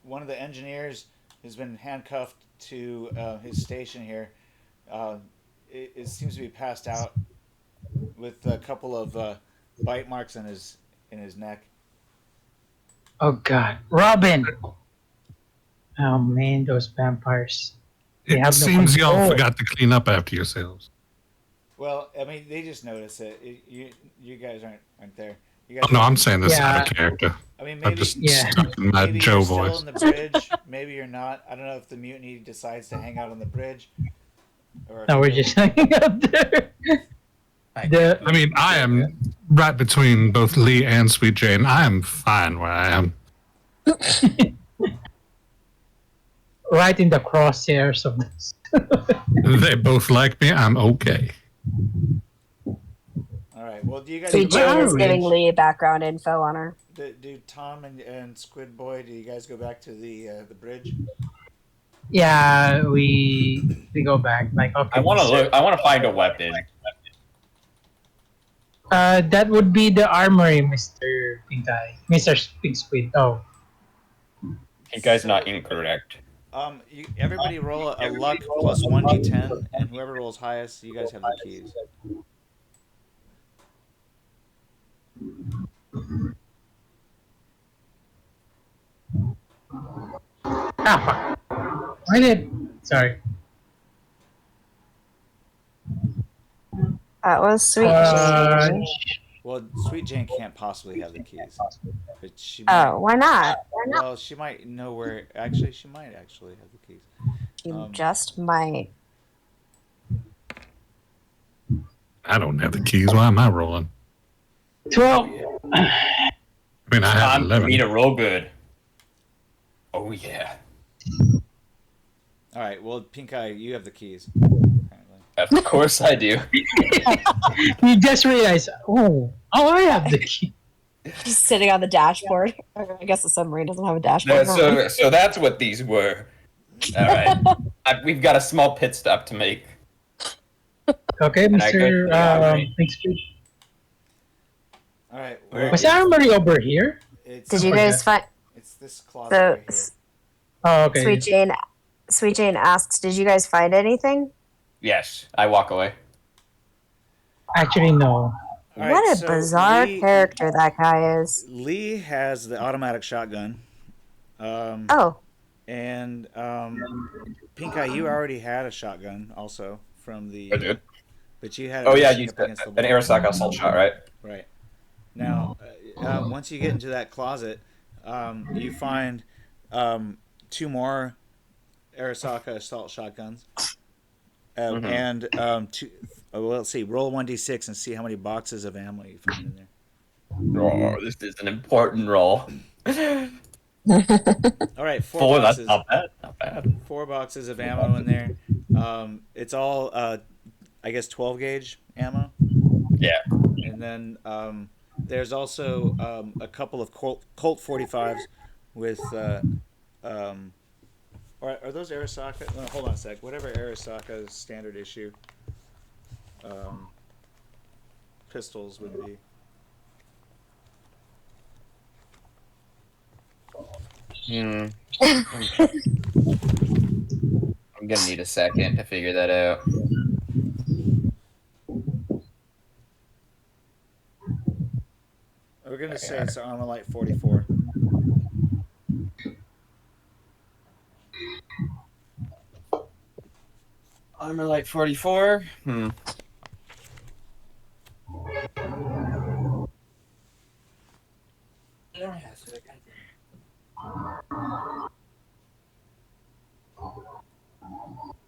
A: one of the engineers has been handcuffed to his station here. It seems to be passed out with a couple of bite marks in his neck.
B: Oh God, Robin! Oh man, those vampires. They
C: It
B: have no
C: seems y'all
B: control.
C: forgot to clean up after yourselves.
A: Well, I mean, they just notice it. You guys aren't there. You
C: Oh,
A: guys
C: no,
A: are.
C: I'm saying this out
B: Yeah.
C: of character.
A: I mean,
C: I'm
A: maybe
C: just
B: Yeah.
C: stuck in my
A: maybe
C: Joe
A: you're still
C: voice.
A: on the bridge. Maybe you're not. I don't know if the mutiny decides to hang out on the bridge, or if
B: No,
A: you
B: we're
A: go.
B: just hanging out there. The
C: I mean, I am right between both Lee and Sweet Jane. I am fine where I am.
B: right in the crosshairs of this.
C: They both like me. I'm okay.
A: All right. Well, do you guys
D: Sweet
A: go back
D: Jane
A: to
B: Alright.
D: is
A: the
D: giving
A: bridge?
D: Lee background info on her.
A: Do Tom and Squid Boy? Do you guys go back to the bridge?
B: Yeah, we go back. Like, okay,
G: I want to
B: sir.
G: look. I want to find a weapon.
B: That would be the armory, Mr. Pink Eye. Mr. Pink Squid. Oh.
G: You guys not incorrect.
A: Everybody roll a luck plus 1d10, and whoever rolls highest, you guys have the keys.
B: Ah, fuck. Why did... Sorry.
D: That was Sweet
B: Uh,
D: Jane.
A: Well, Sweet Jane can't possibly have the keys, but she might.
D: Oh, why not?
A: Well, she might know where. Actually, she might actually have the keys.
D: You just might.
C: I don't have the keys. Why am I rolling?
B: 12.
C: I mean, I have
G: Time for me
C: 11.
G: to roll good. Oh yeah.
A: All right. Well, Pink Eye, you have the keys.
G: Of course I do.
B: You just realized, oh, I have the key.
D: Just sitting on the dashboard. I guess the submarine doesn't have a
G: No,
D: dashboard.
G: so that's what these were. All right. We've got a small pit stop to make.
B: Okay,
G: And I go to
B: Mr.
G: the armory.
B: Pink Squid.
A: All right.
B: Was the armory over here?
A: It's,
D: Did you guys find?
A: It's this closet
D: So,
A: right here.
B: Oh, okay.
D: Sweet Jane asks, "Did you guys find anything?"
G: Yes, I walk away.
B: Actually, no.
A: All right,
D: What a
A: so
D: bizarre character that guy is.
A: Lee has the automatic shotgun.
D: Oh,
A: And Pink Eye, you already had a shotgun also from the.
G: I did.
A: But you had.
G: Oh
A: it
G: yeah,
A: pushing
G: you
A: up against the
G: an
A: wall.
G: Arasaka assault shot, right?
A: Right. Now, once you get into that closet, you find two more Arasaka assault shotguns. And two. Well, let's see. Roll 1d6 and see how many boxes of ammo you find in there.
G: Oh, this is an important roll.
A: All right, four
G: Four, that's
A: boxes.
G: not bad. Not bad.
A: 4 boxes of ammo in there. It's all, I guess, 12 gauge ammo.
G: Yeah.
A: And then there's also a couple of Colt 45s with. Are those Arasaka? No, hold on a sec. Whatever Arasaka's standard issue pistols would be.
G: I'm gonna need a second to figure that out.
A: We're gonna say it's Armalite 44.
G: Armalite 44.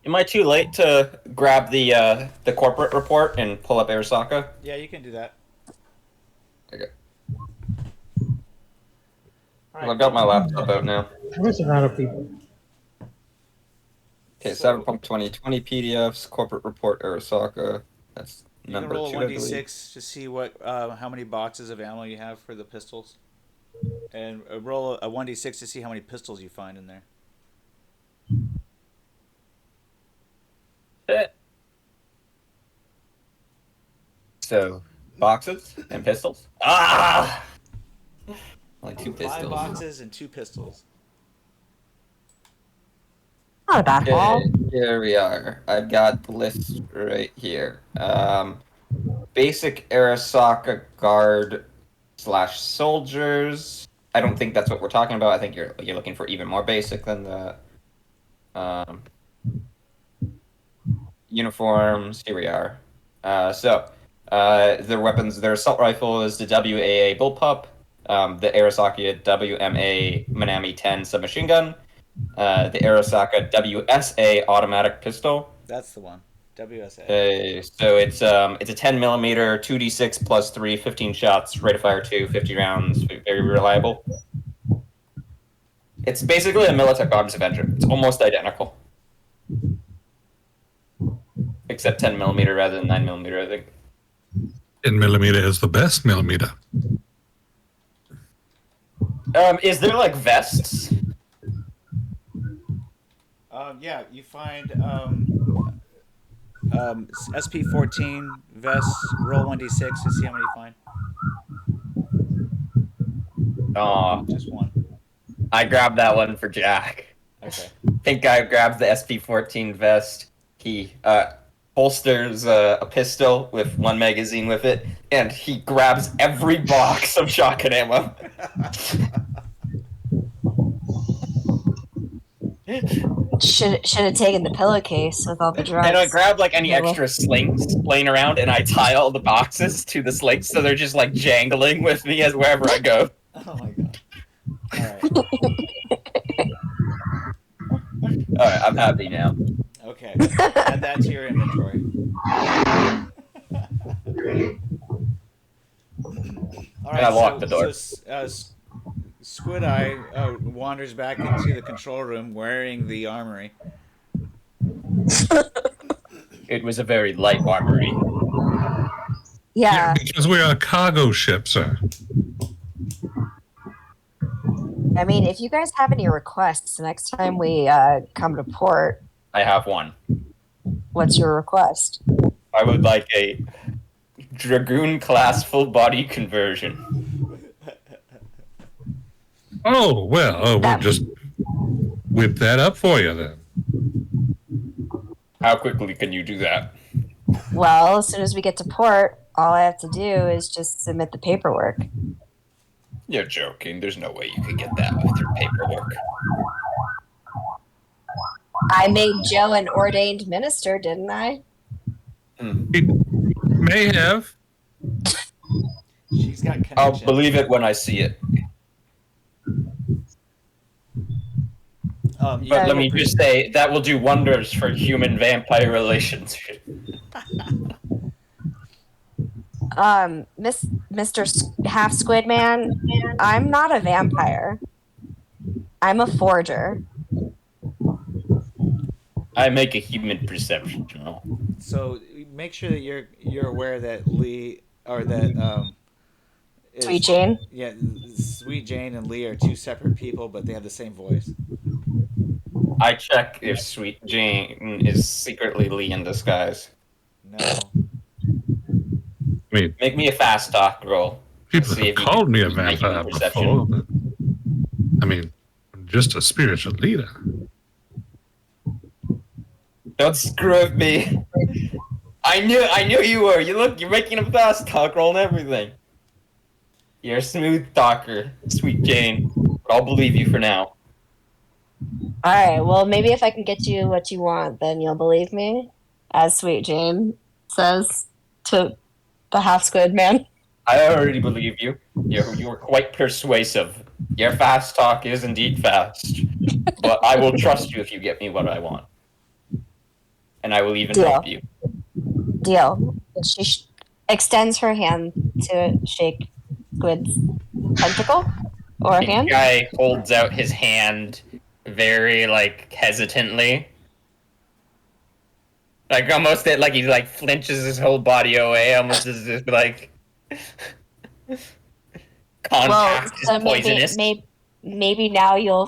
G: Am I too late to grab the corporate report and pull up Arasaka?
A: Yeah, you can do that.
G: Okay.
A: All
G: Well, I've got my laptop out now.
B: There's a lot of people.
G: Okay,
A: So-
G: Cyberpunk 2020 PDFs, corporate report Arasaka. That's
A: You can
G: number
A: roll a
G: 2, I believe.
A: 1d6 to see what how many boxes of ammo you have for the pistols, and roll a 1d6 to see how many pistols you find in there.
G: So, boxes and pistols? Ah! Only 2
A: 5
G: pistols.
A: boxes and 2 pistols.
D: not a bad haul.
G: Okay, here we are. I've got the list right here. basic Arasaka guard / soldiers. I don't think that's what we're talking about. I think you're looking for even more basic than that. Uniforms. Here we are. Their weapons. Their assault rifle is the WAA Bullpup. The Arasaka WMA Manami 10 submachine gun. The Arasaka WSA automatic pistol.
A: That's the one. WSA.
G: So it's a 10 millimeter 2d6 plus 3, 15 shots, rate of fire 2, 50 rounds, very reliable. It's basically a Militech Arms Avenger. It's almost identical, except 10 millimeter rather than 9 millimeter. I think
C: 10 millimeter is the best millimeter.
G: Is there like vests?
A: Yeah, you find SP14 vests. Roll 1d6 to see how many you find. Just one.
G: I grabbed that one for Jack.
A: Okay.
G: Pink guy grabs the SP14 vest. He holsters a pistol with one magazine with it, and he grabs every box of shotgun ammo.
D: Should have taken the pillowcase with all the drugs.
G: And I grab like any extra slings laying around, and I tie all the boxes to the slings, so they're just like jangling with me as wherever I go.
A: Oh my god.
G: Alright, I'm happy now.
A: Okay. Add that to your inventory. Alright,
G: I locked the door.
A: So, Squid Eye wanders back into the control room wearing the armory.
G: It was a very light armory.
D: Yeah.
C: Because we're a cargo ship, sir.
D: I mean, if you guys have any requests next time we come to port,
G: I have one.
D: what's your request?
G: I would like a Dragoon class full body conversion.
C: Oh, well, we'll just whip that up for you then.
G: How quickly can you do that?
D: Well, as soon as we get to port, all I have to do is just submit the paperwork.
G: You're joking. There's no way you could get that with your paperwork.
D: I made Joe an ordained minister, didn't I?
C: He may have.
A: She's got connection.
G: I'll believe it when I see it. But let me just say, that will do wonders for human-vampire relations.
D: Mr. Half Squid Man, I'm not a vampire. I'm a forger.
G: I make a human perception roll.
A: So make sure that you're aware that Lee or that
D: Sweet Jane?
A: Yeah, Sweet Jane and Lee are two separate people, but they have the same voice.
G: I check if Sweet Jane is secretly Lee in disguise.
A: No.
C: I mean,
G: Make me a fast talk roll.
C: people
G: See
C: have
G: if you
C: called
G: can
C: me a
G: use my
C: vampire
G: human perception.
C: before, but I mean, I'm just a spiritual leader.
G: Don't screw with me. I knew you were. You're making a fast talk roll and everything. You're a smooth talker, Sweet Jane. But I'll believe you for now.
D: Alright, well, maybe if I can get you what you want, then you'll believe me, as Sweet Jane says to the Half Squid Man.
G: I already believe you. You're quite persuasive. Your fast talk is indeed fast. But I will trust you if you get me what I want. And I will even
D: Deal.
G: help you.
D: Deal. She extends her hand to shake Squid's tentacle or
G: The
D: hand.
G: guy holds out his hand very, like, hesitantly. Like, almost like he, like, flinches his whole body away, almost as if, like, contact is poisonous.
D: Maybe now you'll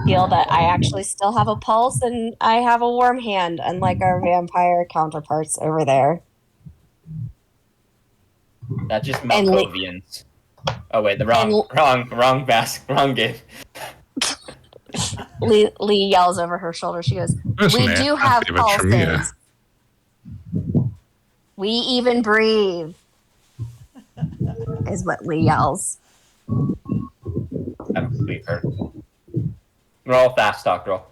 D: feel that I actually still have a pulse and I have a warm hand, unlike our vampire counterparts over there.
G: That's just
D: And Lee-
G: Malkovians. Oh wait, the wrong game.
D: Lee yells over her shoulder. She goes,
C: Listen,
D: "We
C: man,
D: do
C: I
D: have
C: give it from you.
D: pulses. We even breathe. is what Lee yells.
G: I don't believe her. Roll fast talk, roll.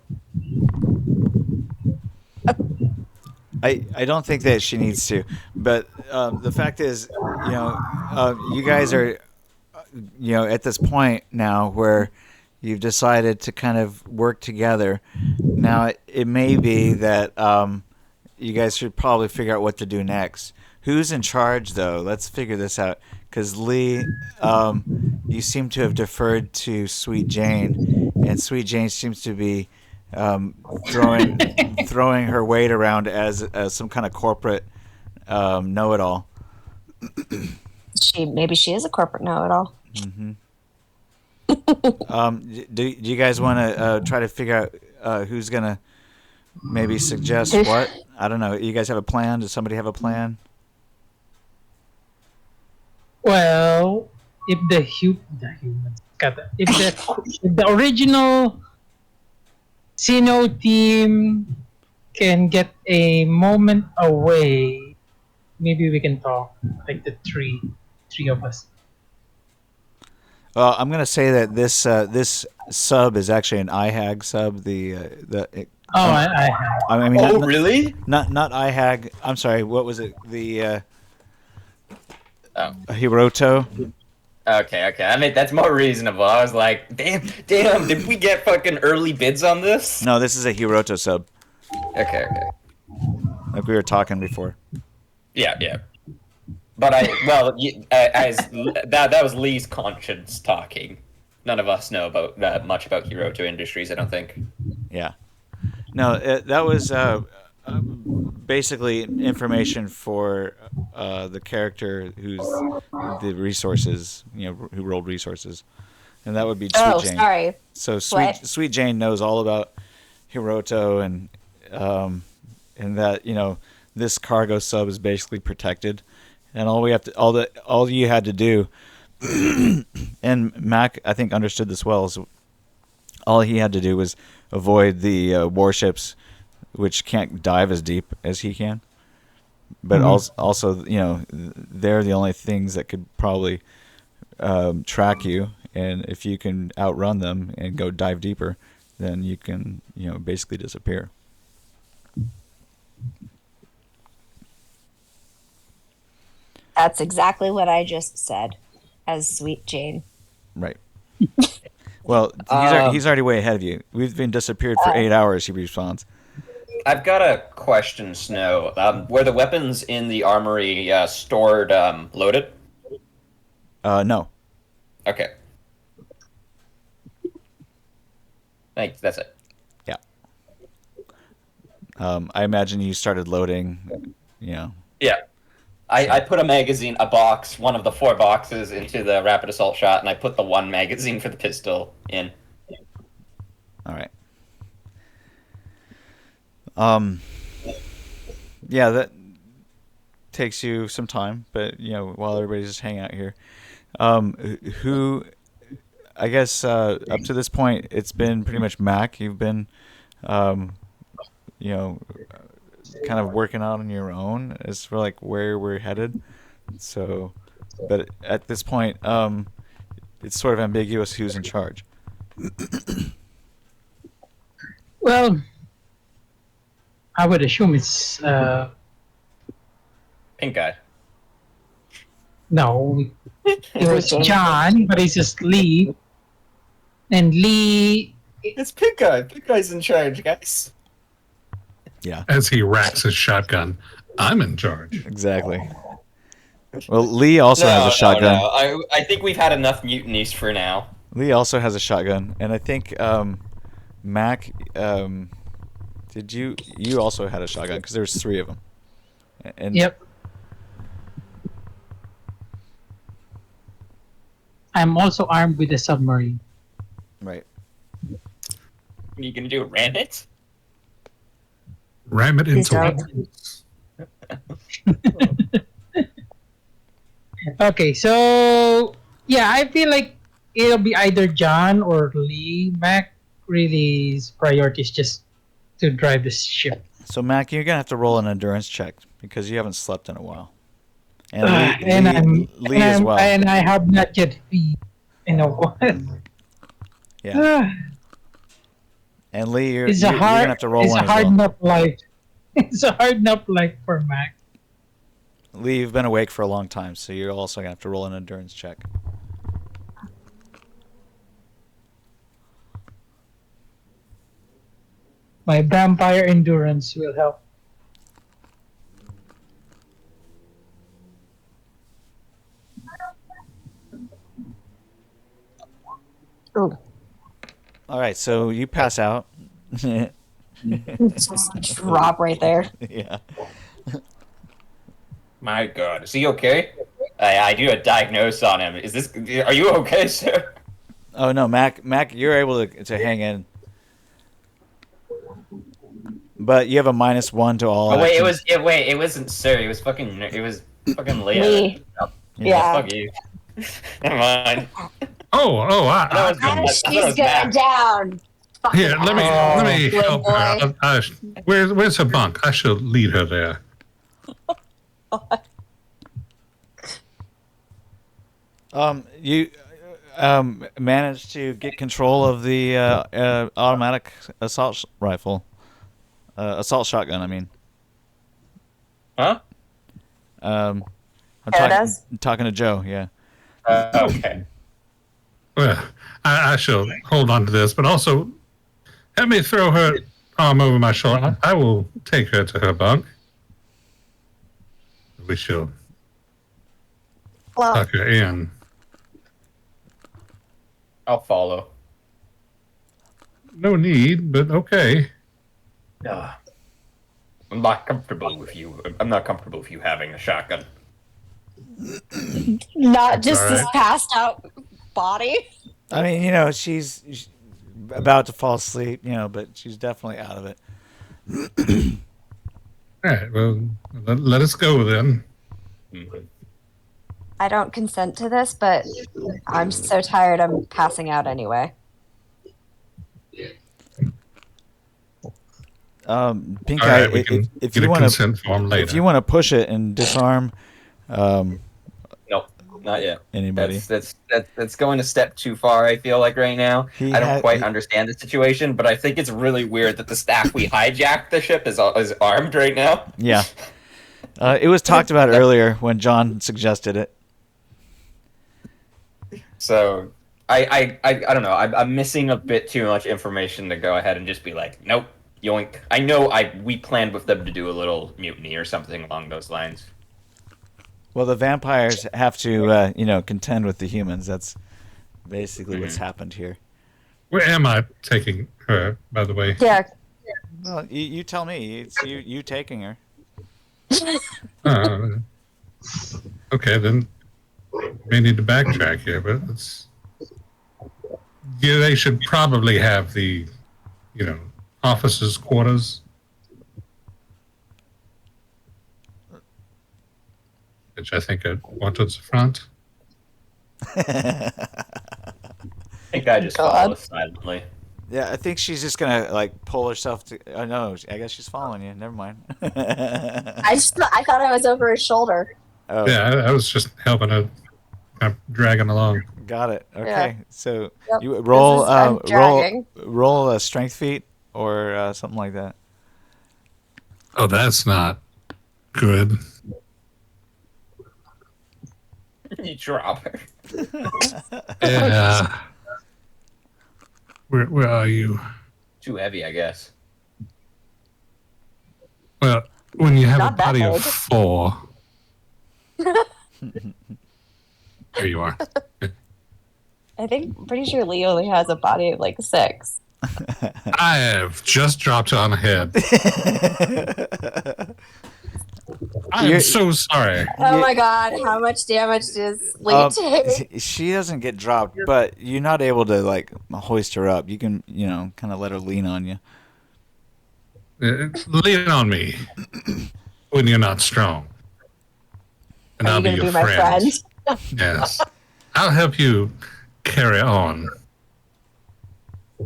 A: I don't think that she needs to, but the fact is, you guys are, at this point now where you've decided to kind of work together. Now it may be that you guys should probably figure out what to do next. Who's in charge, though? Let's figure this out. Because Lee, you seem to have deferred to Sweet Jane, and Sweet Jane seems to be throwing her weight around as some kind of corporate know-it-all.
D: Maybe she is a corporate know-it-all.
A: Do you guys want to try to figure out who's gonna maybe suggest what? I don't know. You guys have a plan? Does somebody have a plan?
B: Well, if the humans, if the original Sino team can get a moment away, maybe we can talk, like the three of us.
A: I'm gonna say that this sub is actually an IHAG sub. I mean,
G: Really?
A: Not IHAG. I'm sorry. What was it? The Hiroto.
G: Okay. I mean, that's more reasonable. I was like, damn, did we get fucking early bids on this?
A: No, this is a Hiroto sub.
G: Okay.
A: Like we were talking before.
G: Yeah. But that was Lee's conscience talking. None of us know about much about Hiroto Industries, I don't think.
A: Yeah. No, that was basically information for the character who's the resources, who rolled resources, and that would be Sweet Jane.
D: Sorry.
A: So Sweet Jane knows all about Hiroto and that this cargo sub is basically protected, and all you had to do, and Mac I think understood this well. So all he had to do was avoid the warships, which can't dive as deep as he can. But also, they're the only things that could probably track you. And if you can outrun them and go dive deeper, then you can, basically disappear.
D: That's exactly what I just said, as Sweet Jane.
A: Right. Well, he's already way ahead of you. We've been disappeared for 8 hours, he responds.
G: I've got a question, Snow. Were the weapons in the armory stored loaded?
A: No.
G: Okay. Thanks, that's it.
A: Yeah. I imagine you started loading,
G: Yeah. I put a magazine, a box, one of the 4 boxes into the rapid assault shot, and I put the 1 magazine for the pistol in.
A: All right. Yeah, that takes you some time, but while everybody's just hanging out here, who, I guess, up to this point, it's been pretty much Mac. You've been, kind of working out on your own as for like where we're headed. So, but at this point, it's sort of ambiguous who's in charge.
B: Well, I would assume it's
G: Pink guy.
B: no, it was John, but it's just Lee, and Lee.
G: It's Pink guy. Pink guy's in charge, guys.
A: Yeah.
C: As he racks his shotgun, I'm in charge.
A: Exactly. Well, Lee also has a shotgun.
G: No. I think we've had enough mutinies for now.
A: Lee also has a shotgun, and I think Mac, did you also had a shotgun because there's 3 of them. And
B: Yep. I'm also armed with a submarine.
A: Right.
G: What are you gonna do? Ram it?
C: Ram it into it.
B: Okay, so yeah, I feel like it'll be either John or Lee. Mac really's priority is just to drive the ship.
A: So Mac, you're gonna have to roll an endurance check because you haven't slept in a while. and Lee as well.
B: And I have not yet feed. You know what?
A: Yeah. And Lee, you're gonna have to roll
B: it's
A: one
B: a
A: as
B: hard
A: well.
B: enough life. It's a hard enough life for Mac.
A: Lee, you've been awake for a long time, so you're also gonna have to roll an endurance check.
B: My vampire endurance will help.
D: Ooh.
A: All right, so you pass out.
D: Just drop right there.
A: Yeah.
G: My God, is he okay? I do a diagnose on him. Are you okay, sir?
A: Oh no, Mac, you're able to hang in, but you have a -1 to all.
G: Oh wait,
A: actions.
G: it wasn't sir. It was fucking Leah.
D: Me. Yeah.
G: Fuck you. Never mind.
C: I
D: She's going down.
C: here. Let me
D: Good
C: help her. Where's her bunk? I shall lead her there.
A: You managed to get control of the automatic assault rifle, assault shotgun. I mean,
G: Huh?
A: I'm
D: There it is.
A: talking to Joe. Yeah.
G: Okay.
C: Well, I shall hold on to this, but also let me throw her arm over my shoulder. I will take her to her bunk. We shall
D: Well,
C: tuck her in.
G: I'll follow.
C: No need, but okay.
G: I'm not comfortable with you. I'm not comfortable with you having a shotgun.
D: not just
C: All
D: this
C: right.
D: passed out body.
A: I mean, she's about to fall asleep, but she's definitely out of it.
C: All right, well, let us go then.
G: Mhm.
D: I don't consent to this, but I'm so tired I'm passing out anyway.
A: Pink
C: All
A: Eye,
C: right, we can
A: if
C: get
A: you
C: a
A: want
C: consent form later.
A: if you want to push it and disarm
G: No, not yet.
A: anybody,
G: That's going a step too far. I feel like right now. I don't quite
A: he-
G: understand the situation, but I think it's really weird that the staff we hijacked the ship is armed right now.
A: Yeah. It was talked about earlier when John suggested it.
G: So I don't know. I'm missing a bit too much information to go ahead and just be like, nope, yoink. I know we planned with them to do a little mutiny or something along those lines.
A: Well, the vampires have to, contend with the humans. That's basically what's happened here.
C: Where am I taking her, by the way?
D: Yeah.
A: Well, you tell me. It's you taking her.
C: Uh, okay, then may need to backtrack here, but it's yeah, they should probably have the, officers' quarters. Which I think are one towards the front.
G: I think I just
D: God.
G: follow silently.
A: Yeah, I think she's just gonna pull herself to. Oh no, I guess she's following you. Never mind.
D: I thought I was over his shoulder.
A: Oh,
C: Yeah, I was just helping her, kind of dragging along.
A: got it. Okay,
D: Yeah.
A: so
D: Yep,
A: you roll,
D: I'm dragging.
A: roll a strength feat or something like that.
C: Oh, that's not good.
G: You drop her.
C: Yeah. Where are you?
G: Too heavy, I guess.
C: Well, when you have
D: Not
C: a
D: that
C: body of
D: big.
C: 4. There you are.
D: I'm pretty sure Lee only has a body of 6.
C: I have just dropped on the head. I'm
A: You're-
C: so sorry.
D: Oh my god, how much damage does Lee take?
A: She doesn't get dropped, but you're not able to hoist her up. You can, kind of let her lean on you.
C: Lean on me when you're not strong. And
D: Are
C: I'll
D: you
C: be
D: gonna
C: your
D: be my friend?
C: Yes. I'll help you carry on.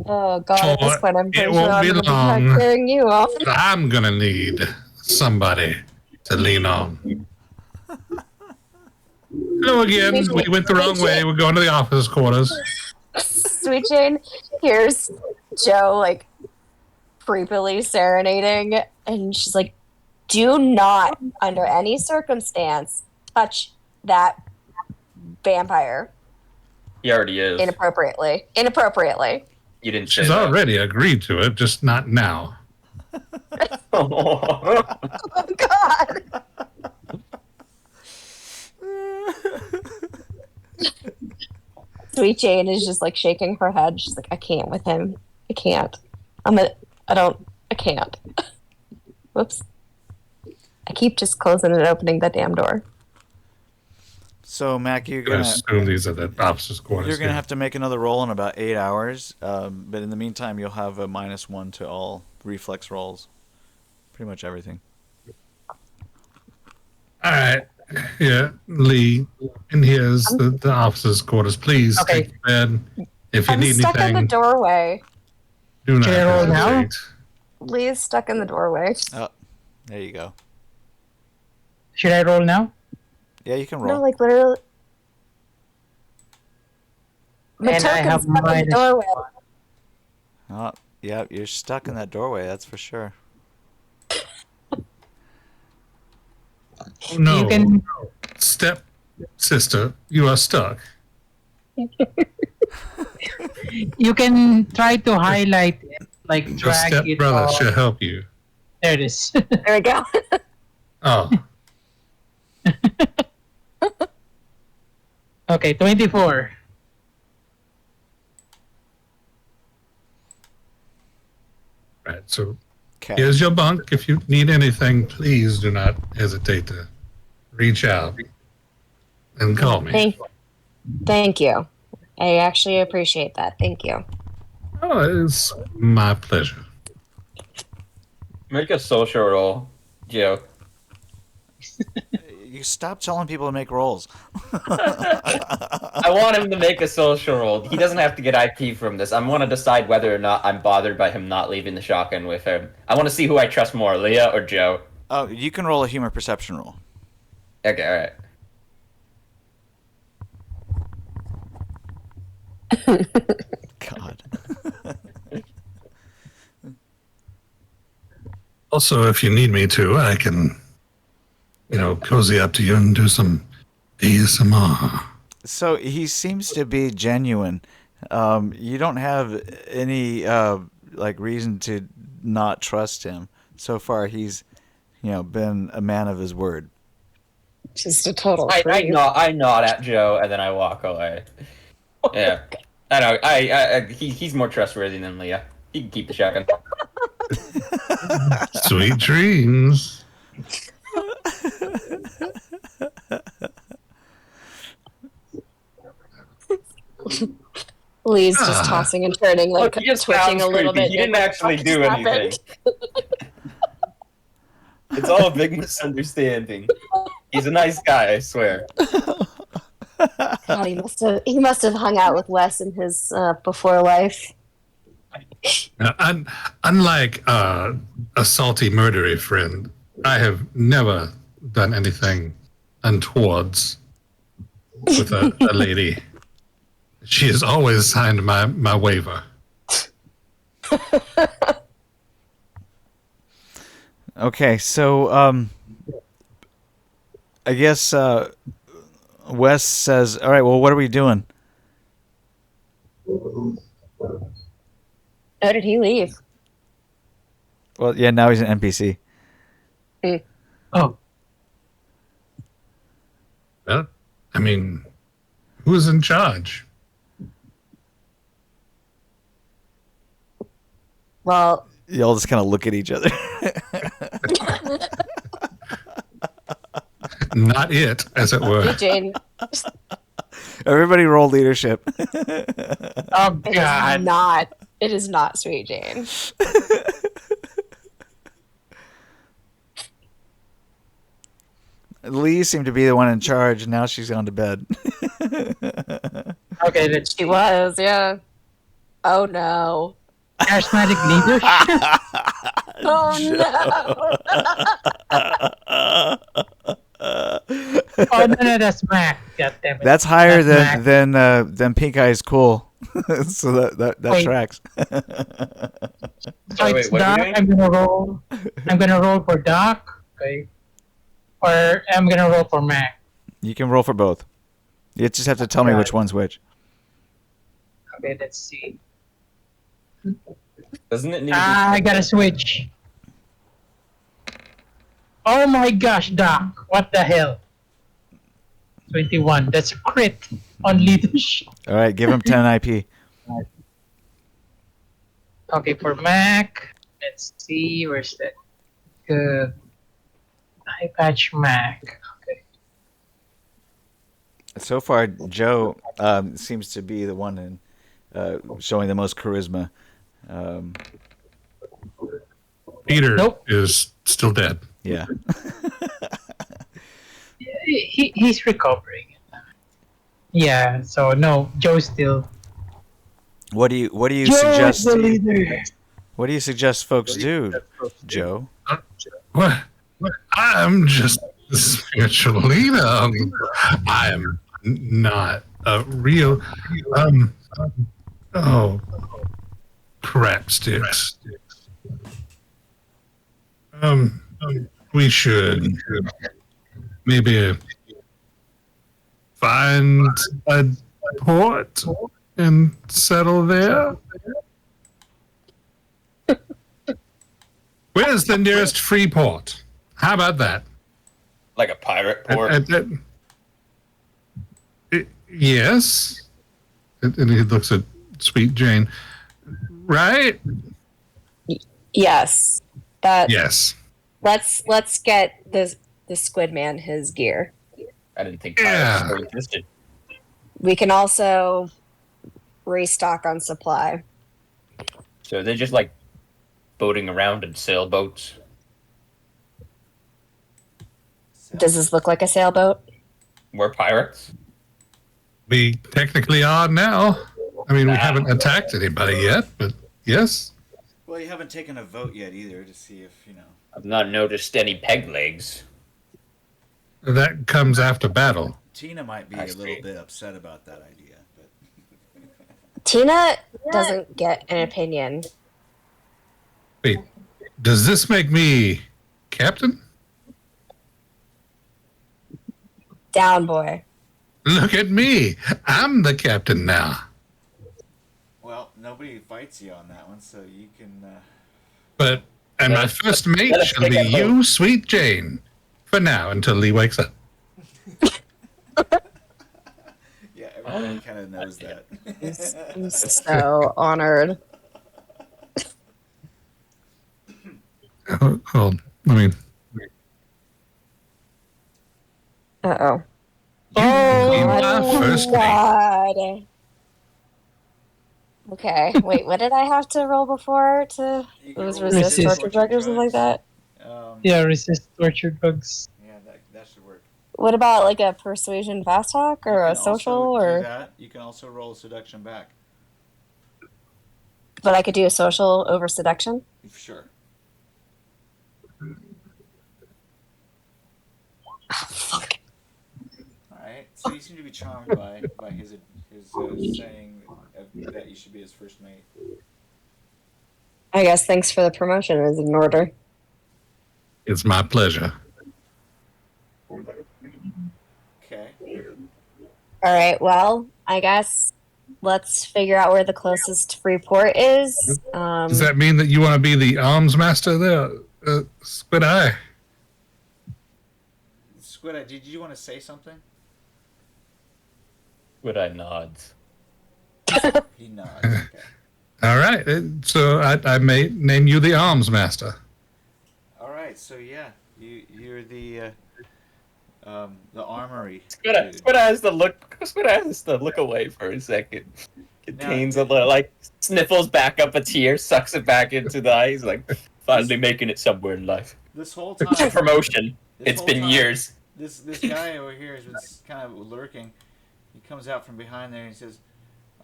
D: Oh god, at this
C: Oh,
D: point I'm
C: it
D: pretty
C: won't
D: sure I'm
C: be
D: gonna be
C: long.
D: carrying you off.
C: I'm going to need somebody to lean on. Hello again. We went the wrong way. We're going to the office quarters.
D: Sweet Jane hears Joe like creepily serenading, and she's like, "Do not, under any circumstance, touch that vampire
G: He already is.
D: inappropriately." Inappropriately.
G: You didn't say
C: She's
G: that.
C: already agreed to it, just not now.
D: Oh God. Sweet Jane is just like shaking her head. She's like, "I can't with him. I can't. I can't." Whoops. I keep just closing and opening that damn door.
A: So Mac,
C: I assume these are the officers' quarters.
A: you're gonna have to make another roll in about 8 hours. But in the meantime, you'll have a -1 to all reflex rolls. Pretty much everything.
C: All right. Yeah, Lee. And here's the officers' quarters. Please
B: Okay.
C: take the bed. If you
D: I'm
C: need
D: stuck in the
C: anything,
D: doorway.
C: do not
B: Should I roll now?
C: hesitate.
D: Lee's stuck in the doorway.
A: Oh, there you go.
B: Should I roll now?
A: Yeah, you can
D: No,
A: roll.
D: like literally.
B: And I
D: Matoken's
B: have
D: stuck in the
B: minus
D: doorway.
A: Oh, yeah, you're stuck in that doorway. That's for sure.
C: Oh, no.
B: You can
C: Step sister, you are stuck.
B: you can try to highlight it, like
C: Your
B: drag
C: step
B: it
C: brother
B: off.
C: should help you.
B: There it is.
D: There we go.
C: Oh,
B: Okay, 24.
C: right. So
A: Okay.
C: here's your bunk. If you need anything, please do not hesitate to reach out and call me.
D: Thank you. I actually appreciate that. Thank you.
C: Oh, it's my pleasure.
G: Make a social roll, Joe.
A: You stop telling people to make rolls.
G: I want him to make a social roll. He doesn't have to get IP from this. I want to decide whether or not I'm bothered by him not leaving the shotgun with him. I want to see who I trust more, Leah or Joe.
A: Oh, you can roll a humor perception roll.
G: Okay, alright.
A: God.
C: Also, if you need me to, I can, cozy up to you and do some ASMR.
A: So he seems to be genuine. You don't have any reason to not trust him. So far, he's been a man of his word.
D: Just a total
G: I
D: creep.
G: nod at Joe and then I walk away. Yeah. I know. He's more trustworthy than Leah. He can keep the shotgun.
C: Sweet dreams.
D: Lee's just tossing and turning, like
G: Look, he just
D: twitching
G: sounds
D: a little
G: creepy.
D: bit.
G: He didn't actually do
D: What happened?
G: anything. It's all a big misunderstanding. He's a nice guy, I swear.
D: God, he must have hung out with Wes in his before life.
C: Unlike a salty, murdery friend, I have never done anything untowards with a lady. She has always signed my waiver.
A: Okay, so I guess Wes says, "All right, well, what are we doing?"
D: How did he leave?
A: Well, yeah, now he's an NPC.
B: Oh,
C: Well, I mean, who's in charge?
D: Well,
A: Y'all just kind of look at each other.
C: Not it, as it were.
D: Jane,
A: Everybody roll leadership.
B: oh
D: it
B: God.
D: is not. It is not Sweet Jane.
A: Lee seemed to be the one in charge. Now she's gone to bed.
B: Okay, that's
D: She was, yeah. Oh no.
B: charismatic leadership.
D: Oh no.
B: Oh no, that's Mac. God damn it.
A: That's higher
B: That's
A: than Pink Eye's cool. So that
B: Wait.
A: tracks.
B: So
G: Oh,
B: it's
G: wait, what are we
B: Doc.
G: doing?
B: I'm gonna roll. I'm gonna roll for Doc. Okay. Or I'm gonna roll for Mac.
A: You can roll for both. You just have to tell me which one's which.
B: Okay, let's see.
G: Doesn't it need to be?
B: I gotta switch. Oh my gosh, Doc. What the hell? 21. That's a crit on leadership.
A: All right, give him 10 IP.
B: Okay, for Mac. Let's see. Where's that? Good. Eye patch Mac. Okay.
A: So far, Joe seems to be the one showing the most charisma.
C: Peter
B: Nope.
C: is still dead.
A: Yeah.
B: He's recovering. Yeah, so no, Joe's still.
A: What do you
B: Joe's
A: suggest?
B: the leader.
A: What do you suggest folks do, Joe?
C: What? I'm just the spiritual leader. I am not a real. Oh, crap sticks. We should maybe find a port and settle there. Where's the nearest free port? How about that?
G: Like a pirate port.
C: Yes. And he looks at Sweet Jane. Right?
D: Yes. That.
C: Yes.
D: Let's get the Squid Man his gear.
G: I didn't think pirates still existed.
D: We can also restock on supply.
G: So they're just like boating around in sailboats.
D: Does this look like a sailboat?
G: We're pirates.
C: We technically are now. I mean, we haven't attacked anybody yet, but yes.
A: Well, you haven't taken a vote yet either to see if,
G: I've not noticed any peg legs.
C: That comes after battle.
A: Tina might be a little bit upset about that idea. But
D: Tina doesn't get an opinion.
C: Wait, does this make me captain?
D: Down, boy.
C: Look at me. I'm the captain now.
A: Well, nobody fights you on that one, so you can...
C: And my first mate
G: let us
C: shall
G: take
C: be
G: a vote.
C: you, Sweet Jane. For now, until Lee wakes up.
A: Yeah, everybody kind of knows that.
D: I'm so honored.
C: Well, I mean,
D: Uh-oh.
C: be my first mate.
D: God. Okay, wait, what did I have to roll before to...
A: You
D: It
A: can
D: was
A: roll
B: resist
D: torture drug or something like that?
B: Yeah, resist torture drugs.
A: Yeah, that should work.
D: What about like a persuasion fast talk or
A: You
D: a
A: can
D: social
A: also do
D: or...
A: that. You can also roll seduction back.
D: But I could do a social over seduction?
A: Sure.
D: Oh, fuck.
A: All right. So you seem to be charmed by his saying that you should be his first mate.
D: I guess thanks for the promotion is in order.
C: It's my pleasure.
A: Okay.
D: All right, well, I guess let's figure out where the closest free port is.
C: Does that mean that you want to be the arms master there, Squid Eye?
A: Squid Eye, did you want to say something?
G: Would I nods?
A: He nods. Okay.
C: All right. So I may name you the arms master.
A: All right. So yeah, you're the armory.
G: Squid has to look away for a second. Contains a little, like, sniffles back up a tear, sucks it back into the eyes, like finally making it somewhere in life.
A: This whole
G: It's a
A: time,
G: promotion.
A: this
G: It's
A: whole
G: been
A: time,
G: years.
A: This guy over here has been kind of lurking. He comes out from behind there and he says,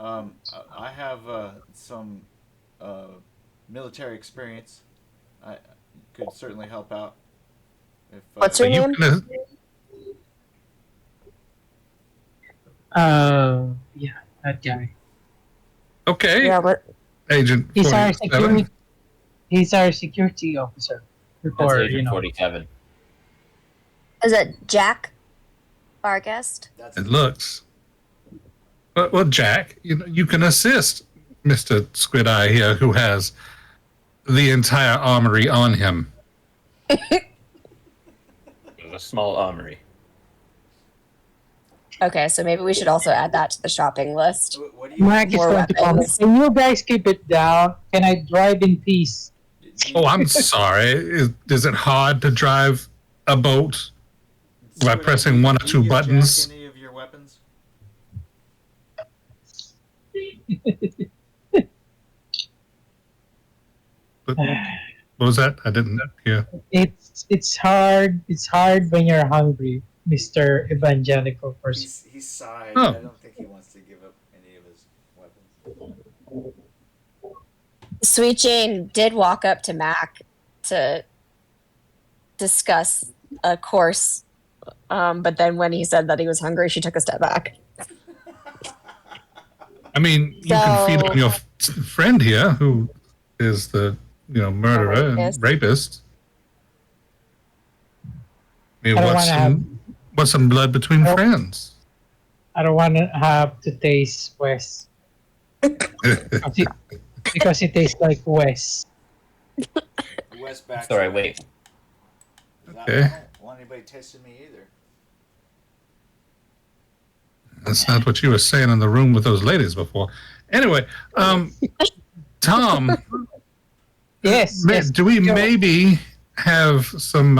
A: "I have some military experience. I could certainly help out." If
D: What's your
C: Are you
D: name?
C: gonna
B: Yeah, that guy.
C: Okay,
D: Yeah, but
C: Agent
B: He's our
C: 47.
B: security. He's our security officer.
G: That's
B: Before
G: Agent 47.
D: is it Jack, our guest?
A: That's
C: It looks. Well, Jack, you can assist Mr. Squid Eye here, who has the entire armory on him.
G: A small armory.
D: Okay, so maybe we should also add that to the shopping list.
A: What do you?
B: Mac is
D: More
B: going to come.
D: weapons.
B: Can you guys keep it down? Can I drive in peace?
C: Oh, I'm sorry. Is it hard to drive a boat by pressing one or
A: Do you
C: two
A: give Jack
C: buttons?
A: any of your weapons?
C: What was that? I didn't hear.
B: It's hard. It's hard when you're hungry, Mister Evangelical person.
A: He sighed.
C: Oh.
A: I don't think he wants to give up any of his weapons.
D: Sweet Jane did walk up to Mac to discuss a course, but then when he said that he was hungry, she took a step back.
C: I mean, you can feed
D: So-
C: on your friend here, who is the murderer and
D: Rapist.
C: rapist. I mean,
B: I don't wanna
C: what's some blood between
B: Oh.
C: friends?
B: I don't want to have to taste Wes because it tastes like Wes.
A: West back.
G: Sorry, wait.
C: Okay.
A: I don't want anybody tasting me either.
C: That's not what you were saying in the room with those ladies before. Anyway, Tom,
B: Yes. Yes.
C: do we
B: Go.
C: maybe have some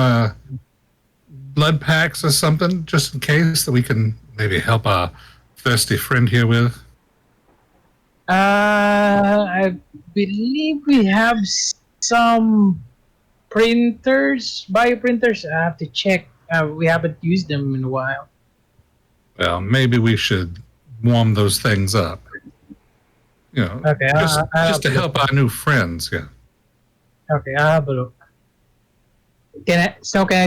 C: blood packs or something, just in case, that we can maybe help our thirsty friend here with?
B: I believe we have some printers, bioprinters. I have to check. We haven't used them in a while.
C: Well, maybe we should warm those things up.
B: Okay,
C: just to help our new friends. Yeah.
B: Okay, I'll have a look. Can I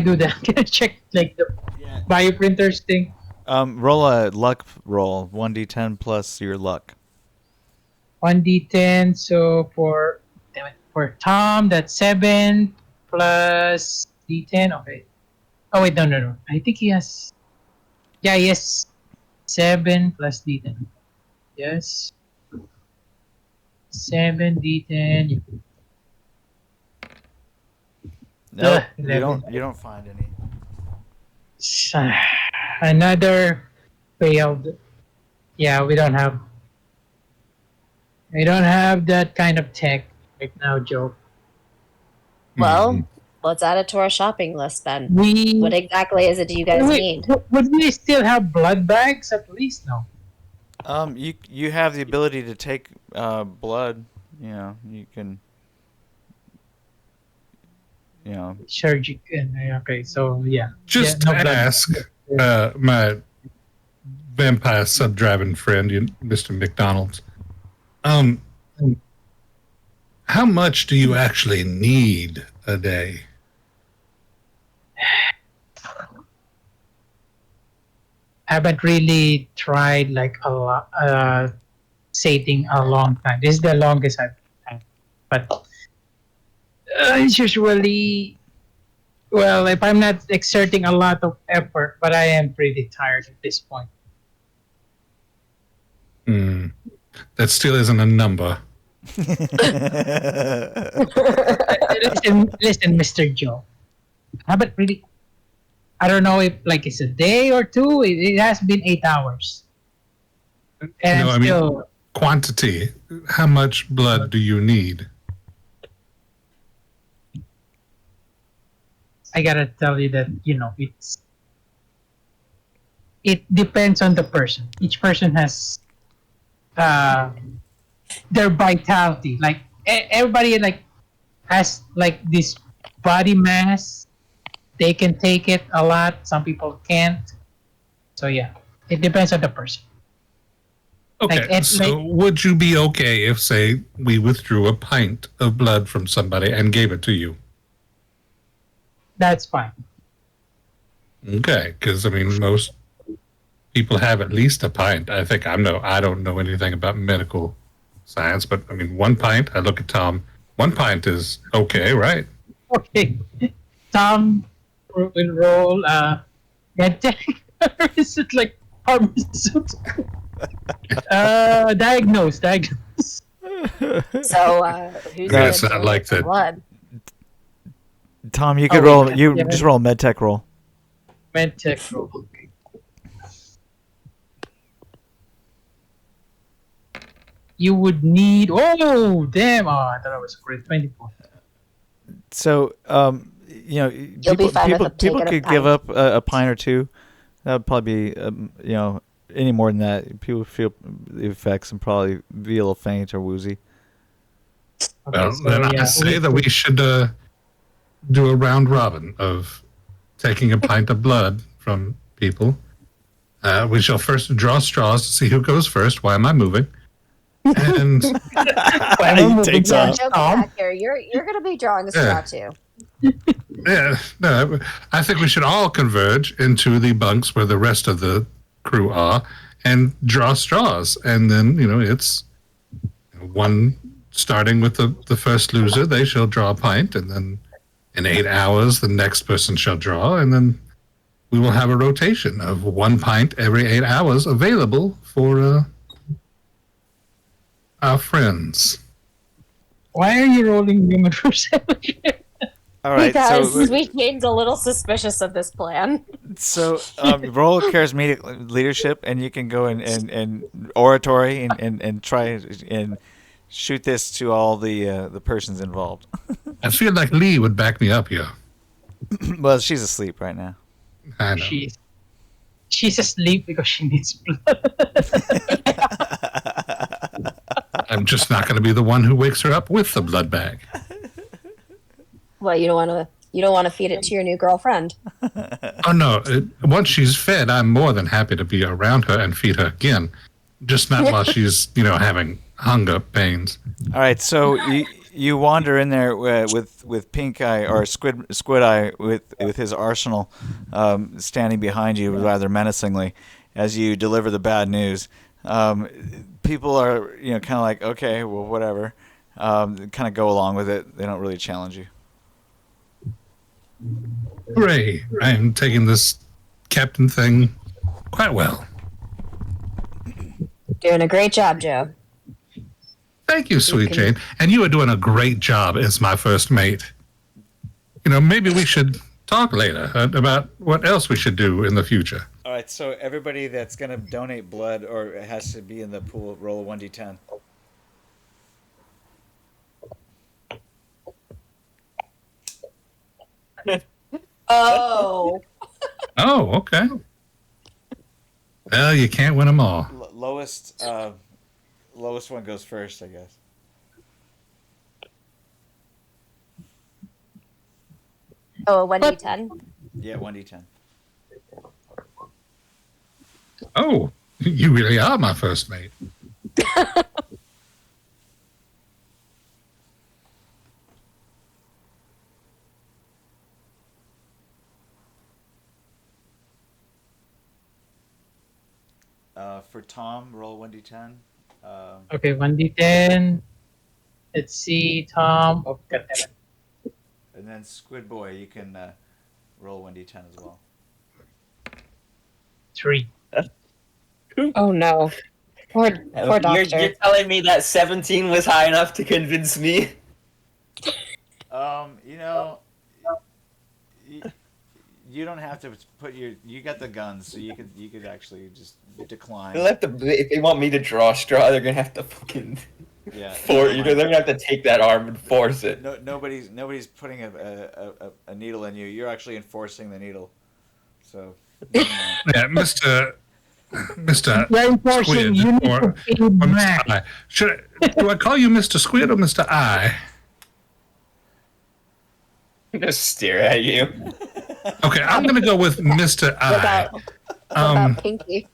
B: do that? Can I check like the
A: Yeah.
B: bioprinters thing?
A: Roll a luck roll. 1d10 plus your luck.
B: 1d10. So for Tom, that's 7 plus d10. Okay. Oh wait, no. I think he has. Yeah, he has 7 plus d10. Yes. 7 d10.
A: No, you
B: 11.
A: don't find any.
B: Another failed. Yeah, we don't have that kind of tech right now, Joe.
D: Well,
C: Mhm.
D: let's add it to our shopping list then.
B: We
D: What exactly is it do you guys need?
B: would we still have blood bags at least? No.
A: You have the ability to take blood. You can.
B: Surgical. Okay, so yeah.
C: Just
B: Yeah,
C: to
B: no blood.
C: ask my vampire sub-driving friend, Mr. McDonald, how much do you actually need a day?
B: Haven't really tried like a lot, sating a long time. This is the longest I've had, but it's usually, well, if I'm not exerting a lot of effort, but I am pretty tired at this point.
C: That still isn't a number.
B: Listen, Mr. Joe. Haven't really. I don't know if like it's a day or two. It has been 8 hours, and
C: No,
B: I'm still.
C: Quantity. How much blood do you need?
B: I gotta tell you that it depends on the person. Each person has their vitality. Like everybody like has like this body mass. They can take it a lot. Some people can't. So yeah, it depends on the person.
C: Okay,
B: Like,
C: so would you be okay if, say, we withdrew a pint of blood from somebody and gave it to you?
B: That's fine.
C: Okay, because, most people have at least a pint. I think I don't know anything about medical science, but I mean, 1 pint. I look at Tom. 1 pint is okay, right?
B: Okay. Tom will roll medtech. Or is it like pharmaceutical? Diagnose.
D: So, who's
C: Yeah,
D: gonna
C: it's not
D: donate
C: like
D: the
C: that.
D: blood?
A: Tom, you could
B: wait,
A: roll. You
B: yeah.
A: just roll a medtech roll.
B: Medtech roll. You would need. Oh, damn! Oh, I thought I was great. 24.
A: So,
D: You'll be fine with
A: people
D: taking a
A: could give
D: pint.
A: up a pint or two. That would probably be, any more than that, people feel the effects and probably be a little faint or woozy.
B: Okay,
C: Well,
B: so,
C: then I
B: yeah,
C: say that we should do a round robin of taking a pint of blood from people. We shall first draw straws to see who goes first. Why am I moving? And
A: He takes
D: Yeah,
A: off.
D: Joe, come back here. You're gonna be drawing a straw too.
C: yeah, no, I think we should all converge into the bunks where the rest of the crew are and draw straws. And then, it's one starting with the first loser. They shall draw a pint. And then in 8 hours, the next person shall draw. And then we will have a rotation of 1 pint every 8 hours available for our friends.
B: Why are you rolling human perception?
A: All right.
D: Because
A: So,
D: Sweet Jane's a little suspicious of this plan.
A: roll charismatic leadership, and you can go and oratory and try and shoot this to all the persons involved.
C: I feel like Lee would back me up here.
A: Well, she's asleep right now.
C: I know.
B: She's asleep because she needs blood.
C: I'm just not going to be the one who wakes her up with the blood bag.
D: Well, you don't want to feed it to your new girlfriend.
C: Oh no! Once she's fed, I'm more than happy to be around her and feed her again. Just not while she's, having hunger pains.
A: All right, so you wander in there with Pink Eye or Squid Eye with his arsenal standing behind you rather menacingly as you deliver the bad news. People are kind of like, okay, well, whatever, kind of go along with it. They don't really challenge you.
C: Hooray! I am taking this captain thing quite well.
D: Doing a great job, Joe.
C: Thank you, Sweet Jane. And you are doing a great job as my first mate. Maybe we should talk later about what else we should do in the future.
A: All right, so everybody that's going to donate blood or has to be in the pool, roll a 1d10.
D: Oh.
C: Oh, okay. Well, you can't win them all.
A: Lowest one goes first, I guess.
D: Oh, a 1d10?
A: Yeah, 1d10.
C: Oh, you really are my first mate.
A: For Tom, roll 1d10.
B: Okay, 1d10. Let's see, Tom. Oh, goddammit.
A: And then Squid Boy, you can roll 1d10 as well.
B: 3.
D: Oh no. Poor doctor.
G: You're telling me that 17 was high enough to convince me?
A: You don't have to put you got the guns, so you could actually just decline.
G: If they want me to draw a straw, they're gonna have to fucking
A: Yeah.
G: they're gonna have to take that arm and force it.
A: No, nobody's putting a needle in you. You're actually enforcing the needle. So.
C: Yeah, Mr.
B: You're enforcing,
C: Squid
B: you need
C: or
B: to pay
C: Mr.
B: back.
C: I. Do I call you Mr. Squid or Mr. I?
G: I'm gonna stare at you.
C: Okay, I'm going to go with Mr. I.
D: What about Pinky?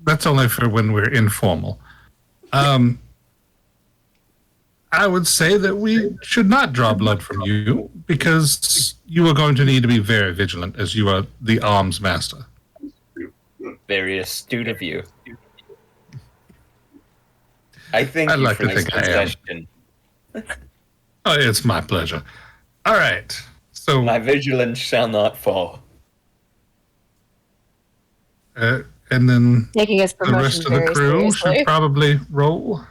C: That's only for when we're informal. I would say that we should not draw blood from you because you are going to need to be very vigilant as you are the arms master.
G: Very astute of you. I thank
C: I'd
G: you
C: like
G: for
C: to
G: this
C: think I am.
G: suggestion.
C: Oh, it's my pleasure. All right. So,
G: My vigilance shall not fall.
C: and then
D: Taking his
C: the
D: promotion
C: rest of the
D: very
C: crew
D: seriously.
C: should probably roll.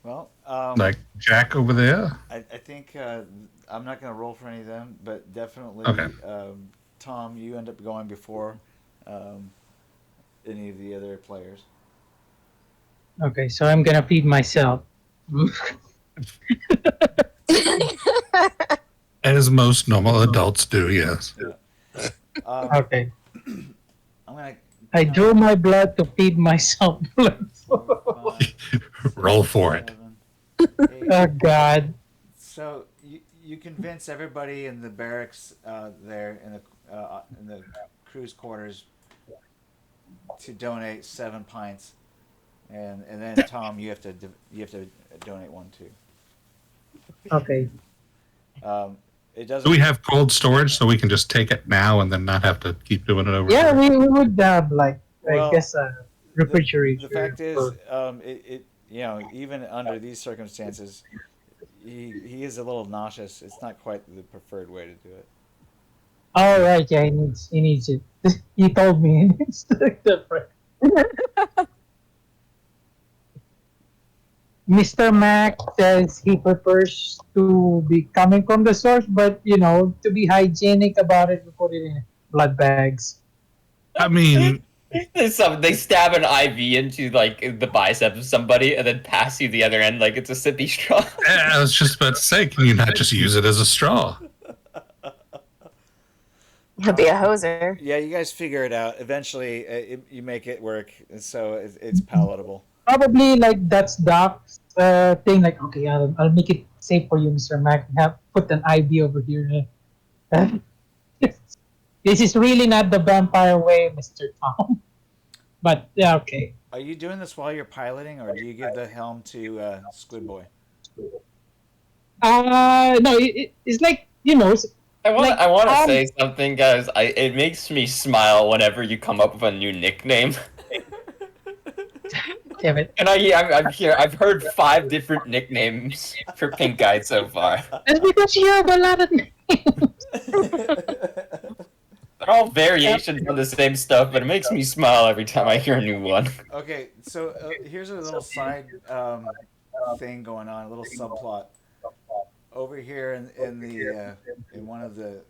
A: Well,
C: Like Jack over there.
A: I think I'm not going to roll for any of them, but definitely,
C: Okay.
A: Tom, you end up going before any of the other players.
B: Okay, so I'm gonna feed myself.
C: As most normal adults do, yes.
B: Okay.
A: I'm gonna
B: I drew my blood to feed myself blood.
A: 4, 5,
C: Roll for it.
A: 7, 8.
B: Oh God.
A: So you convince everybody in the barracks there in the crew's quarters to donate 7 pints, and then Tom, you have to donate 1 too.
B: Okay.
A: It doesn't.
C: Do we have cold storage so we can just take it now and then not have to keep doing it over?
B: Yeah,
C: again?
B: we would have like
A: Well,
B: I guess a refrigerator.
A: The fact is,
B: for-
A: it even under these circumstances, he is a little nauseous. It's not quite the preferred way to do it.
B: Oh right, yeah, he needs it. He told me he needs the Mr. Mac says he prefers to be coming from the source, but to be hygienic about it, we put it in blood bags.
C: I mean,
G: They stab an IV into like the bicep of somebody and then pass you the other end like it's a sippy straw.
C: I was just about to say, can you not just use it as a straw?
D: He'll be a hoser.
A: Yeah, you guys figure it out. Eventually, you make it work, and so it's palatable.
B: Probably like that's Doc's thing. Like, okay, I'll make it safe for you, Mr. Mac. Put an IV over here. This is really not the vampire way, Mr. Tom. But yeah, okay.
A: Are you doing this while you're piloting, or do you give the helm to Squid Boy?
B: No, it's like
G: I want to
B: Like,
G: say something, guys. It makes me smile whenever you come up with a new nickname.
B: damn it.
G: And I'm here. I've heard 5 different nicknames for Pink Eye so far.
B: That's because you have a lot of
G: They're all variations on the same stuff, but it makes me smile every time I hear a new one.
A: Okay, so here's a little side thing going on, a little subplot. Over here in the in one of the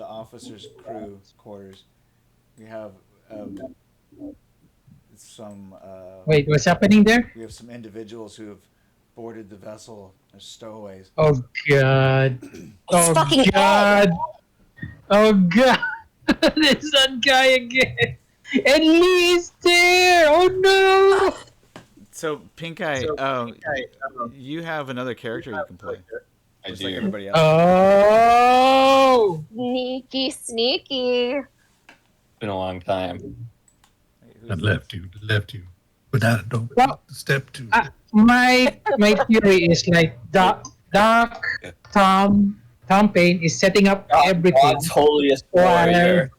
A: officers' crew quarters, we have some.
B: Wait, what's happening there?
A: We have some individuals who have boarded the vessel as stowaways.
B: Oh God! Oh
D: fucking
B: God! Oh God! There's that guy again, and Lee's there. Oh no!
A: So Pink Eye, you have another character you can play,
G: I
A: just
G: do.
A: like everybody else.
B: Oh!
D: Sneaky, sneaky.
G: It's been a long time.
A: Wait, who's
C: I
A: this?
C: left you. Without a door.
B: Well,
C: Step 2.
B: My theory is like Doc, Tom Payne is setting up everything.
G: God's holiest warrior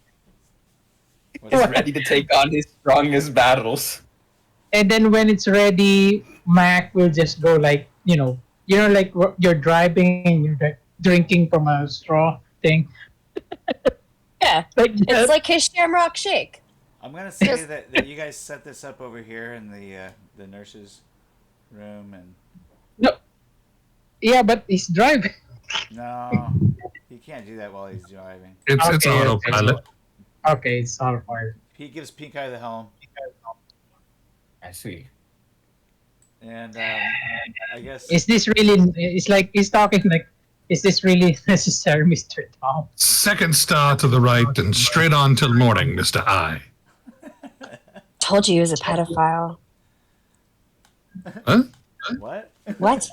G: is ready to take on his strongest battles.
B: And then when it's ready, Mac will just go like, like you're driving and you're like drinking from a straw thing.
D: Yeah,
B: Like
D: it's like his Shamrock Shake.
A: I'm gonna say that you guys set this up over here in the nurses' room, and
B: yeah, but he's driving.
A: no, he can't do that while he's driving.
C: It's
B: Okay,
C: autopilot.
B: Okay, it's all right.
A: He gives Pink Eye the helm,
G: I see.
A: and I guess
B: Is this really? It's like he's talking like, is this really necessary, Mr. Tom?
C: Second star to the right and straight on till morning, Mr. I.
D: Told you he was a pedophile.
C: Huh?
A: what?
D: What?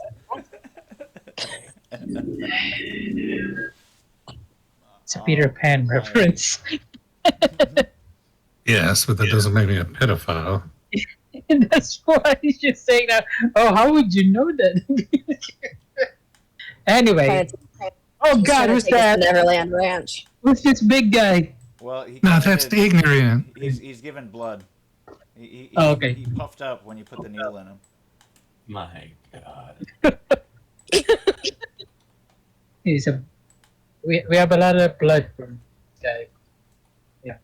B: It's a Peter Pan reference.
C: Yes, but that doesn't make me a pedophile.
B: And that's why he's just saying that. Oh, how would you know that? Anyway.
D: Trying to,
B: Oh
D: he's
B: God,
D: trying to
B: who's
D: take us to
B: that?
D: Neverland Ranch.
B: Who's this big guy?
A: Well, he
C: No,
A: kind of
C: that's
A: did.
C: the ignorant.
A: He's given blood.
B: Oh, okay.
A: He puffed up when you put the needle in him.
G: My God.
B: He's a. We have a lot of blood from this guy. Yeah.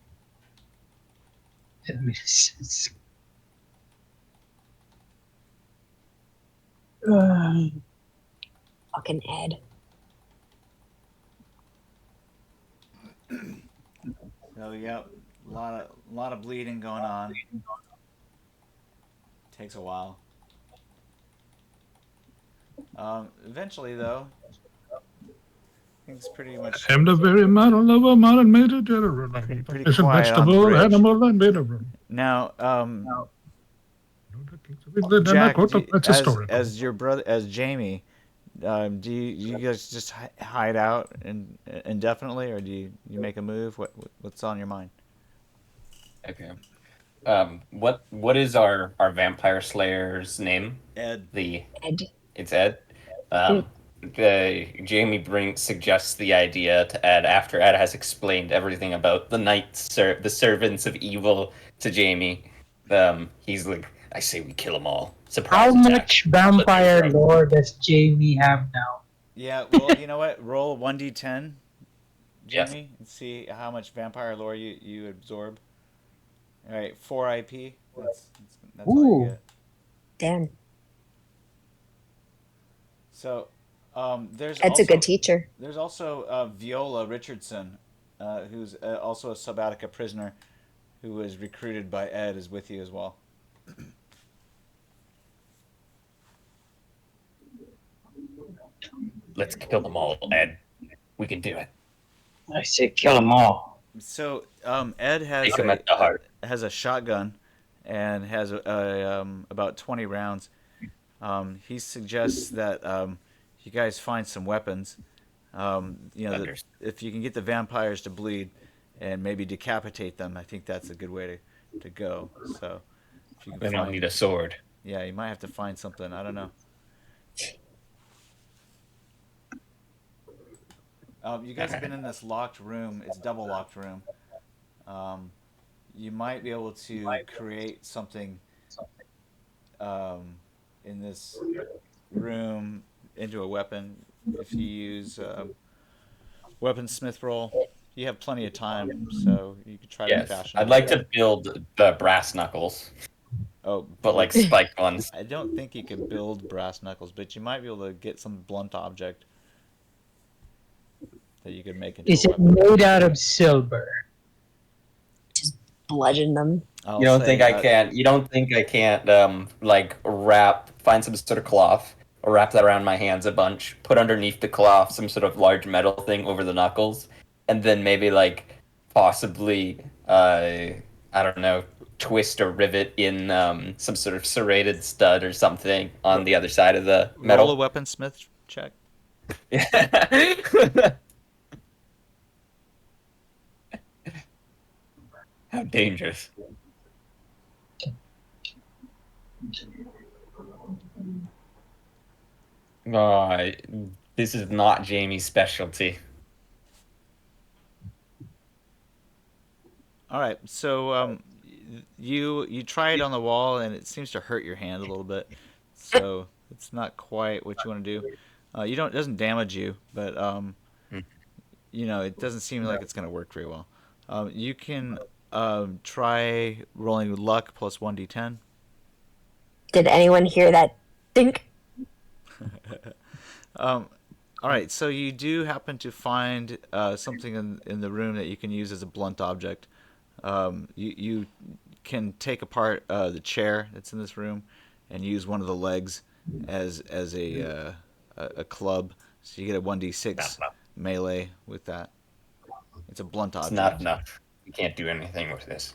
B: Admittance.
D: Fucking Ed.
A: So yeah, lot of bleeding going on. Takes a while. Eventually though, things pretty much
C: I'm the very model of a modern major general.
A: pretty
C: It's a
A: quiet on the
C: vegetable,
A: bridge.
C: animal, and mineral.
A: now.
C: Then I
A: Jack,
C: quote that's historical.
A: as your brother, as Jamie, do you guys just hide out indefinitely, or do you make a move? What's on your mind?
G: Okay. What is our vampire slayer's name?
A: Ed.
D: Ed.
G: It's Ed. The Jamie suggests the idea to Ed after Ed has explained everything about the the servants of evil to Jamie. He's like, I say we kill them all. Surprise
B: How
G: attack.
B: much vampire lore does Jamie have now?
A: Yeah, well, you know what? Roll 1d10,
G: Yes.
A: Jamie, and see how much vampire lore you absorb. All right, 4 IP. That's all you
B: Ooh.
A: get.
D: Damn.
A: So, there's
D: Ed's
A: also
D: a good teacher.
A: there's also Viola Richardson, who's also a Subatica prisoner, who was recruited by Ed, is with you as well.
G: Let's kill them all, Ed. We can do it.
B: I say kill them all.
A: So, Ed
G: Take him at the heart.
A: has a shotgun, and has about 20 rounds. He suggests that you guys find some weapons. If you can get the vampires to bleed, and maybe decapitate them, I think that's a good way to go. So, if you can
G: Then I'll need a sword.
A: yeah, you might have to find something. I don't know. You guys have been in this locked room. It's double locked room. You might be able to create something in this room into a weapon if you use weaponsmith roll. You have plenty of time, so you could try to
G: Yes,
A: fashion.
G: I'd like to build the brass knuckles,
A: Oh,
G: but like spiked ones.
A: I don't think you can build brass knuckles, but you might be able to get some blunt object that you could make into
B: Is
A: a
B: it
A: weapon.
B: made out of silver?
D: Just bludgeon them.
A: I'll
G: You don't
A: say,
G: think I can't? You don't think I can't? Find some sort of cloth, or wrap that around my hands a bunch. Put underneath the cloth some sort of large metal thing over the knuckles, and then maybe possibly I don't know, twist or rivet in some sort of serrated stud or something on the other side of the metal.
A: roll a weaponsmith check.
G: How dangerous. Oh, this is not Jamie's specialty.
A: All right, so you try it on the wall, and it seems to hurt your hand a little bit. So it's not quite what you want to do. It doesn't damage you, but it doesn't seem like it's going to work very well. You can try rolling luck plus 1d10.
D: Did anyone hear that think?
A: All right, so you do happen to find something in the room that you can use as a blunt object. You can take apart the chair that's in this room and use one of the legs as a club. So you get a 1d6 melee with that. It's a blunt object.
G: It's not enough. We can't do anything with this.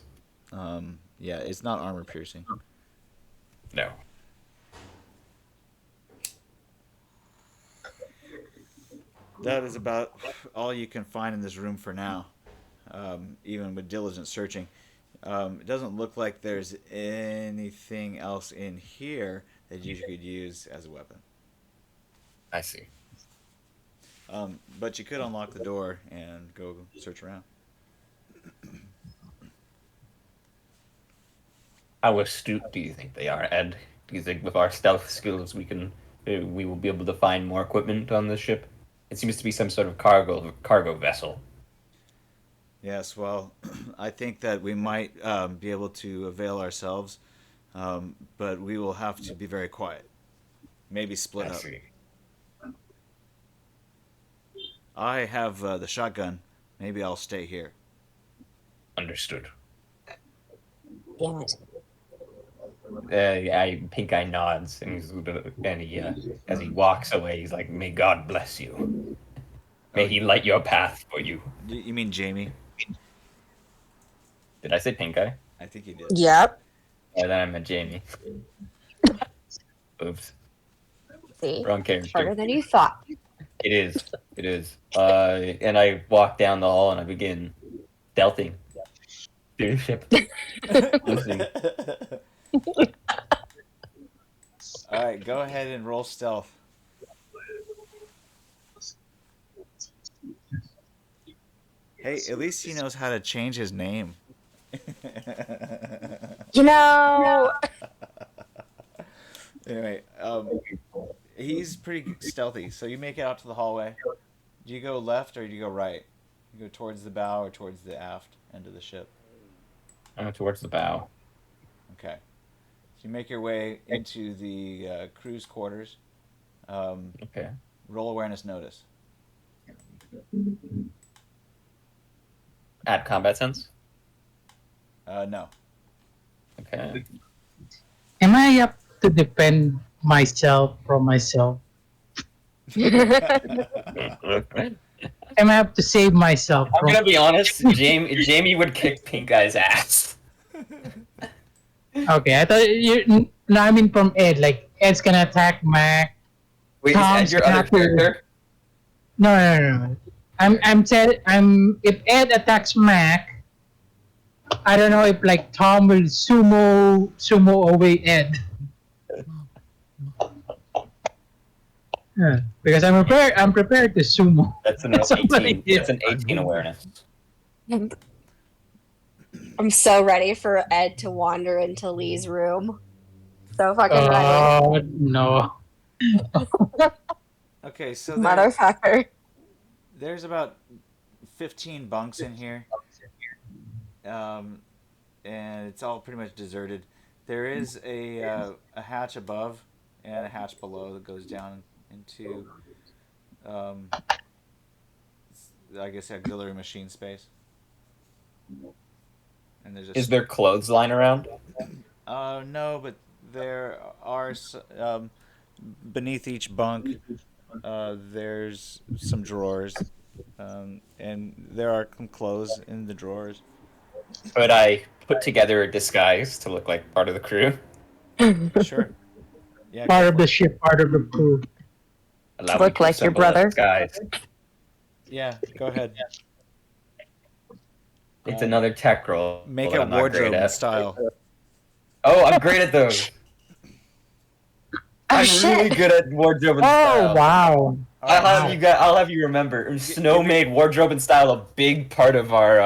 A: Yeah, it's not armor piercing.
G: No.
A: That is about all you can find in this room for now, even with diligent searching. It doesn't look like there's anything else in here that you could use as a weapon.
G: I see.
A: But you could unlock the door and go search around.
G: How astute do you think they are, Ed? Do you think with our stealth skills we will be able to find more equipment on this ship? It seems to be some sort of cargo vessel.
A: Yes, well, I think that we might be able to avail ourselves, but we will have to be very quiet. Maybe split
G: I
A: up.
G: see.
A: I have the shotgun. Maybe I'll stay here.
G: Understood.
D: Damn it.
G: Pink Eye nods, and as he walks away, he's like, "May God bless you. May
A: Oh,
G: He light your path for you."
A: You mean Jamie?
G: Did I say Pink Eye?
A: I think he did.
D: Yep.
G: Or then I meant Jamie. Oops,
D: See?
G: wrong character.
D: Harder than you thought.
G: It is. It is. And I walk down the hall and I begin stealthing through the ship. Listening.
A: All right, go ahead and roll stealth. Hey, at least he knows how to change his name.
D: You know,
A: Anyway, he's pretty stealthy. So you make it out to the hallway. Do you go left or do you go right? You go towards the bow or towards the aft end of the ship?
G: Towards the bow.
A: Okay. So you make your way into the crew's quarters.
G: Okay.
A: Roll awareness notice.
G: Add combat sense.
A: No.
G: Okay.
B: Am I up to defend myself from myself? Am I up to save myself
G: I'm
B: from?
G: gonna be honest. Jamie would kick Pink Eye's ass.
B: Okay, I thought you. No, I mean from Ed. Like Ed's gonna attack Mac.
G: Wait,
B: Tom's
G: is Ed your other
B: not here.
G: character?
B: No. I'm if Ed attacks Mac, I don't know if like Tom will sumo away Ed. Yeah, because I'm prepared to sumo.
G: That's an
B: Somebody
G: 18. That's an 18 awareness.
D: I'm so ready for Ed to wander into Lee's room. So fucking ready.
B: Oh no.
A: Okay, so
D: Motherfucker.
A: there's about 15 bunks in here. And it's all pretty much deserted. There is a hatch above and a hatch below that goes down into, I guess, auxiliary machine space. And there's
G: Is there clothesline around?
A: no, but there are beneath each bunk. There's some drawers, and there are some clothes in the drawers.
G: Could I put together a disguise to look like part of the crew?
A: Sure. Yeah.
B: Part
A: go
B: of
A: for
B: the
A: it.
B: ship, part of the crew.
G: Allow
D: Look
G: me to
D: like your
G: assemble a
D: brother?
G: disguise.
A: Yeah. Go ahead.
G: It's another tech roll.
A: Make
G: that
A: a
G: I'm not great
A: wardrobe
G: at.
A: style.
G: Oh, I'm great at those.
D: Oh
G: I'm
D: shit.
G: really good at wardrobe and
B: Oh
G: style.
B: wow.
G: I'll have you remember. Snow made wardrobe and style a big part of our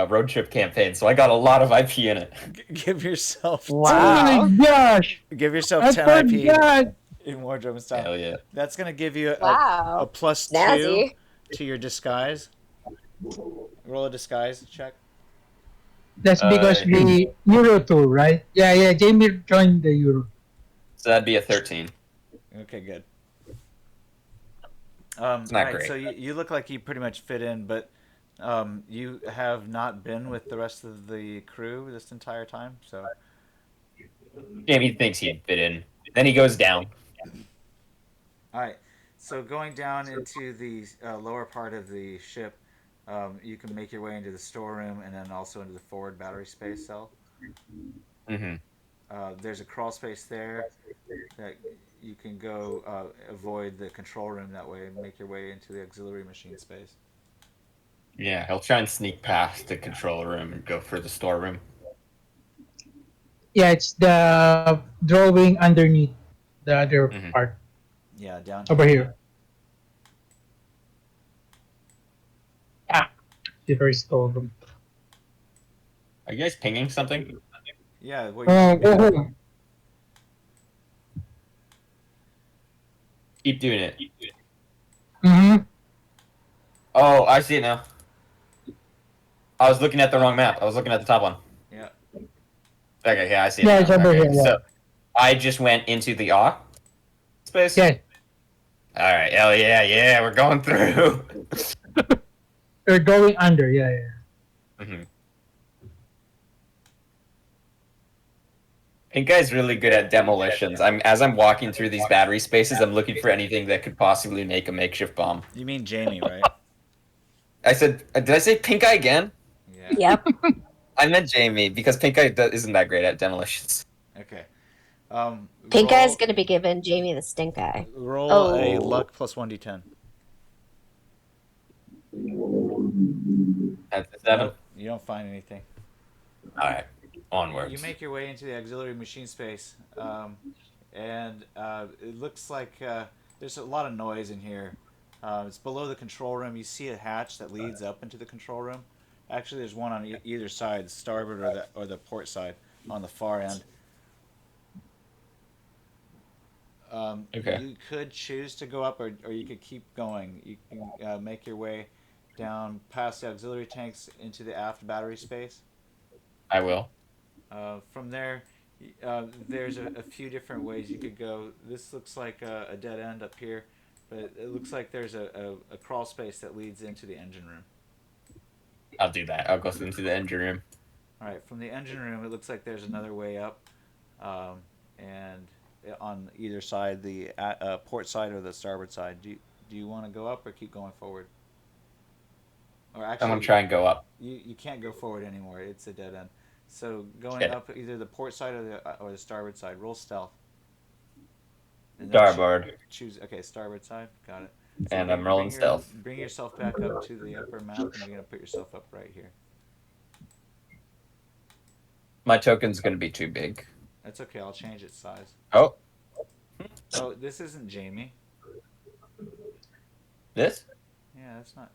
G: road trip campaign, so I got a lot of IP in it.
A: Give yourself
B: Oh
D: Wow.
B: my gosh.
A: give yourself
B: I
A: 10 IP
B: forgot.
A: in wardrobe and style.
G: Hell yeah.
A: That's gonna give you a
D: Wow.
A: plus 2
D: Snazzy.
A: to your disguise. Roll a disguise check.
B: That's because the Euro tour, right? Yeah. Jamie joined the Euro.
G: So that'd be a 13.
A: Okay, good.
G: It's not great.
A: So you look like you pretty much fit in, but you have not been with the rest of the crew this entire time. So
G: Jamie thinks he'd fit in. Then he goes down.
A: all right. So going down into the lower part of the ship, you can make your way into the storeroom and then also into the forward battery space cell.
G: Mm-hmm.
A: There's a crawl space there that you can go avoid the control room that way and make your way into the auxiliary machine space.
G: Yeah, he'll try and sneak past the control room and go for the storeroom.
B: Yeah, it's the drawing underneath the other
G: Mhm.
B: part
A: Yeah, down
B: over
A: here.
B: here. Ah, the very storeroom.
G: Are you guys pinging something?
A: Yeah, well,
B: Go home.
G: Keep doing it.
B: Mm-hmm.
G: Oh, I see it now. I was looking at the wrong map. I was looking at the top one.
A: yeah.
G: Okay, yeah, I see it
B: Yeah,
G: now.
B: it's over
G: Okay,
B: here. Yeah.
G: so I just went into the space.
B: Yeah,
G: All right, hell yeah, we're going through.
B: they're going under. Yeah, yeah.
G: Mm-hmm. Pink Guy's really good at demolitions. As I'm walking through these battery spaces, I'm looking for anything that could possibly make a makeshift bomb.
A: You mean Jamie, right?
G: I said, did I say Pink Eye again?
A: Yeah.
D: Yep.
G: I meant Jamie because Pink Eye isn't that great at demolitions.
A: Okay.
D: Pink
A: roll,
D: Eye's gonna be giving Jamie the stink eye.
A: roll a
D: Oh.
A: luck plus 1d10.
G: That's a 7.
A: Nope, you don't find anything.
G: All right, onwards.
A: You make your way into the auxiliary machine space, and it looks like there's a lot of noise in here. It's below the control room. You see a hatch that leads up into the control room. Actually, there's one on either side, starboard or the port side, on the far end.
G: Okay.
A: You could choose to go up, or you could keep going. You can make your way down past the auxiliary tanks into the aft battery space.
G: I will.
A: From there, there's a few different ways you could go. This looks like a dead end up here, but it looks like there's a crawl space that leads into the engine room.
G: I'll do that. I'll go into the engine room.
A: All right, from the engine room, it looks like there's another way up, and on either side, the port side or the starboard side. Do you want to go up or keep going forward? Or actually,
G: I'm gonna try and go up.
A: You can't go forward anymore. It's a dead end. So going
G: Shit.
A: up either the port side or the starboard side. Roll stealth. And then
G: Starboard.
A: choose okay, starboard side. Got it.
G: And I'm rolling stealth.
A: Bring yourself back up to the upper map, and you're gonna put yourself up right here.
G: My token's gonna be too big.
A: That's okay. I'll change its size.
G: Oh,
A: Oh, this isn't Jamie.
G: this?
A: Yeah, that's not.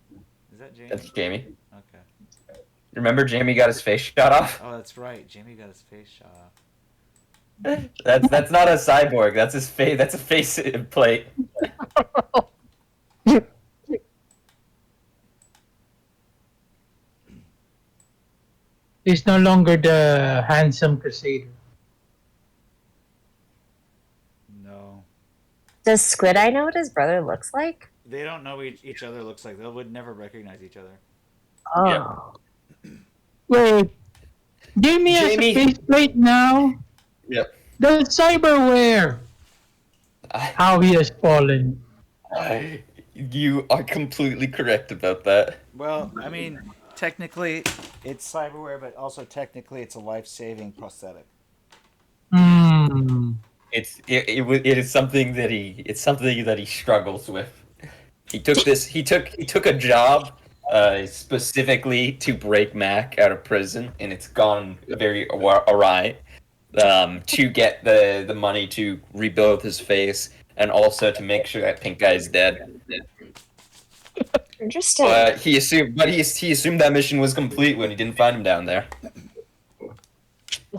A: Is that Jamie?
G: That's Jamie.
A: Okay.
G: Remember Jamie got his face shot off?
A: Oh, that's right. Jamie got his face shot off.
G: That's not a cyborg. That's his face. That's a face plate.
B: He's no longer the handsome crusader.
A: No.
D: Does Squid Eye know what his brother looks like?
A: They don't know each other looks like. They would never recognize each other.
D: Oh.
B: Wait, Jamie has a
G: Jamie-
B: faceplate now.
G: Yep.
B: The cyberware. How he has fallen.
G: You are completely correct about that.
A: Well, I mean, technically, it's cyberware, but also technically, it's a life-saving prosthetic.
B: Hmm.
G: It is something that he struggles with. He took a job specifically to break Mac out of prison, and it's gone very awry. To get the money to rebuild his face, and also to make sure that Pink Guy is dead.
D: Interesting.
G: He assumed that mission was complete when he didn't find him down there.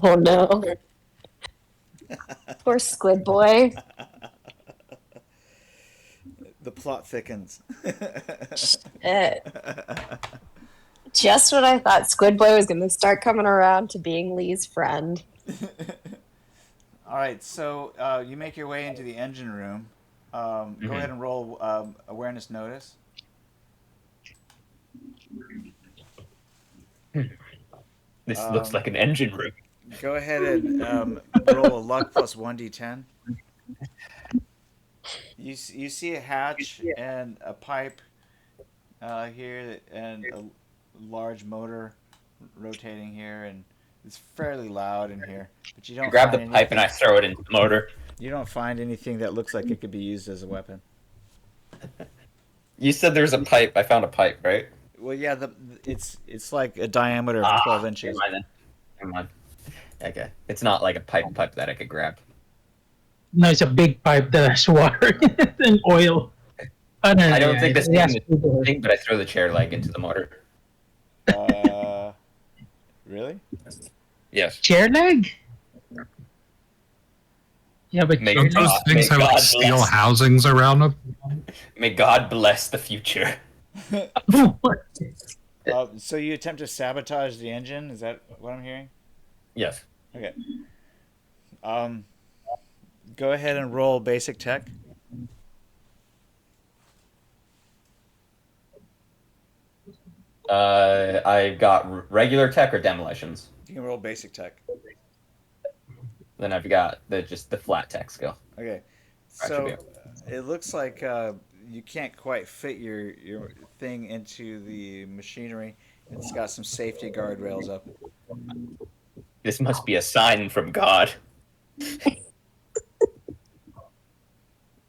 D: Oh no. Poor Squid Boy.
A: The plot thickens.
D: Just when I thought Squid Boy was going to start coming around to being Lee's friend.
A: All right, so you make your way into the engine room. Go ahead and roll awareness notice.
G: This looks like an engine room.
A: Go ahead and roll a luck plus 1d10. You see a hatch and a pipe here, and a large motor rotating here, and it's fairly loud in here. But you don't
G: I grab the
A: find
G: pipe and I throw it into the motor.
A: You don't find anything that looks like it could be used as a weapon.
G: You said there's a pipe. I found a pipe, right?
A: Well, yeah, it's like a diameter of 12 inches.
G: Never mind then. Never mind. Okay. It's not like a pipe that I could grab.
B: No, it's a big pipe that has water in it and oil. Oh, no,
G: I don't think this
B: it has
G: thing
B: to do
G: is thing, but I throw the chair leg into the motor.
A: Really?
G: Yes.
B: chair leg. Yeah, but
G: Make
C: Don't
B: chair
C: those
B: leg.
C: things have like
G: God
C: steel
G: bless.
C: housings around them?
G: May God bless the future.
A: So you attempt to sabotage the engine? Is that what I'm hearing?
G: Yes.
A: Okay. Go ahead and roll basic tech.
G: I got regular tech or demolitions.
A: You can roll basic tech.
G: Then I've got just the flat tech skill.
A: Okay.
G: Actually,
A: So it looks like you can't quite fit your thing into the machinery. It's got some safety guardrails up.
G: This must be a sign from God.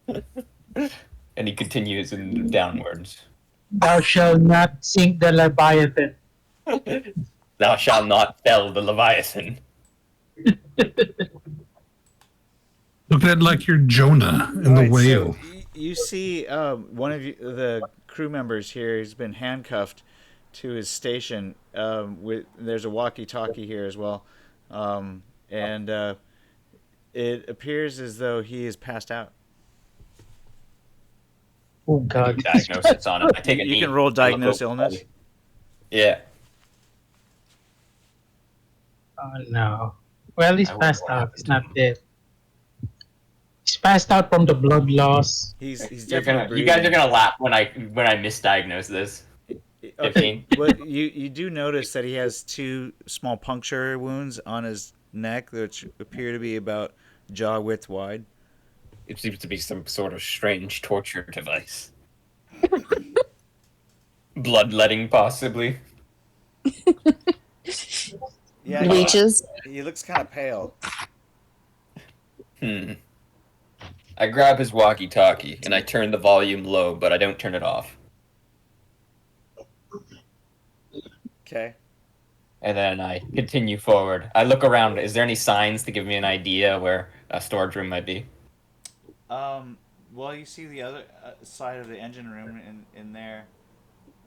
G: And he continues downwards.
B: Thou shalt not sink the Leviathan.
G: Thou shalt not fell the Leviathan.
C: Look at it like you're Jonah in the
A: Alright,
C: whale.
A: So you see one of the crew members here has been handcuffed to his station. There's a walkie-talkie here as well, and it appears as though he is passed out.
B: Oh God!
G: Diagnosis on him. I take a
A: You
G: knee.
A: can roll
G: I look
A: diagnose
G: over.
A: illness.
G: Yeah.
B: Oh no. Well, he's
G: I wonder
B: passed
G: what
B: out.
G: happened
B: He's
G: to
B: not dead. He's passed out from the blood loss.
A: He's
G: You
A: definitely
G: guys are
A: breathing.
G: gonna laugh when I misdiagnose this.
A: Okay, well, you do notice that he has two small puncture wounds on his neck, which appear to be about jaw width wide.
G: It seems to be some sort of strange torture device. Bloodletting, possibly.
A: Yeah,
D: Leeches.
A: he looks kind of pale.
G: I grab his walkie-talkie and I turn the volume low, but I don't turn it off.
A: Okay.
G: And then I continue forward. I look around. Is there any signs to give me an idea where a storage room might be?
A: Well, you see the other side of the engine room in there,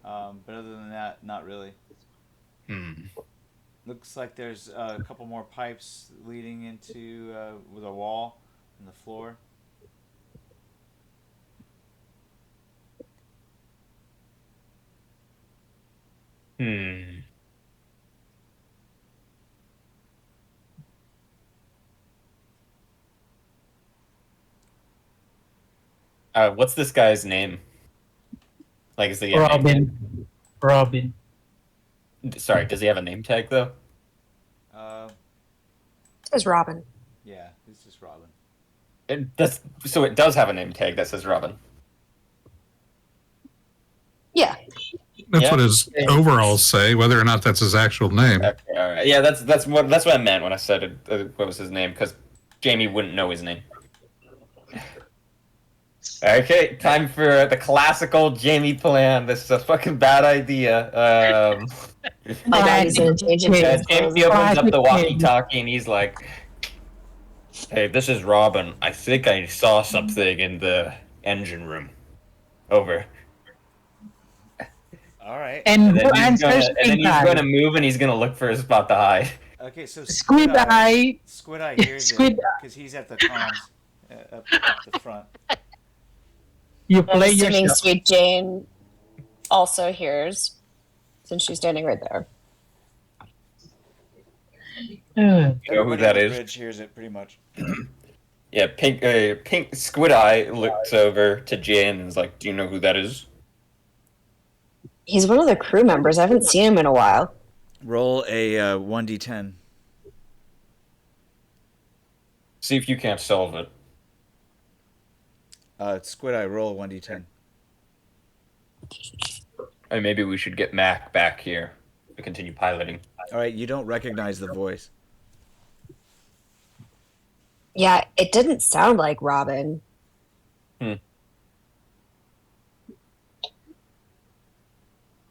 A: but other than that, not really. Looks like there's a couple more pipes leading into with a wall in the floor.
G: What's this guy's name? Like, is he a name
B: Robin. Robin.
G: tag? Sorry, does he have a name tag though?
D: Says Robin.
A: Yeah, it's just Robin.
G: So it does have a name tag that says Robin.
D: Yeah.
C: That's
G: Yeah.
C: what his overalls say. Whether or not that's his actual name.
G: Okay, all right. Yeah, that's what I meant when I said it, what was his name, because Jamie wouldn't know his name. Okay, time for the classical Jamie plan. This is a fucking bad idea.
D: My God, he's gonna change it.
G: Yeah, Jamie opens up the walkie-talkie and he's like, "Hey, this is Robin. I think I saw something in the engine room. Over."
A: All right.
B: And
G: And
B: who
G: then
B: answers
G: he's
B: Pink Eye?
G: gonna move and he's gonna look for a spot to hide.
A: Okay, so
B: Squid Eye.
A: Squid Eye hears
B: Squid
A: it because he's at the comms up the front.
B: You
D: I'm
B: play
D: assuming
B: yourself.
D: Sweet Jane also hears, since she's standing right there.
G: You know who
A: Everybody
G: that
A: on the
G: is?
A: bridge hears it pretty much.
G: Yeah, Pink Squid Eye looks over to Jane and is like, "Do you know who that is?"
D: He's one of the crew members. I haven't seen him in a while.
A: Roll a 1d10.
G: See if you can't solve it.
A: Squid Eye, roll a 1d10.
G: And maybe we should get Mac back here to continue piloting.
A: All right, you don't recognize the voice.
D: Yeah, it didn't sound like Robin.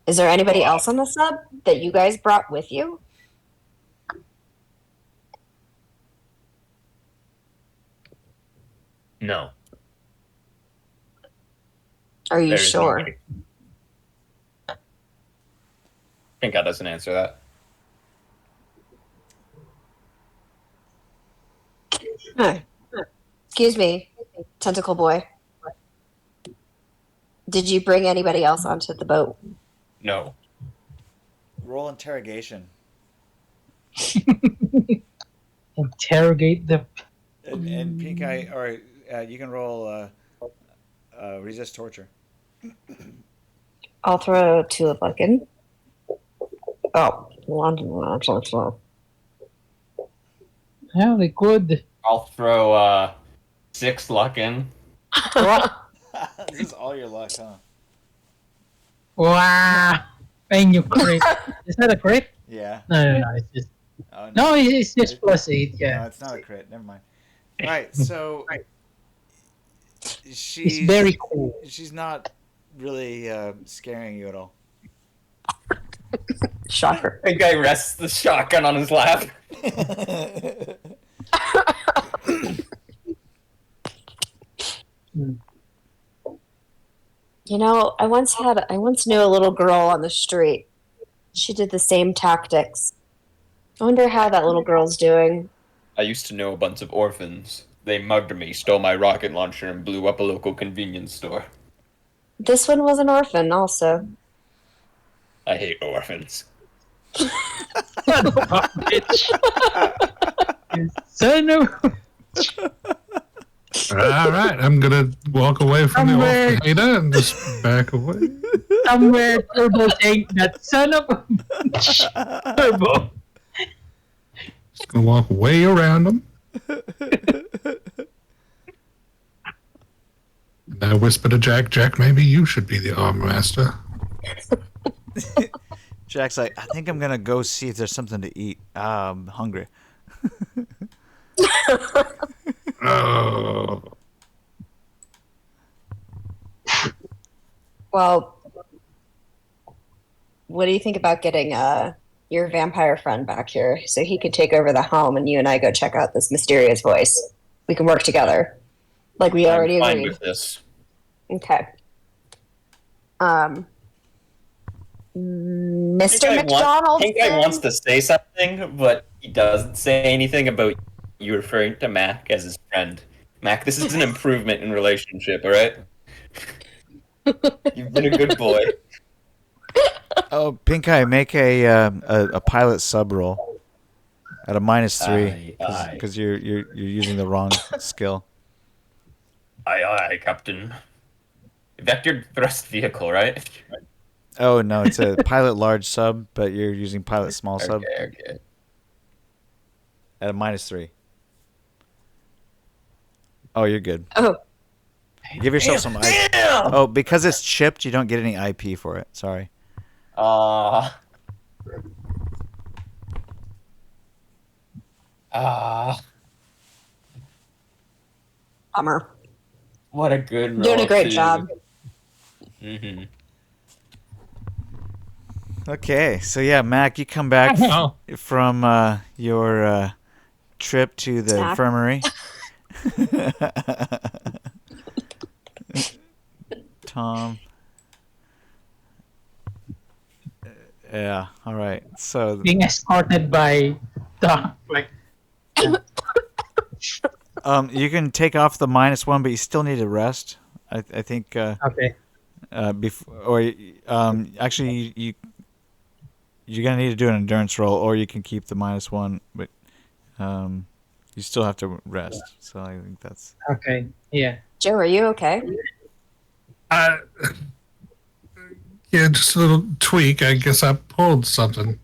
D: Is there anybody else on the sub that you guys brought with you?
G: No.
D: Are you
G: There is
D: sure?
G: nobody. Pink Eye doesn't answer that.
D: Huh. Excuse me, tentacle boy. Did you bring anybody else onto the boat?
G: No.
A: Roll interrogation.
B: Interrogate the.
A: And Pink Eye, or you can roll resist torture.
D: I'll throw 2 of luck in. Oh, London.
B: Yeah, they could.
G: I'll throw 6 luck in.
A: This is all your luck, huh?
B: Wow. And you crit. Is that a crit?
A: Yeah.
B: No. It's just.
A: Oh,
B: No, it's just +8.
A: No,
B: Yeah.
A: it's not a crit. Never mind. All right, so
B: It's
A: she's
B: very cool.
A: she's not really scaring you at all.
D: Shocker.
G: Pink Eye rests the shotgun on his lap.
D: You know, I once knew a little girl on the street. She did the same tactics. I wonder how that little girl's doing.
G: I used to know a bunch of orphans. They mugged me, stole my rocket launcher, and blew up a local convenience store.
D: This one was an orphan, also.
G: I hate orphans.
B: Bitch. You son of.
C: All right, I'm gonna walk away from the
B: Somewhere-
C: orphan hater and just back away.
B: Somewhere Turbo saying that son of a. Turbo.
C: Just gonna walk way around them. And I whisper to Jack, Jack, maybe you should be the arm master.
A: Jack's like, I think I'm gonna go see if there's something to eat. I'm hungry.
C: Oh.
D: Well, what do you think about getting your vampire friend back here so he could take over the home and you and I go check out this mysterious voice? We can work together, like we already
G: I'm fine
D: agreed.
G: with this.
D: Okay. Mr. McDonald.
G: Pink Eye wants to say something, but he doesn't say anything about you referring to Mac as his friend. Mac, this is an improvement in relationship, alright? You've been a good boy.
A: Oh, Pink Eye, make a pilot sub roll at a -3
G: Aye.
A: because you're using the wrong skill.
G: Aye, Captain. Vector thrust vehicle, right?
A: Oh no, it's a pilot large sub, but you're using pilot small sub
G: Okay.
A: at a -3. Oh, you're good.
D: Oh,
A: Give yourself some IP. Oh, because it's chipped, you don't get any IP for it. Sorry.
G: Ah.
D: bummer.
G: What a good roll.
D: Doing a great job.
G: Mm-hmm.
A: Okay, so yeah, Mac, you come back
B: Oh.
A: from your trip to the
D: Snack.
A: infirmary. Tom. Yeah, all right. So
B: Being escorted by the like.
A: you can take off the -1, but you still need to rest. I think
B: Okay.
A: before or actually you're gonna need to do an endurance roll, or you can keep the -1, but you still have to rest. So I think that's
B: Okay. Yeah.
D: Joe, are you okay?
C: Yeah, just a little tweak. I guess I pulled something.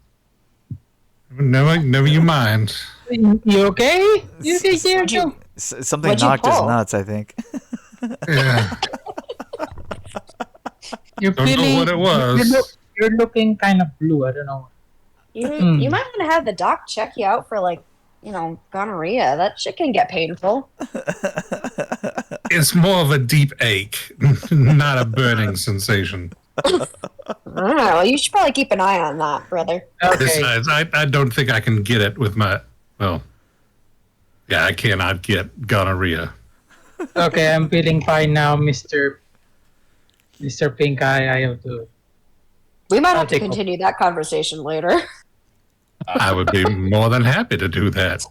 C: Never you mind.
B: You okay? You okay there, Joe?
A: something
D: What'd you
A: knocked his
D: pull?
A: nuts. I think.
C: Yeah,
B: You're
C: don't know
B: feeling.
C: what it was.
B: You're looking kind of blue. I don't know.
D: You
B: Hmm.
D: you might want to have the doc check you out for gonorrhea. That shit can get painful.
C: It's more of a deep ache, not a burning sensation.
D: don't know. You should probably keep an eye on that, brother.
B: Okay.
C: Besides, I don't think I can get it with my. Well, yeah, I cannot get gonorrhea.
B: Okay, I'm feeling fine now, Mr. Pink Eye. I have to.
D: We might
B: I'll
D: have to
B: take
D: continue that conversation later.
C: I would be more than happy to do that.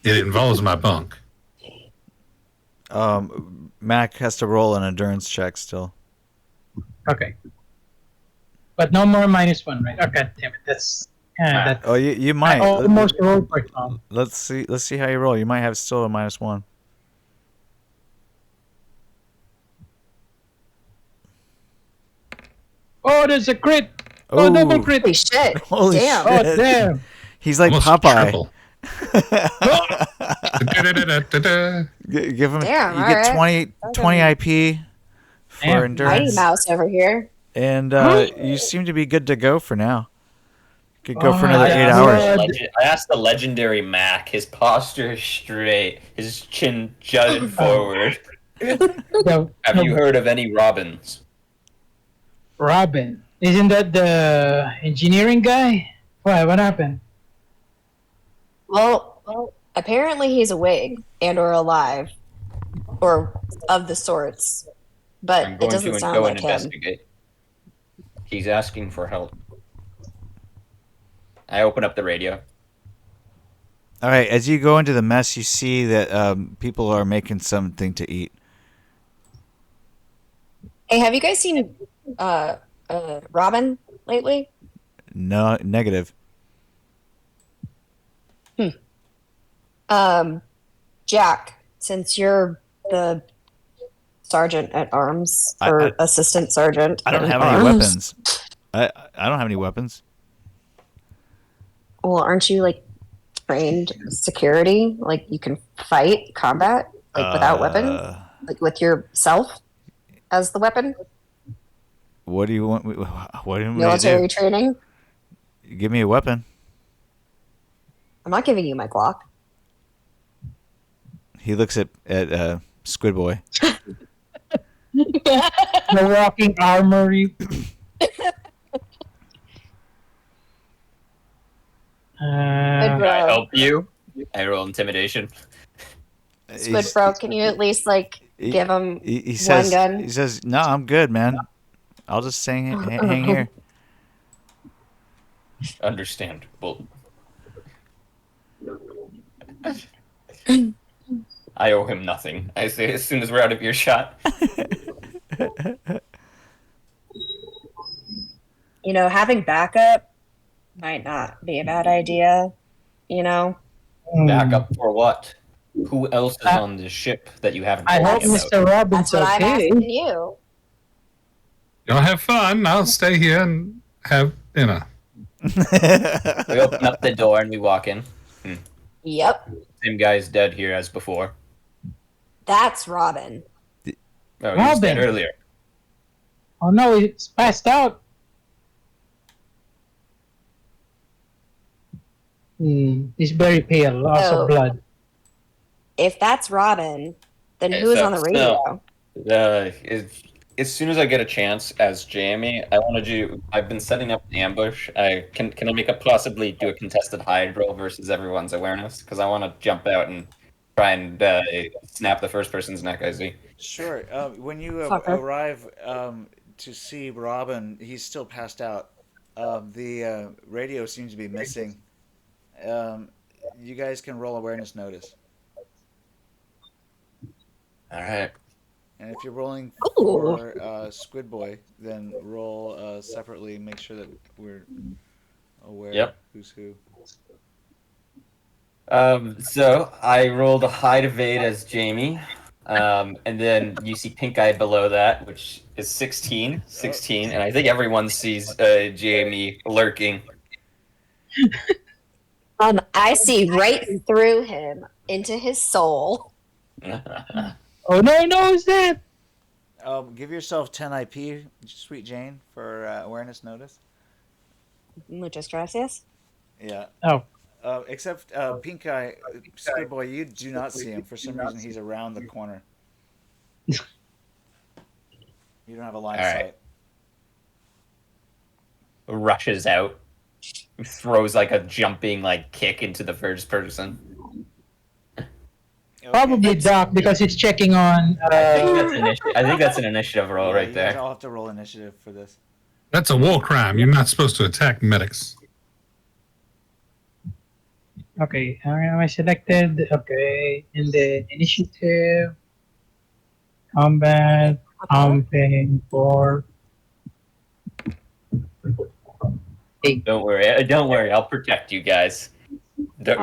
C: It involves my bunk.
A: Mac has to roll an endurance check still.
B: Okay. But no more -1, right? Okay, damn it. That's. That,
A: Oh, you
B: I
A: might.
B: almost rolled for Tom.
A: Let's see how you roll. You might have still a -1.
B: Oh, there's a crit! Oh, double crit!
D: Holy shit!
A: Holy
D: Damn.
A: shit.
B: Oh, damn!
A: He's like
C: Almost
A: Popeye.
C: triple. Da-da-da-da-da-da.
A: Give him.
D: Damn,
A: You get
D: alright.
A: 20 IP for
B: Damn.
D: Mighty
A: endurance,
D: Mouse over here.
A: and you seem to be good to go for now. Could go for
B: Oh,
A: another
B: yeah.
A: 8 hours.
G: I asked the legendary Mac. His posture is straight. His chin jutted forward.
B: The,
G: Have you heard of any Robins?
B: Robin. Isn't that the engineering guy? What happened?
D: Well, apparently he's awake and or alive, or of the sorts. But
G: I'm
D: it
G: going
D: doesn't
G: to
D: sound
G: go
D: like
G: and
D: him.
G: investigate. He's asking for help. I open up the radio.
A: All right, as you go into the mess, you see that people are making something to eat.
D: Hey, have you guys seen Robin lately?
A: No, negative.
D: Jack, since you're the sergeant at arms
A: I-
D: or assistant sergeant,
A: I don't
D: at
A: have any
D: arms,
A: weapons. I don't have any weapons.
D: Well, aren't you like trained security? Like you can fight combat like without weapons, like with yourself as the weapon.
A: What do you want? What do you want me to
D: Military training.
A: do? Give me a weapon.
D: I'm not giving you my Glock.
A: He looks at Squid Boy.
B: The walking armory.
D: Good
G: Can I
D: bro.
G: help you? I roll intimidation.
D: Squid bro, can you at least like give him
A: He says.
D: gun?
A: He says, "No, I'm good, man. I'll just hang here."
G: Understandable. I owe him nothing. I say as soon as we're out of earshot.
D: You know, having backup might not be a bad idea. You know,
G: Back up for what? Who else is on this ship that you haven't
B: I
G: told
B: hope
G: me about?
B: Mr. Robin's
D: that's what I'm
B: okay.
D: asking you.
C: Y'all have fun. I'll stay here and have dinner.
G: We open up the door and we walk in.
D: Yep,
G: Same guy's dead here as before.
D: that's Robin.
G: Oh, he was dead
B: Robin.
G: earlier.
B: Oh no, it's passed out. He's very pale, loss
D: So-
B: of blood.
D: If that's Robin, then
G: Okay,
D: who is
G: so-
D: on the radio?
G: As soon as I get a chance as Jamie, I want to do. I've been setting up an ambush. Can I make a possibly do a contested hide roll versus everyone's awareness? Because I want to jump out and try and snap the first person's neck I see.
A: Sure. When you
D: Fucker.
A: arrive to see Robin, he's still passed out. The radio seems to be missing. You guys can roll awareness notice.
G: All right.
A: And if you're rolling
D: Ooh.
A: for Squid Boy, then roll separately. Make sure that we're aware
G: Yep.
A: who's who.
G: So I rolled a hide evade as Jamie. And then you see pink eye below that, which is 16. 16. And I think everyone sees Jamie lurking.
D: I see right through him into his soul.
B: Oh no, is that?
A: Give yourself 10 IP, Sweet Jane, for awareness notice.
D: Muchas gracias.
A: Yeah.
B: Oh.
A: Except Pink Eye, Squid Boy, you do not see him. For some reason, he's around the corner. You don't have a line of
G: All right.
A: sight.
G: rushes out, throws like a jumping like kick into the first person.
A: Okay.
B: Probably Doc because it's checking on.
G: I think that's an initiative roll
A: Yeah,
G: right
A: you guys
G: there.
A: all have to roll initiative for this.
C: That's a war crime. You're not supposed to attack medics.
B: Okay, am I selected? Okay, in the initiative, combat, I'm paying for. Eight.
G: Don't worry. I'll protect you guys. But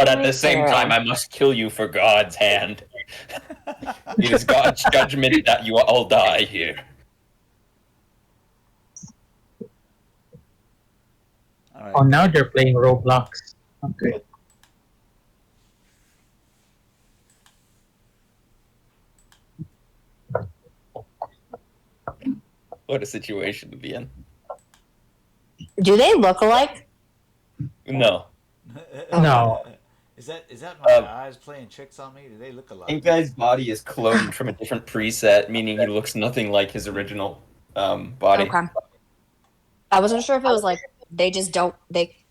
G: at the same time, I must kill you for God's hand. It is God's judgment that you all die here.
A: All right.
B: Oh, now they're playing Roblox. Okay.
G: What a situation to be in.
D: Do they look alike?
G: No.
B: No.
A: Is that my eyes playing tricks on me? Do they look alike?
G: Pink Guy's body is cloned from a different preset, meaning he looks nothing like his original body.
D: Okay. I wasn't sure if it was like they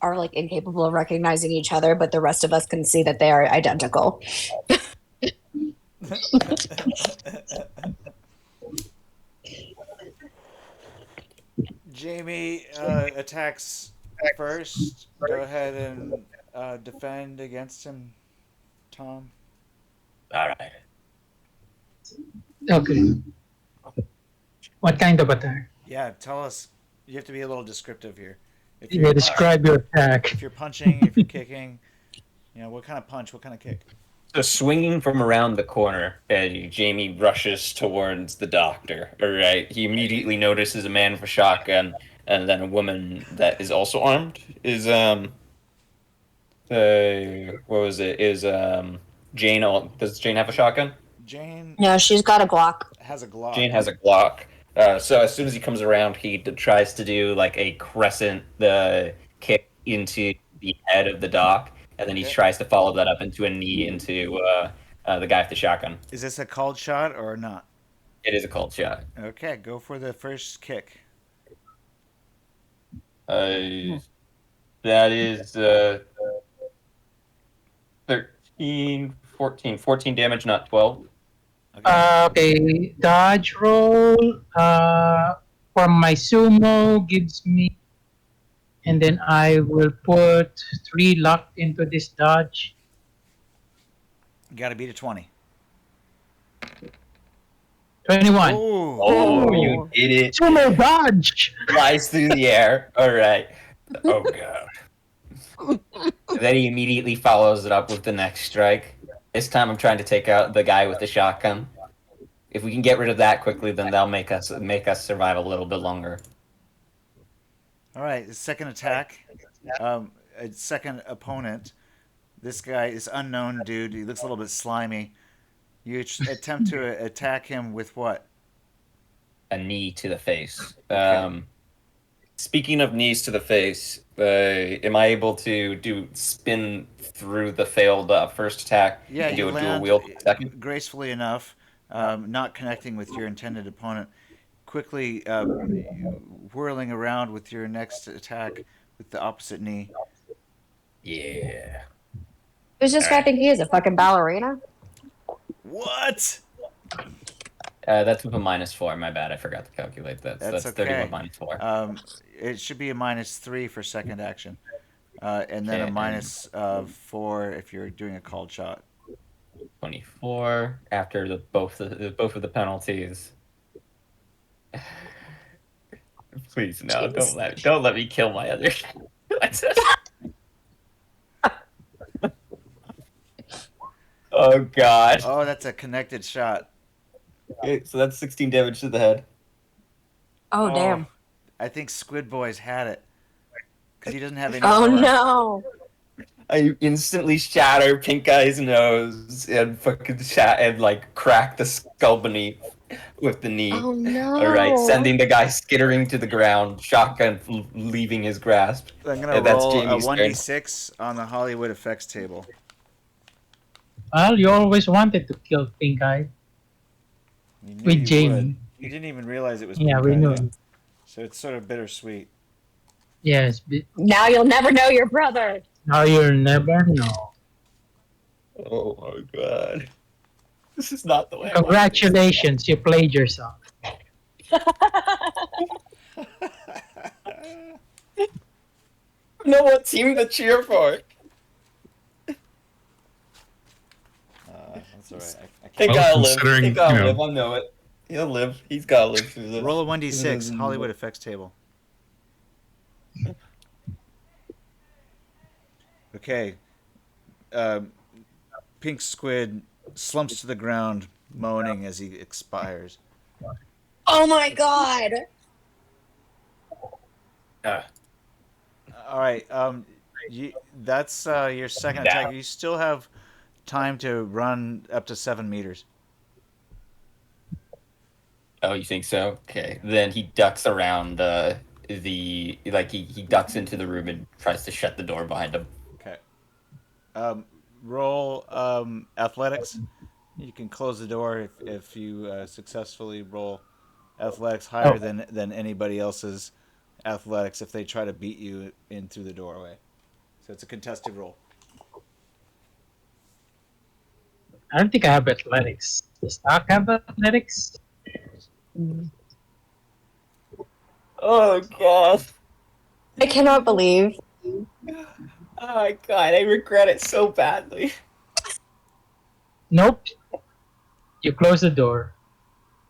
D: are like incapable of recognizing each other, but the rest of us can see that they are identical.
A: Jamie attacks first. Go ahead and defend against him, Tom.
G: All right.
B: Okay. What kind of attack?
A: Yeah, tell us. You have to be a little descriptive here. If
B: Yeah, describe your attack.
A: If you're punching, if you're kicking, what kind of punch, what kind of kick?
G: So swinging from around the corner, Jamie rushes towards the doctor. All right. He immediately notices a man with a shotgun, and then a woman that is also armed. Is what was it? Is Jane? Does Jane have a shotgun?
A: Jane.
D: No, she's got a Glock.
A: Has a Glock.
G: Jane has a Glock. So as soon as he comes around, he tries to do like a crescent kick into the head of the doc, and then he tries to follow that up into a knee into the guy with the shotgun.
A: Is this a called shot or not?
G: It is a cold shot.
A: Okay, go for the first kick.
G: That is 13, 14. 14 damage, not 12.
B: Okay, dodge roll. For my sumo gives me, and then I will put 3 luck into this dodge.
A: You got to beat a 20.
B: 21.
G: Oh, you did it.
B: Sumo dodge.
G: Flies through the air. All right. Oh, God. Then he immediately follows it up with the next strike. This time I'm trying to take out the guy with the shotgun. If we can get rid of that quickly, then that'll make us survive a little bit longer.
A: All right, second attack. A second opponent. This guy is unknown dude. He looks a little bit slimy. You attempt to attack him with what?
G: A knee to the face.
A: Okay.
G: Speaking of knees to the face, am I able to spin through the failed first attack
A: Yeah,
G: and
A: you
G: do a dual
A: land
G: wield second?
A: gracefully enough, not connecting with your intended opponent. Quickly whirling around with your next attack with the opposite knee.
G: Yeah.
D: Who's describing he as a fucking ballerina?
A: What?
G: That's with a -4. My bad. I forgot to calculate that. So
A: That's
G: that's
A: okay.
G: 31 minus 4.
A: It should be a -3 for second action, and then a -4 if you're doing a called shot.
G: 24 after both of the penalties. Please no! Don't let me kill my other. Oh God!
A: Oh, that's a connected shot.
G: Okay, so that's 16 damage to the head.
D: Oh, damn.
A: I think Squid Boy's had it because he doesn't have any.
D: Oh,
A: armor.
D: no.
G: I instantly shatter Pink Eye's nose and fucking crack the skull beneath with the knee.
D: Oh, no.
G: All right, sending the guy skittering to the ground, shotgun leaving his grasp.
A: I'm gonna
G: That's
A: roll a
G: Jamie's turn.
A: 1d6 on the Hollywood effects table.
B: Well, you always wanted to kill Pink Eye
A: You knew
B: with
A: you
B: Jamie.
A: would. You didn't even realize it was.
B: Yeah,
A: Pink
B: we
A: Eye
B: knew.
A: yet. So it's sort of bittersweet.
B: Yes.
D: Now you'll never know your brother.
B: Now you'll never know.
G: Oh my god. This is not the way.
B: Congratulations, you played yourself.
G: Know what team to cheer for.
A: That's all right. I
G: Think
C: Well,
G: I'll live.
C: considering,
G: Think I'll
C: you know-
G: live. I know it. He'll live. He's gotta live through this.
A: roll a 1d6 Hollywood effects table. Okay. Pink Squid slumps to the ground, moaning as he expires.
D: Oh my god.
A: All right. That's your second attack. You still have time to run up to 7 meters.
G: Oh, you think so? Okay. Then he ducks around he ducks into the room and tries to shut the door behind him.
A: Okay. Roll athletics. You can close the door if you successfully roll athletics higher than anybody else's athletics if they try to beat you in through the doorway. So it's a contested roll.
B: I don't think I have athletics. Does Doc have athletics?
G: Oh god.
D: I cannot believe.
G: Oh my god, I regret it so badly.
B: Nope. You close the door.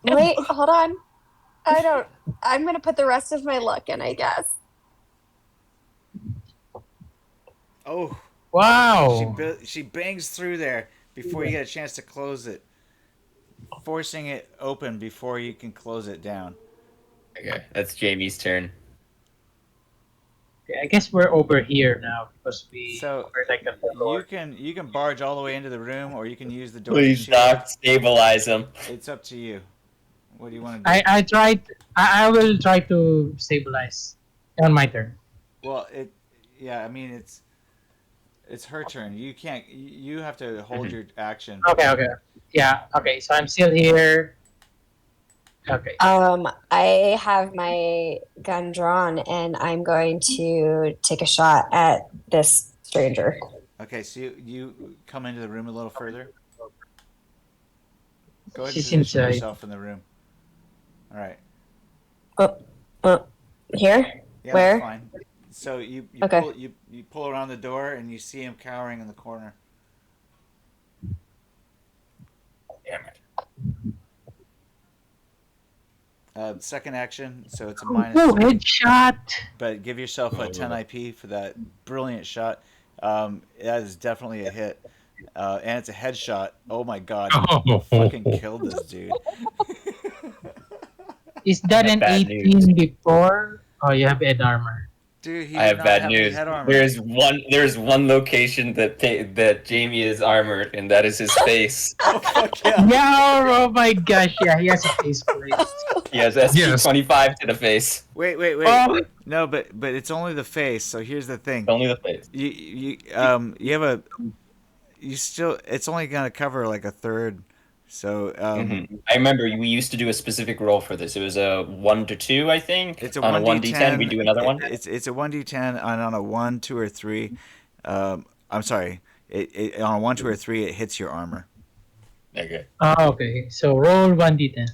D: Wait, hold on. I'm gonna put the rest of my luck in, I guess.
A: Oh,
B: Wow.
A: she bangs through there before you get a chance to close it, forcing it open before you can close it down.
G: Okay, that's Jamie's turn.
B: Okay, I guess we're over here now because
A: So
B: we're like at the door.
A: you can barge all the way into the room, or you can use the door.
G: Please,
A: shield.
G: Doc, stabilize him.
A: It's up to you. What do you want to do?
B: I tried. I will try to stabilize on my turn.
A: Well, I mean, it's her turn. You can't. You have to hold your action.
B: Okay. Yeah. Okay. So I'm still here. Okay.
D: I have my gun drawn and I'm going to take a shot at this stranger.
A: Okay, so you come into the room a little further. Go ahead and
B: She's
A: position
B: inside.
A: yourself in the room. All right.
D: Here?
A: Yeah,
D: Where?
A: that's fine. So you
D: Okay.
A: you pull around the door and you see him cowering in the corner.
G: Damn it.
A: Second action, so it's a
B: Ooh,
A: -3,
B: headshot.
A: but give yourself a 10 IP for that brilliant shot. That is definitely a hit, and it's a headshot. Oh my god, you fucking killed this dude.
B: Is that
G: I have
B: an
G: bad
B: 18
G: news.
B: before? Oh, you have head armor.
A: Dude, he
G: I
A: did
G: have
A: not
G: bad
A: have
G: news.
A: head armor.
G: There's one location that Jamie is armored, and that is his face.
A: Oh fuck yeah.
B: Yeah. Oh my gosh. Yeah. He has a face plate.
G: He has SG-25 to the face.
A: Wait.
B: Oh.
A: No, but it's only the face. So here's the thing.
G: Only the face.
A: You have a it's only gonna cover like a third. So
G: I remember we used to do a specific roll for this. It was a 1 to 2, I think.
A: it's a
G: on
A: 1d10.
G: a 1d10, we do another one.
A: It's a 1d10, and on a 1, 2, or 3, I'm sorry. It on a 1, 2, or 3, it hits your armor.
G: Okay.
B: Oh, okay. So roll 1d10.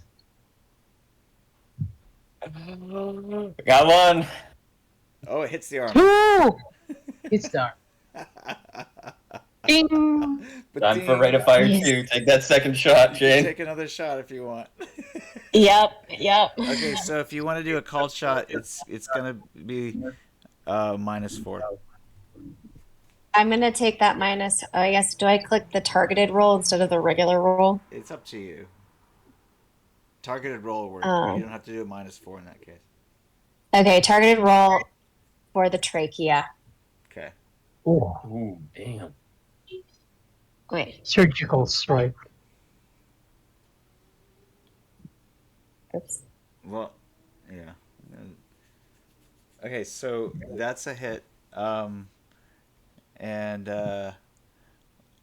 G: Got one.
A: Oh, it hits the armor.
B: Two. It's dark. Ding.
G: Time for rate of fire
D: Yes.
G: 2. Take that second shot, Jane.
A: Take another shot if you want.
D: Yep.
A: Okay, so if you want to do a called shot, it's gonna be -4.
D: I'm gonna take that minus. I guess. Do I click the targeted roll instead of the regular roll?
A: It's up to you. Targeted roll work.
D: Oh.
A: You don't have to do a -4 in that case.
D: Okay, targeted roll for the trachea.
A: Okay.
B: Oh,
G: Ooh, damn.
D: Wait.
B: surgical strike.
D: Oops.
A: Well, yeah. Okay, so that's a hit. And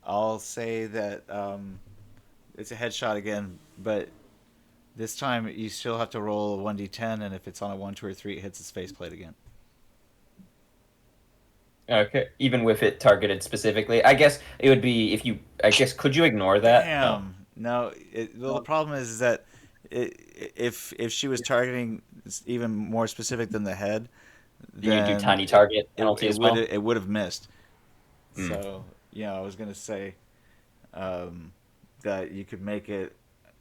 A: I'll say that it's a headshot again, but this time you still have to roll a 1d10, and if it's on a 1, 2, or 3, it hits his faceplate again.
G: Okay, even with it targeted specifically, I guess it would be if you. I guess could you ignore that?
A: Damn. No. Well, the problem is that if she was targeting even more specific than the head,
G: No. You do
A: then
G: tiny target penalty as well.
A: it would have missed.
G: Hmm.
A: So yeah, I was gonna say that you could make it.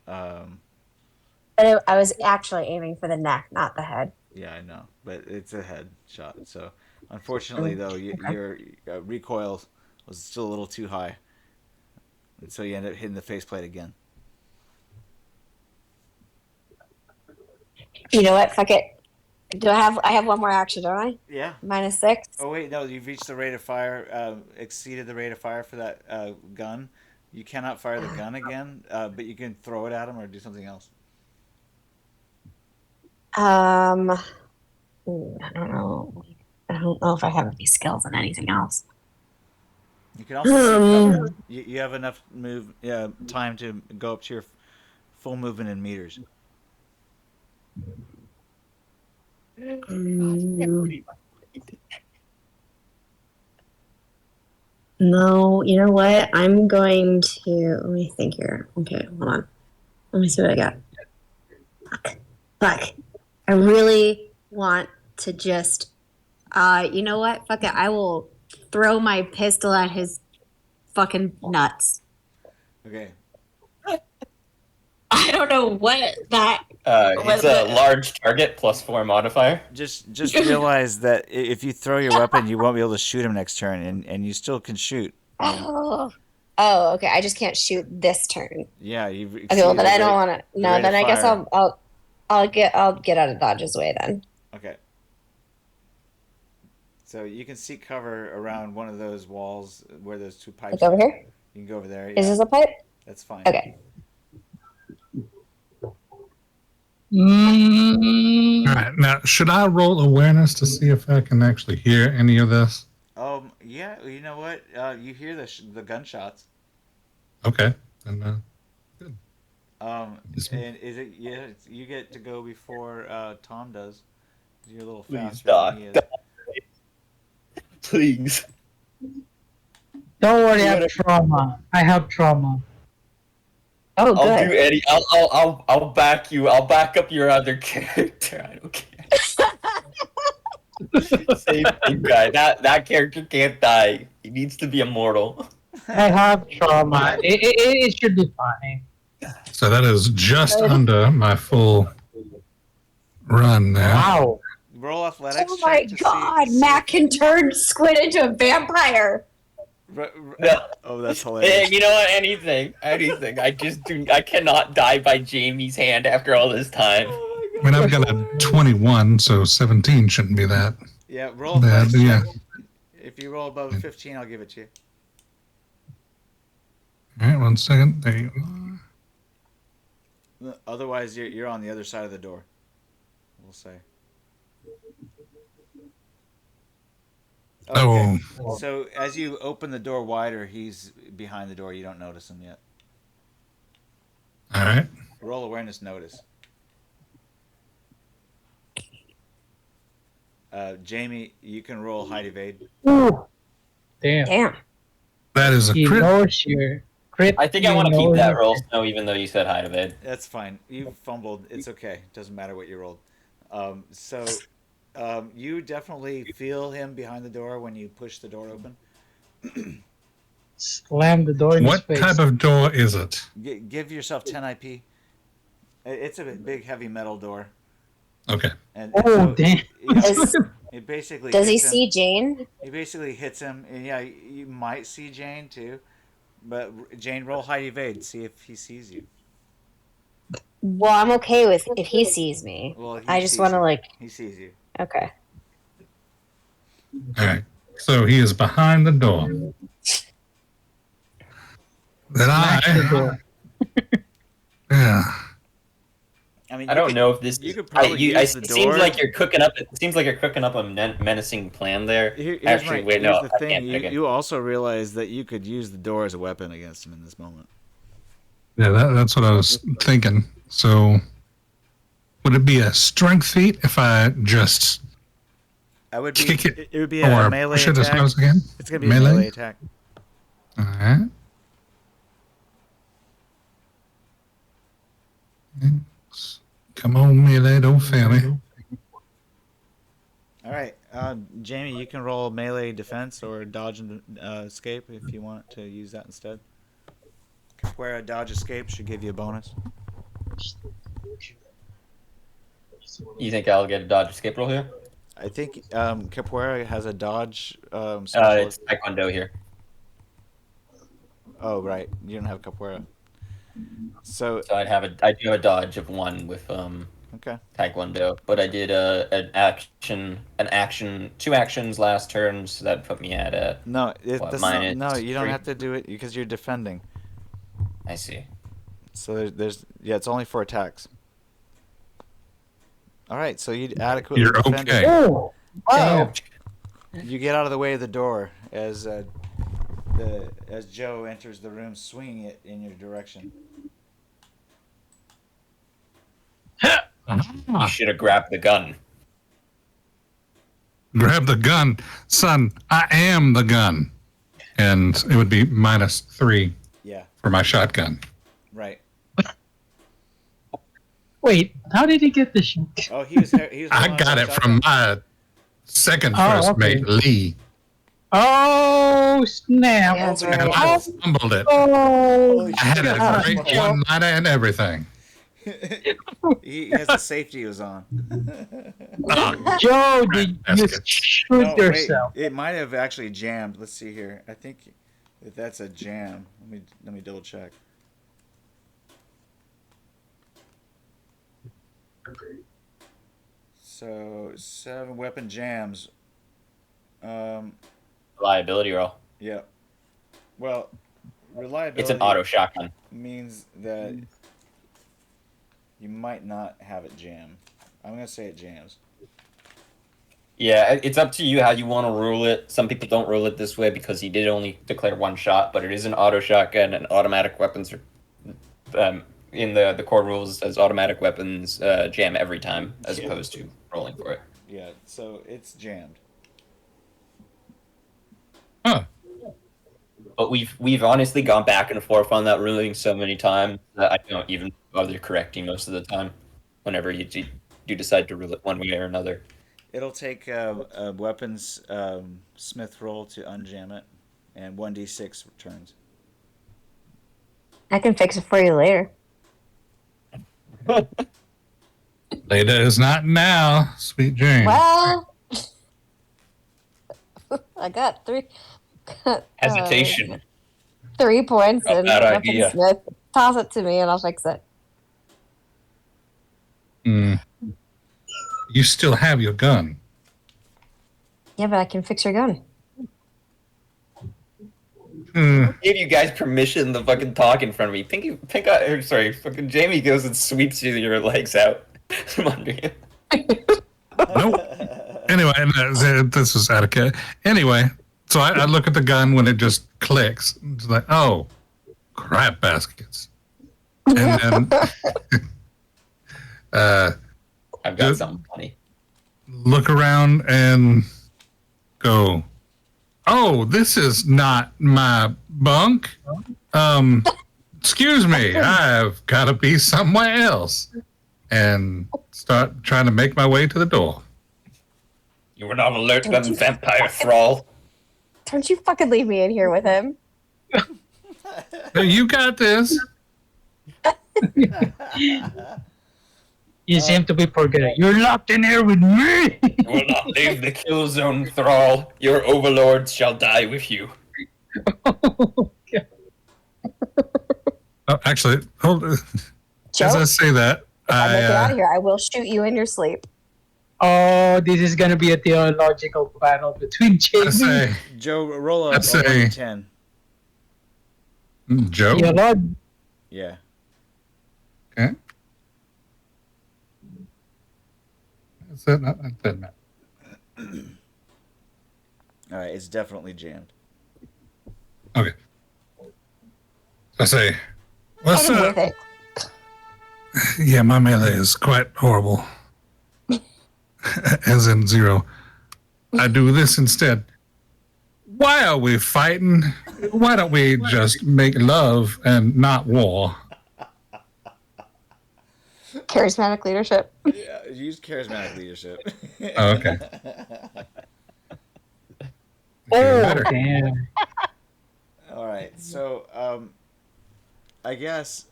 D: But I was actually aiming for the neck, not the head.
A: Yeah, I know, but it's a head shot. So unfortunately, though, your recoil was still a little too high, and so you end up hitting the faceplate again.
D: You know what? Fuck it. I have one more action, don't I?
A: Yeah.
D: -6.
A: Oh wait, no, you've reached the rate of fire, exceeded the rate of fire for that gun. You cannot fire the gun again, but you can throw it at him or do something else.
D: I don't know. I don't know if I have any skills in anything else.
A: You can also see cover. You have enough time to go up to your full movement in meters.
D: No, you know what? I'm going to let me think here. Okay, hold on. Let me see what I got. Fuck. I really want to just you know what? Fuck it. I will throw my pistol at his fucking nuts.
A: Okay.
D: I don't know what that
G: It's a large target +4 modifier.
A: Just realize that if you throw your weapon, you won't be able to shoot him next turn, and you still can shoot.
D: Oh, okay. I just can't shoot this turn.
A: Yeah, you've
D: Okay, well then I don't want to. No,
A: rate
D: then
A: of
D: I guess
A: fire.
D: I'll get out of Dodge's way then.
A: Okay. So you can seek cover around one of those walls where those two pipes
D: Like over
A: are.
D: here?
A: You can go over there.
D: Is
A: Yeah,
D: this a pipe?
A: that's fine.
D: Okay.
C: All right. Now, should I roll awareness to see if I can actually hear any of this?
A: Yeah. You know what? You hear the gunshots.
C: Okay. And
A: And is it? Yeah, you get to go before Tom does. You're a little
G: Please,
A: faster
G: Doc.
A: than he is.
G: Please.
B: Don't worry, I have trauma. I have trauma.
D: Oh,
G: I'll
D: good.
G: do any. I'll back you. I'll back up your other character. I don't care. Same thing, guy. That character can't die. He needs to be immortal.
B: I have trauma. It should be fine.
C: so that is just under my full run there.
B: Wow.
A: Roll athletics.
D: Oh my
A: check to
D: god,
A: see
D: Matt can turn Squid into a vampire.
G: No.
A: Oh, that's hilarious.
G: You know what? Anything. I just do. I cannot die by Jamie's hand after all this time.
C: I mean, I've got a 21, so 17 shouldn't be that
A: Yeah, roll
C: bad.
A: athletics.
C: Yeah.
A: check. If you roll above a 15, I'll give it to you.
C: All right, 1 second. There you are.
A: Otherwise, you're on the other side of the door. We'll say.
C: Oh,
A: So as you open the door wider, he's behind the door. You don't notice him yet.
C: all right.
A: Roll awareness notice. Jamie, you can roll hide evade.
B: Ooh. Damn.
D: Damn.
C: That is a
B: He
C: crit.
B: knows your crit.
G: I think I
B: he
G: want to keep
B: knows
G: that
B: your-
G: roll, Snow, even though you said hi to bed.
A: That's fine. You fumbled. It's okay. Doesn't matter what you rolled. So you definitely feel him behind the door when you push the door open.
B: Slam the door in
C: What
B: his face.
C: type of door is it?
A: Give yourself 10 IP. It's a big heavy metal door.
C: Okay.
A: And
B: Oh,
A: so
B: damn.
A: it basically
D: Does he
A: hits him.
D: see Jane?
A: He basically hits him, and yeah, you might see Jane too, but Jane, roll hide evade, see if he sees you.
D: Well, I'm okay with if he sees me.
A: Well, he
D: I just
A: sees
D: want to
A: you.
D: like.
A: He sees you.
D: Okay.
C: All right. So he is behind the door. Then
B: Smash the door.
C: Yeah.
A: I mean,
G: I don't know if this.
A: You could probably use the
G: it
A: door.
G: seems like you're cooking up. It seems like you're cooking up a menacing plan there.
A: Here's
G: Actually, wait, no.
A: here's the thing.
G: Okay.
A: You also realize that you could use the door as a weapon against him in this moment.
C: Yeah, that's what I was thinking. So would it be a strength feat if I just
A: I would be.
C: Kick it.
A: It would be
C: Or
A: a melee
C: push it as
A: attack.
C: close again.
A: It's gonna be a melee attack.
C: All right. Come on, melee, don't fail me.
A: All right, Jamie, you can roll melee defense or dodge and escape if you want to use that instead. Capoeira dodge escape should give you a bonus.
G: You think I'll get a dodge escape roll here?
A: I think Capoeira has a dodge special.
G: It's Taekwondo here.
A: Oh right, you don't have Capoeira. So
G: So I do have a dodge of 1 with
A: okay.
G: Taekwondo, but I did two actions last turn, so that put me at
A: No,
G: minus
A: no, you don't
G: 3?
A: have to do it because you're defending.
G: I see.
A: So there's it's only for attacks. All right, so you adequately
C: You're
A: defended.
C: okay.
B: Oh, wow.
A: You get out of the way of the door as as Joe enters the room, swinging it in your direction.
G: You should have grabbed the gun.
C: Grab the gun. Son, I am the gun. And it would be -3
A: Yeah,
C: for my shotgun.
A: right.
B: Wait, how did he get the shoot?
A: Oh, he was.
C: I got it from my second first mate, Lee.
B: Oh, snap.
D: Yeah, that's
C: And
D: right.
C: I fumbled it.
B: Oh,
C: I had a great one-liner and everything.
A: He has the safety was on.
B: Joe, did you
C: Basket.
B: shoot
A: No, wait,
B: yourself?
A: it might have actually jammed. Let's see here. I think if that's a jam. Let me double check. So 7 weapon jams.
G: Reliability roll.
A: Yeah. Well, reliability.
G: It's an auto shotgun.
A: Means that you might not have it jam. I'm gonna say it jams.
G: Yeah, it's up to you how you want to rule it. Some people don't rule it this way because he did only declare 1 shot, but it is an auto shotgun, and automatic weapons are in the core rules as automatic weapons jam every time as opposed to rolling for it.
A: Yeah, so it's jammed.
C: Huh.
G: But we've honestly gone back and forth on that ruling so many times that I don't even bother correcting most of the time. Whenever you do decide to rule it one way or another.
A: It'll take a weapons smith roll to unjam it, and 1d6 returns.
D: I can fix it for you later.
C: Later is not now, sweet Jane.
D: Well, I got 3.
G: Hesitation.
D: 3 points
G: Not
D: and
G: bad idea.
D: weaponsmith. Toss it to me and I'll fix it.
C: You still have your gun.
D: Yeah, but I can fix your gun.
G: Gave you guys permission to fucking talk in front of me. Fucking Jamie goes and sweeps your legs out from under you.
C: Nope. Anyway, this was out of care. Anyway, so I look at the gun when it just clicks. It's like, oh, crap baskets. And then
G: I've got something funny.
C: look around and go, oh, this is not my bunk. Excuse me, I've got to be somewhere else. And start trying to make my way to the door.
G: You were not alert to them, vampire thrall.
D: Don't you fucking leave me in here with him.
C: Hey, you got this.
B: You seem to be forgetting. You're locked in here with me.
G: You will not leave the kill zone, thrall. Your overlords shall die with you.
C: Oh, actually, hold.
D: Joe,
C: As I say that,
D: if I make it out
C: I
D: of here, I will shoot you in your sleep.
B: Oh, this is gonna be a theological battle between Jamie.
C: say,
A: Joe, roll a
C: Let's say-
A: 10.
C: Joe.
B: Yeah, Lord.
A: Yeah.
C: Okay. Is that not that? Matt?
A: All right, it's definitely jammed.
C: Okay. I say, what's
D: Hit him
C: up?
D: with it.
C: Yeah, my melee is quite horrible. As in 0. I do this instead. Why are we fighting? Why don't we just make love and not war?
D: Charismatic leadership.
A: Yeah, use charismatic leadership.
C: Okay.
B: Oh,
C: Better.
B: damn.
A: All right. So, I guess,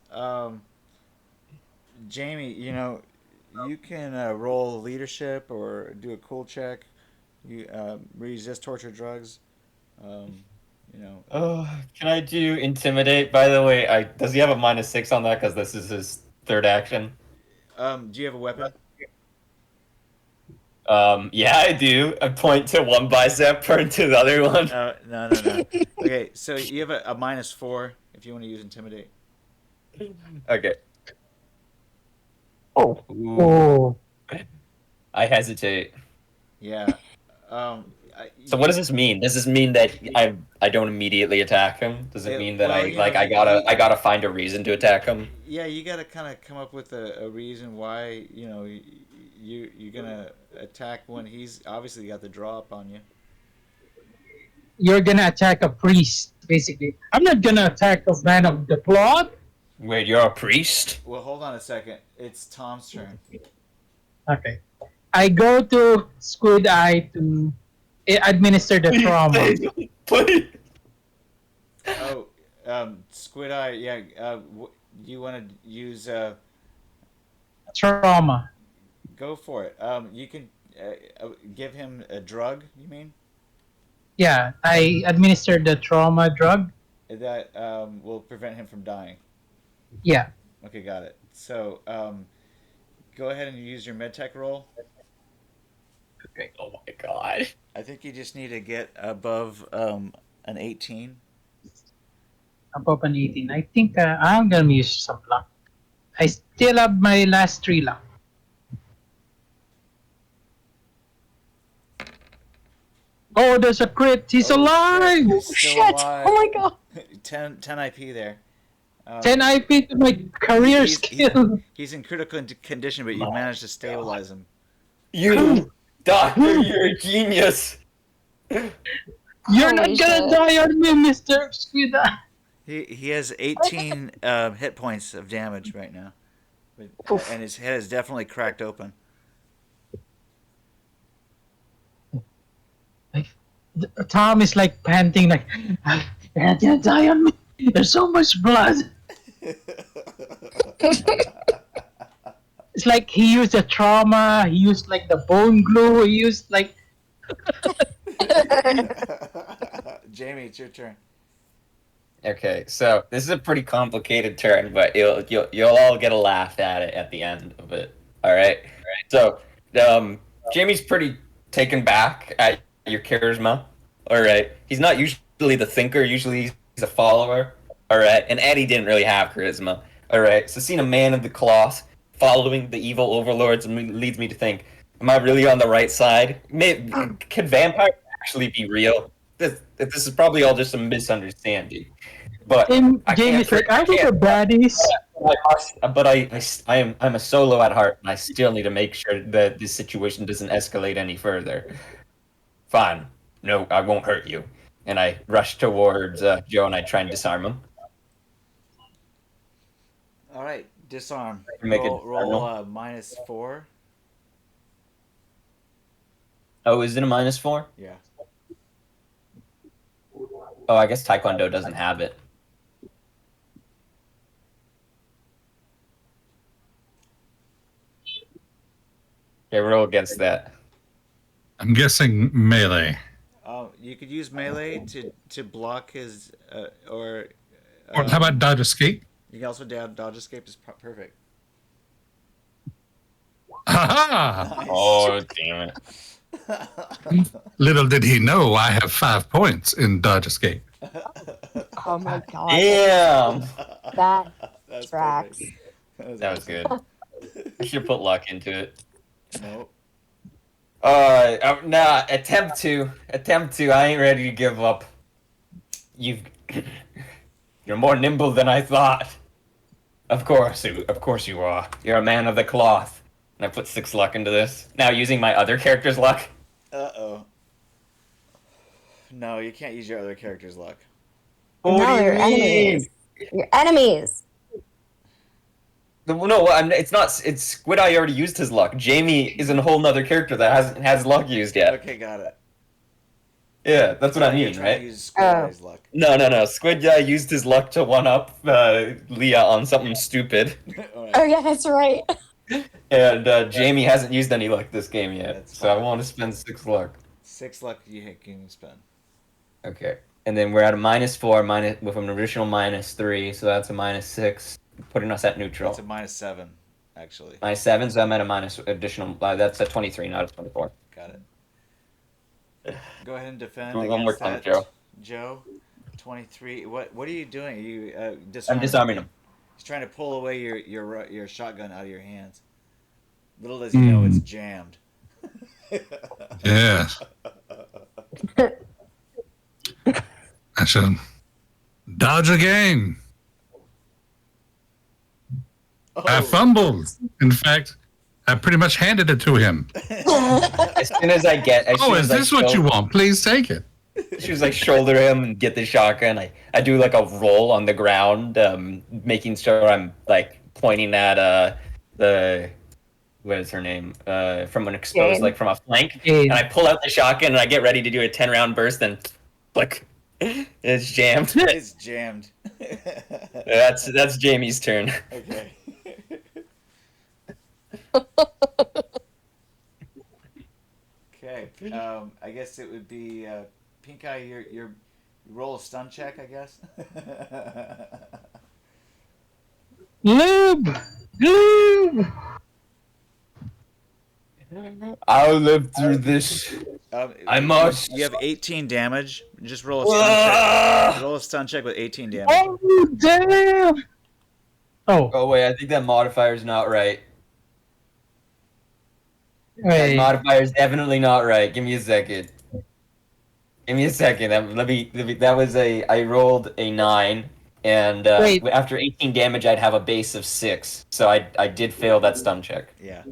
A: Jamie, you can roll leadership or do a cool check. You resist torture drugs. Um, you know.
G: Oh, can I do intimidate? By the way, does he have a -6 on that? Because this is his third action.
A: Do you have a weapon?
G: Yeah, I do. I point to one bicep, point to the other one.
A: No, no, no. Okay, so you have a -4 if you want to use intimidate.
G: Okay.
D: Oh.
G: Ooh,
B: Oh.
G: I hesitate.
A: Yeah.
G: So what does this mean? Does this mean that I don't immediately attack him? Does it mean that
A: well,
G: I gotta find a reason to attack him?
A: Yeah, you got to kind of come up with a reason why you're gonna attack when he's obviously got the drop on you.
B: You're gonna attack a priest, basically. I'm not gonna attack a man of the plot.
G: Wait, you're a priest?
A: Well, hold on a second. It's Tom's turn.
B: Okay. I go to Squid Eye to administer the trauma.
G: Please.
A: Oh, Squid Eye. Yeah. You want to use?
B: Trauma.
A: Go for it. You can give him a drug. You mean
B: Yeah, I administered the trauma drug.
A: that will prevent him from dying?
B: Yeah.
A: Okay, got it. So, go ahead and use your medtech roll.
B: Okay.
G: Oh my god.
A: I think you just need to get above an 18.
B: Above an 18. I think I'm gonna use some luck. I still have my last 3 luck. Oh, there's a crit. He's alive.
A: He's still
D: Shit!
A: alive.
D: Oh my god!
A: 10 IP there.
B: 10 IP to my career
A: he's-
B: skill.
A: He's in critical condition, but you managed to stabilize him.
G: You, doctor, you're a genius.
B: You're
D: Holy
B: not gonna
D: shit.
B: die on me, Mr. Squid Eye.
A: He has 18 hit points of damage right now,
D: Oof.
A: and his head is definitely cracked open.
B: Tom is like panting, like, you're not gonna die on me. There's so much blood. It's like he used the trauma, he used like the bone glue, he used like.
A: Jamie, it's your turn.
G: Okay, so this is a pretty complicated turn, but you'll all get a laugh at it at the end of it. All right. So, Jamie's pretty taken back at your charisma. All right. He's not usually the thinker. Usually he's a follower. All right. And Eddie didn't really have charisma. All right. So seeing a man of the cloth following the evil overlords leads me to think, am I really on the right side? Could vampires actually be real? This is probably all just a misunderstanding. But
B: Jamie's like, I think the baddies.
G: But I'm a solo at heart, and I still need to make sure that this situation doesn't escalate any further. Fine, no, I won't hurt you. And I rush towards Joe, and I try and disarm him.
A: All right, disarm.
G: Make it
A: roll -4.
G: Oh, is it a -4?
A: Yeah.
G: Oh, I guess Taekwondo doesn't have it. Okay, roll against that.
C: I'm guessing melee.
A: You could use melee to block his or.
C: Or how about dodge escape?
A: You can also dodge escape is perfect.
C: Ha
A: Nice.
G: Oh, damn it.
C: Little did he know I have 5 points in dodge escape.
D: Oh my god.
G: Damn!
D: That
A: That's
D: tracks.
A: perfect.
G: That was good. I should put luck into it.
A: Nope.
G: Nah, attempt to. I ain't ready to give up. You're more nimble than I thought. Of course you are. You're a man of the cloth. And I put 6 luck into this. Now using my other character's luck.
A: Uh oh. No, you can't use your other character's luck.
G: What
D: No,
G: do you
D: your
G: mean?
D: enemies. Your enemies.
G: No, it's not. It's Squid Eye already used his luck. Jamie is a whole nother character that hasn't has luck used yet.
A: Okay, got it.
G: Yeah, that's what I
A: You're
G: mean,
A: trying to
G: right?
A: use Squid
D: Oh.
A: Eye's luck.
G: No. Squid Eye used his luck to one up Leah on something stupid,
A: Alright.
D: Oh yeah, that's right.
G: and Jamie hasn't used any luck this game yet.
A: That's
G: So I
A: fine.
G: want to spend 6 luck.
A: 6 luck you can spend.
G: Okay, and then we're at a -4, minus with an additional -3, so that's a -6, putting us at neutral.
A: It's a -7, actually.
G: -7, so I'm at a minus additional. That's a 23, not a 24.
A: Got it. Go ahead and defend
G: One more
A: against
G: time,
A: that,
G: Joe.
A: Joe. 23. What are you doing? Are you
G: I'm
A: disarming?
G: disarming him.
A: He's trying to pull away your shotgun out of your hands. Little does he know it's jammed.
C: Yes. I should dodge again. I fumbled. In fact, I pretty much handed it to him.
G: As soon as I get, as
C: Oh,
G: soon
C: is
G: as I
C: this what you want? Please take it.
G: As soon as I shoulder him and get the shotgun, I do like a roll on the ground, making sure I'm like pointing at the what is her name from an exposed
D: Jane.
G: like from a flank,
B: Jane.
G: and I pull out the shotgun and I get ready to do a 10-round burst, and like it's jammed.
A: It's jammed.
G: That's Jamie's turn.
A: Okay. Okay. I guess it would be Pink Eye. You roll a stun check, I guess.
B: Lube!
G: I'll live through this. I must.
A: You have 18 damage. Just roll a stun check. Roll a stun check with 18 damage.
B: Oh, damn! Oh,
G: Oh wait, I think that modifier's not right. That
B: wait.
G: modifier's definitely not right. Give me a second. Give me a second. Let me. That was I rolled a 9, and
B: Wait.
G: after 18 damage, I'd have a base of 6. So I did fail that stun check.
A: Yeah.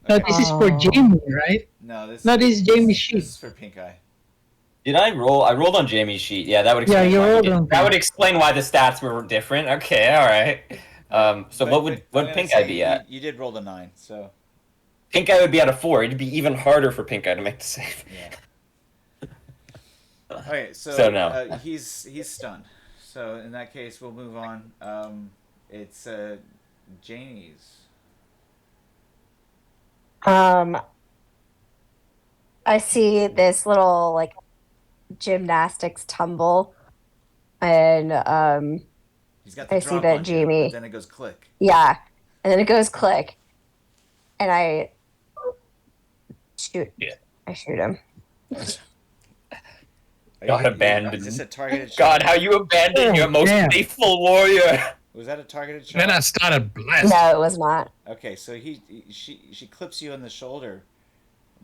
B: No, this is for Jamie, right?
A: No, this.
B: No, this is Jamie's
A: This
B: sheet.
A: is for Pink Eye.
G: Did I roll? I rolled on Jamie's sheet. Yeah, that would
B: Yeah,
G: explain.
B: you
G: why
B: rolled
G: did-
B: on
G: That would explain why the stats were different. Okay, all right. So
A: But-
G: what would
A: but I'm gonna
G: Pink Eye
A: say
G: be at?
A: You did roll the 9, so
G: Pink Eye would be at a 4. It'd be even harder for Pink Eye to make the save.
A: yeah. Okay,
G: So no.
A: He's stunned. So in that case, we'll move on. It's Janie's.
D: I see this little like gymnastics tumble, and
A: He's got the
D: I see
A: drop
D: that
A: on you,
D: Jamie-
A: but then it goes click.
D: yeah, and then it goes click, and I shoot.
G: Yeah.
D: I shoot him.
G: God abandoned.
A: Is this a targeted shot?
G: God, how you abandoned your most
B: damn.
G: faithful warrior.
A: Was that a targeted shot?
C: Then I started blasting.
D: No, it was not.
A: Okay, so she clips you in the shoulder,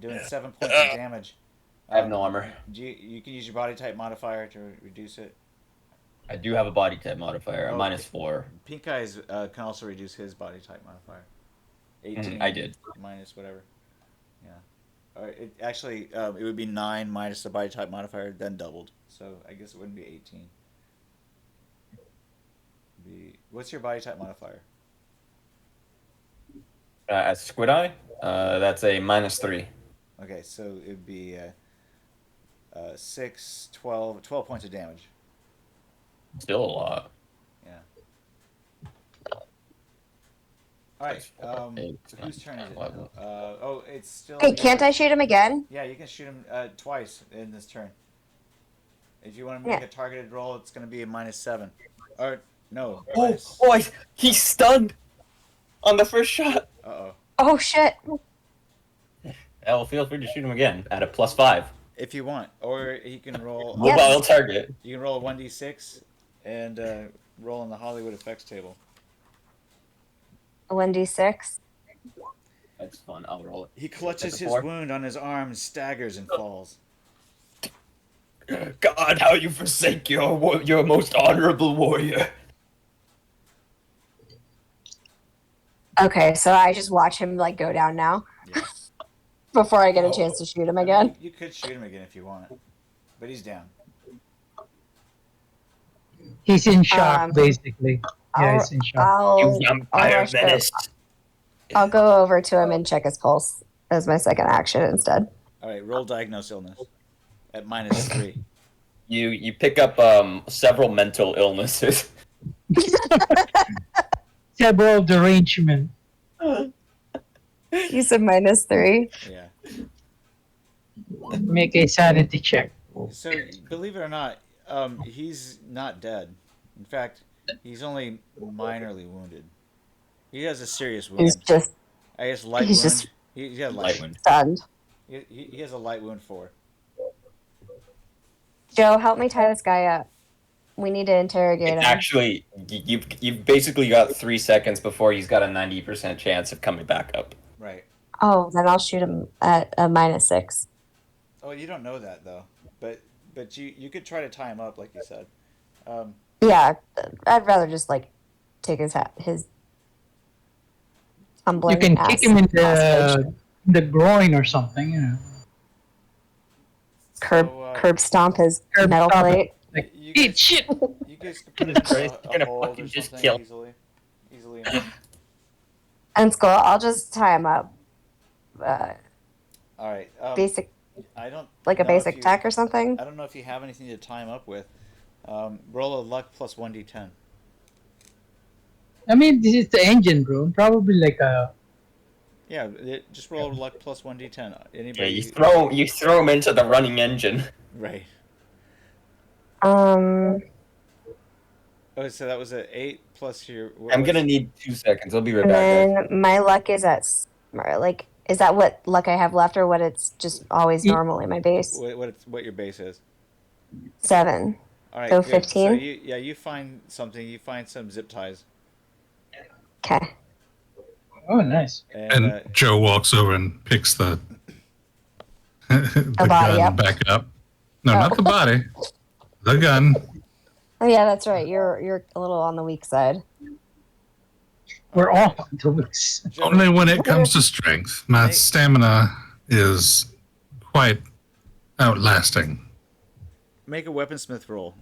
A: doing 7 points of damage.
G: I have no armor.
A: You can use your body type modifier to reduce it.
G: I do have a body type modifier, a
A: Oh,
G: -4.
A: Pink Eyes can also reduce his body type modifier. 18.
G: I did.
A: Minus whatever. Yeah. It would be 9 minus the body type modifier, then doubled. So I guess it wouldn't be 18. What's your body type modifier?
G: At Squid Eye, that's a -3.
A: Okay, so it would be 6, 12 points of damage.
G: Still a lot.
A: Yeah. All right. Whose turn is it now? It's still.
D: Hey, can't I shoot him again?
A: Yeah, you can shoot him twice in this turn. If you want to make
D: Yeah.
A: a targeted roll, it's going to be a -7. Or no.
G: He's stunned on the first shot.
A: Uh-oh.
D: Oh shit!
G: Yeah, well, feel free to shoot him again at a +5.
A: If you want, or he can roll.
D: Yes.
G: Mobile target.
A: You can roll a 1d6 and roll on the Hollywood effects table.
D: 1d6.
G: That's fun. I'll roll it.
A: He clutches
G: That's a
A: his
G: 4.
A: wound on his arm, staggers, and falls.
G: God, how you forsake your most honorable warrior.
D: Okay, so I just watch him like go down now
A: Yes.
D: before I get a chance to shoot him again.
A: You could shoot him again if you want, but he's down.
B: He's in shock,
D: Um,
B: basically. Yeah,
D: I'll
B: he's in shock.
D: I'll
G: You
D: I'll
G: vampire
D: rush go.
G: menace.
D: I'll go over to him and check his pulse as my second action instead.
A: All right, roll diagnose illness at -3.
G: You pick up several mental illnesses.
B: Several derangement.
D: You said -3.
A: Yeah.
B: Make a sanity check.
A: So believe it or not, he's not dead. In fact, he's only minorly wounded. He has a serious wound.
D: He's just
A: I guess light
D: he's
A: wound.
D: just
A: He has
G: Light
A: light.
G: wound.
D: stunned.
A: He has a light wound 4.
D: Joe, help me tie this guy up. We need to interrogate him.
G: It's actually, you've basically got 3 seconds before he's got a 90% chance of coming back up.
A: Right.
D: Oh, then I'll shoot him at a -6.
A: Oh, you don't know that though. But you could try to tie him up like you said.
D: Yeah, I'd rather just like take his tumbling.
B: You can
D: ass
B: kick him in
D: hostage.
B: the groin or something. You know.
D: Curb stomp his
B: Curb
D: metal
B: stomp it.
D: plate.
B: Like,
A: You
B: eat
A: guys-
B: shit.
A: You guys could put him
G: Jesus
A: in
G: Christ,
A: a
G: you're gonna
A: hold
G: fucking
A: or
G: just
A: something
G: kill.
A: easily enough.
D: And Skull, I'll just tie him up.
A: All right.
D: Basic,
A: I don't
D: like a
A: know if
D: basic
A: you-
D: tech or something.
A: I don't know if you have anything to tie him up with. Roll a luck plus 1d10.
B: I mean, this is the engine room. Probably like a.
A: Yeah, just roll a luck plus 1d10. Anybody?
G: Yeah, you throw him into the running engine.
A: Right.
D: Um,
A: Oh, so that was an 8 plus your.
G: I'm gonna need 2 seconds. I'll be right
D: and
G: back. Guys.
D: then my luck is at like, is that what luck I have left, or what it's just always
B: Ye-
D: normally my base?
A: What your base is.
D: 7.
A: All right.
D: So
A: good.
D: 15?
A: So you find something. You find some zip ties.
D: Okay.
B: Oh, nice.
C: And Joe walks over and picks the the
D: body
C: gun
D: up.
C: back up. No,
D: Oh.
C: not the body. The gun.
D: Oh yeah, that's right. You're a little on the weak side.
B: We're all on the weeks.
A: Joe,
C: Only when it comes to strength. My
A: Hey.
C: stamina is quite outlasting.
A: make a weaponsmith roll.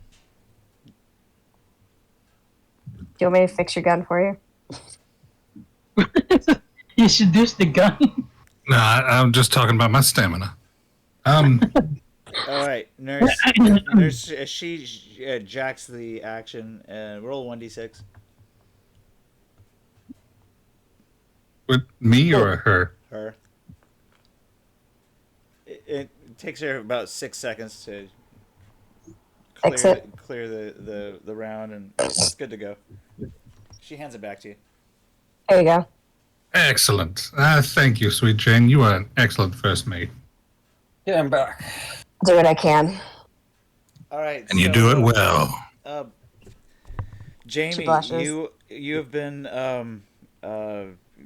D: Do you want me to fix your gun for you?
B: You seduced the gun.
C: No, I'm just talking about my stamina.
A: All right, nurse. Nurse, she jacks the action and roll 1d6.
C: With me or her?
A: Her. It takes her about 6 seconds to
D: Fix it.
A: clear the round, and it's good to go. She hands it back to you.
D: There you go.
C: Excellent. Thank you, sweet Jane. You are an excellent first mate.
G: Yeah, I'm back.
D: Do what I can.
A: All right,
C: And you do it well.
D: She
A: Jamie,
D: blushes.
A: you have been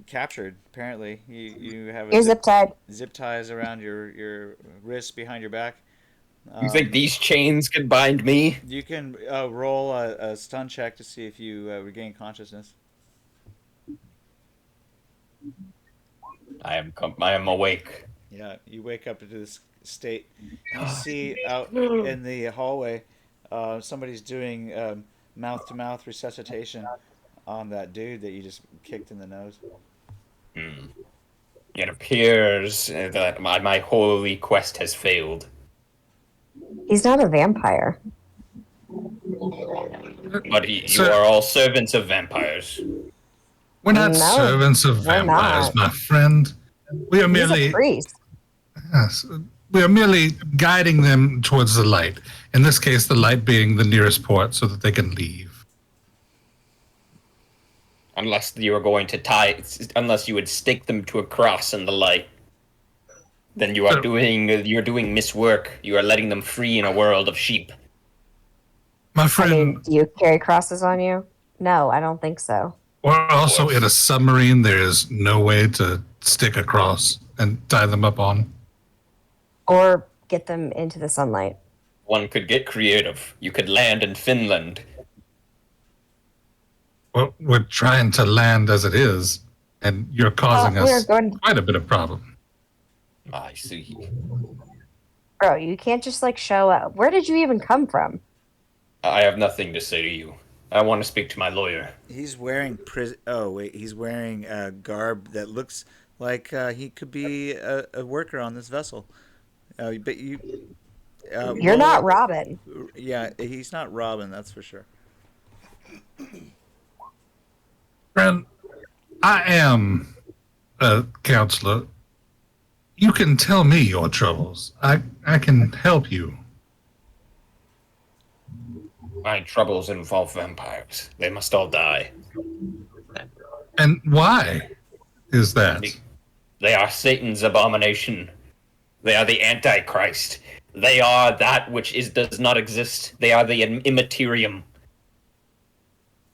A: captured. Apparently, you have
D: You're zip tied.
A: zip ties around your wrists behind your back.
G: You think these chains could bind me?
A: You can roll a stun check to see if you regain consciousness.
G: I am awake.
A: Yeah, you wake up into this state. You see out in the hallway, somebody's doing mouth-to-mouth resuscitation on that dude that you just kicked in the nose.
G: It appears that my holy quest has failed.
D: He's not a vampire.
G: But you
C: So-
G: are all servants of vampires.
C: We're not
D: No,
C: servants of
D: we're
C: vampires,
D: not.
C: my friend. We are
D: He's
C: merely
D: a priest.
C: yes, we are merely guiding them towards the light. In this case, the light being the nearest port, so that they can leave.
G: Unless you would stake them to a cross in the light. Then you are
C: So-
G: you're doing miswork. You are letting them free in a world of sheep.
C: My
D: I
C: friend,
D: mean, do you carry crosses on you? No, I don't think so.
C: we're also in a submarine. There is no way to stick a cross and tie them up on.
D: Or get them into the sunlight.
G: One could get creative. You could land in Finland.
C: Well, we're trying to land as it is, and you're causing
D: we're
C: us
D: going.
C: quite a bit of problem.
G: I see.
D: Bro, you can't just like show up. Where did you even come from?
G: I have nothing to say to you. I want to speak to my lawyer.
A: He's wearing Oh wait, he's wearing a garb that looks like he could be a worker on this vessel. But you,
D: You're
A: roll
D: not
A: up.
D: Robin.
A: Yeah, he's not Robin. That's for sure.
C: Friend, I am a counselor. You can tell me your troubles. I can help you.
G: My troubles involve vampires. They must all die.
C: And why is that?
G: They are Satan's abomination. They are the Antichrist. They are that which does not exist. They are the immaterium.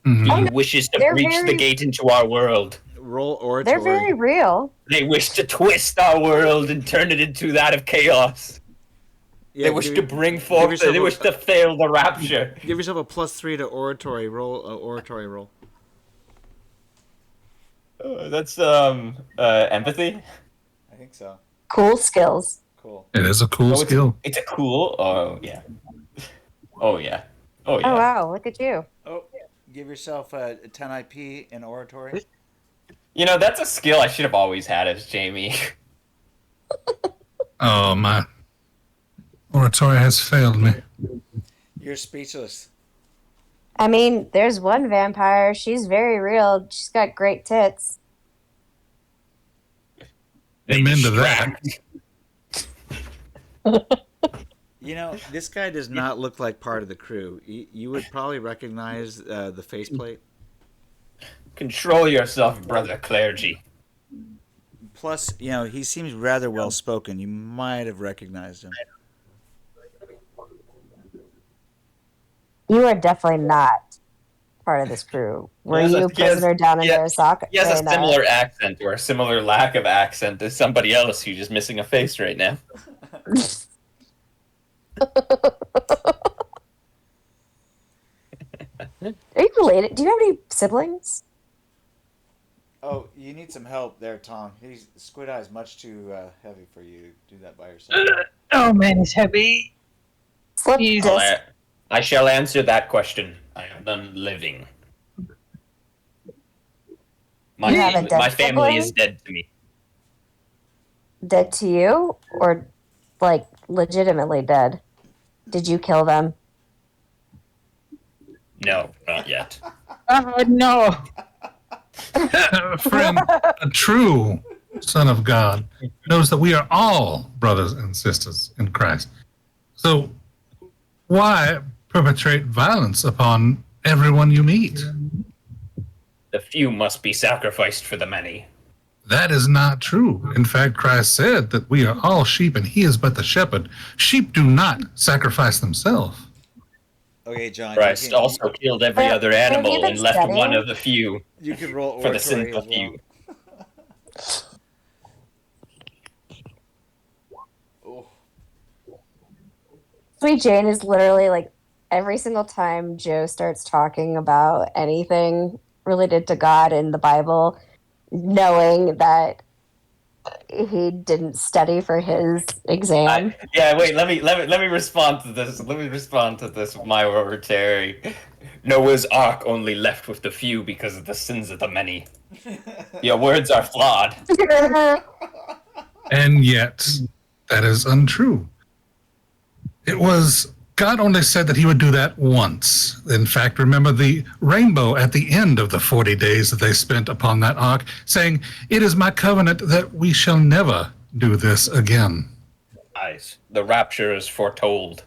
C: Mhm.
G: He wishes to
D: They're
G: breach the
D: very-
G: gate into our world.
A: Roll oratory.
D: They're very real.
G: They wish to twist our world and turn it into that of chaos.
A: Yeah,
G: They wish
A: give-
G: to bring forth.
A: yourself
G: They
A: a-
G: wish to fail the rapture.
A: Give yourself a +3 to oratory. Roll oratory roll.
G: That's empathy.
A: I think so.
D: Cool skills.
A: Cool.
C: It is a cool skill.
G: It's a cool. Oh yeah. Oh yeah. Oh yeah.
D: Oh wow, look at you.
A: Oh, give yourself a 10 IP in oratory.
G: You know, that's a skill I should have always had as Jamie.
C: Oh, my oratory has failed me.
A: You're speechless.
D: I mean, there's one vampire. She's very real. She's got great tits.
C: Amen to that.
A: You know, this guy does not look like part of the crew. You would probably recognize the faceplate.
G: Control yourself, brother clergy.
A: Plus, you know, he seems rather well spoken. You might have recognized him.
D: You are definitely not part of this crew. Were
G: Yes,
D: you a
G: yes,
D: prisoner down in
G: yes.
D: Arasaka?
G: He has a similar accent or a similar lack of accent to somebody else who's just missing a face right now.
D: Are you related? Do you have any siblings?
A: Oh, you need some help there, Tom. Squid Eye is much too heavy for you to do that by yourself.
B: Oh man, it's heavy.
D: Slip
B: He's-
D: disc.
G: I shall answer that question. I am done living. My,
D: You have a dead
G: my family
D: sibling?
G: is dead to me.
D: Dead to you? Or, like, legitimately dead? Did you kill them?
G: No, not yet.
B: Oh no.
C: Friend, a true Son of God knows that we are all brothers and sisters in Christ. So why perpetrate violence upon everyone you meet?
G: The few must be sacrificed for the many.
C: That is not true. In fact, Christ said that we are all sheep and he is but the shepherd. Sheep do not sacrifice themselves.
A: Okay, John.
G: Christ also killed every
D: Well,
G: other
D: have you
G: animal
D: been
G: and left
D: studying?
G: one of the few
A: You can roll
G: for
A: oratory
G: the sin
A: as
G: of
A: well.
G: few.
A: Oh,
D: Sweet Jane is literally like every single time Joe starts talking about anything related to God in the Bible, knowing that he didn't study for his exam.
G: Wait. Let me respond to this. Let me respond to this with my oratory. Noah's Ark only left with the few because of the sins of the many. Your words are flawed.
C: And yet, that is untrue. It was, God only said that he would do that once. In fact, remember the rainbow at the end of the 40 days that they spent upon that ark, saying, "It is my covenant that we shall never do this again."
G: Guys, the rapture is foretold.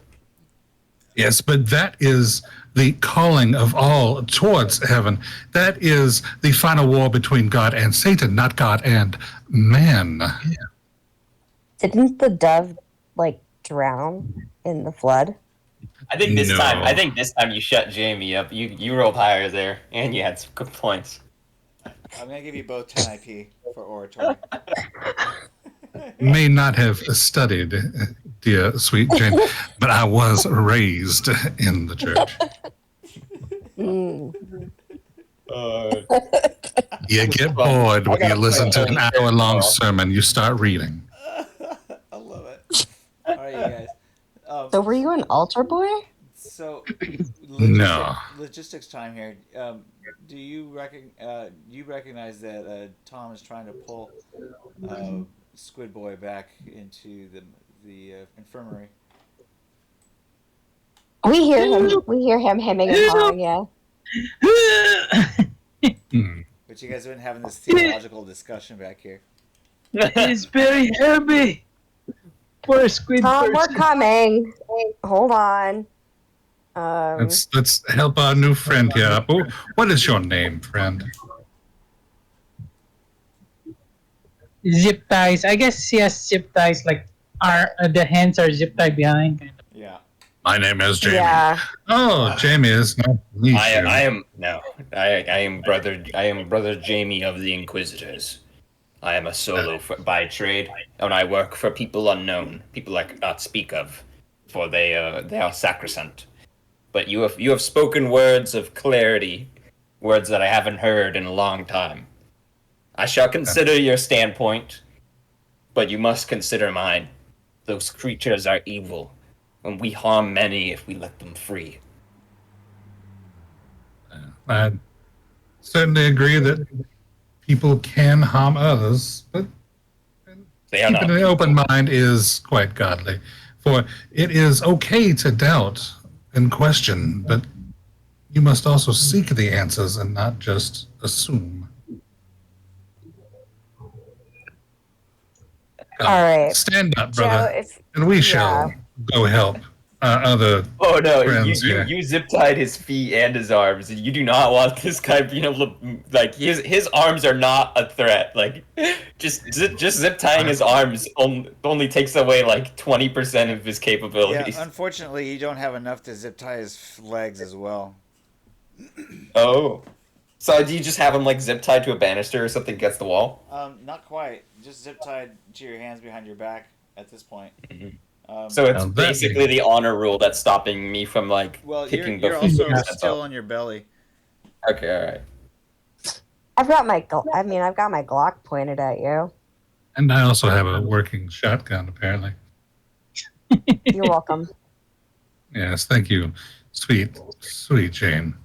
C: Yes, but that is the calling of all towards heaven. That is the final war between God and Satan, not God and man.
D: Didn't the dove like drown in the flood?
G: I think this
C: No.
G: time you shut Jamie up. You rolled higher there, and you had some good points.
A: I'm gonna give you both 10 IP for oratory.
C: May not have studied, dear sweet Jane, but I was raised in the church.
D: Mm.
C: You get bored when you listen to an hour-long sermon. You start reading.
A: I love it. All right, you guys.
D: So were you an altar boy?
A: So,
C: No.
A: logistics time here. Do you recognize that Tom is trying to pull Squid Boy back into the infirmary?
D: We hear him. We hear him hemming and hawing. Yeah.
C: Hmm.
A: But you guys have been having this theological discussion back here.
B: It's very heavy for a squid
D: Tom, we're
B: person.
D: coming. Hold on.
C: Let's help our new friend here up. Oh, what is your name, friend?
B: Zip ties. I guess he has zip ties. Like the hands are zip tied behind. Kind of.
A: Yeah.
C: My name is Jamie.
D: Yeah.
C: Oh, Jamie, it's nice to meet you.
G: I am brother Jamie of the Inquisitors. I am a solo by trade, and I work for people unknown, people I cannot speak of, for they are sacrosanct. But you have spoken words of clarity, words that I haven't heard in a long time. I shall consider your standpoint, but you must consider mine. Those creatures are evil, and we harm many if we let them free.
C: I certainly agree that people can harm others, but
G: They are
C: keeping
G: not
C: an open mind is quite godly. For it is okay to doubt and question, but you must also seek the answers and not just assume. Come,
D: All right.
C: stand up,
D: Joe,
C: brother,
D: if
C: and we shall go help our other
G: Oh no!
C: friends
G: You
C: here.
G: you zip tied his feet and his arms. You do not want this guy being able to his arms are not a threat. Like just zip tying his arms only takes away like 20% of his
A: Yeah.
G: capabilities.
A: Unfortunately, you don't have enough to zip tie his legs as well.
G: Oh, so do you just have him like zip tied to a banister or something against the wall?
A: Not quite. Just zip tied to your hands behind your back at this point.
G: So it's
C: Now that
G: basically the honor rule that's stopping me from like
A: Well,
G: kicking
A: you're
G: the
A: also
G: footsteps
A: still
G: up.
A: on your belly.
G: Okay, all right.
D: I've got my Glock pointed at you.
C: And I also have a working shotgun, apparently.
D: You're welcome.
C: Yes, thank you, sweet Jane.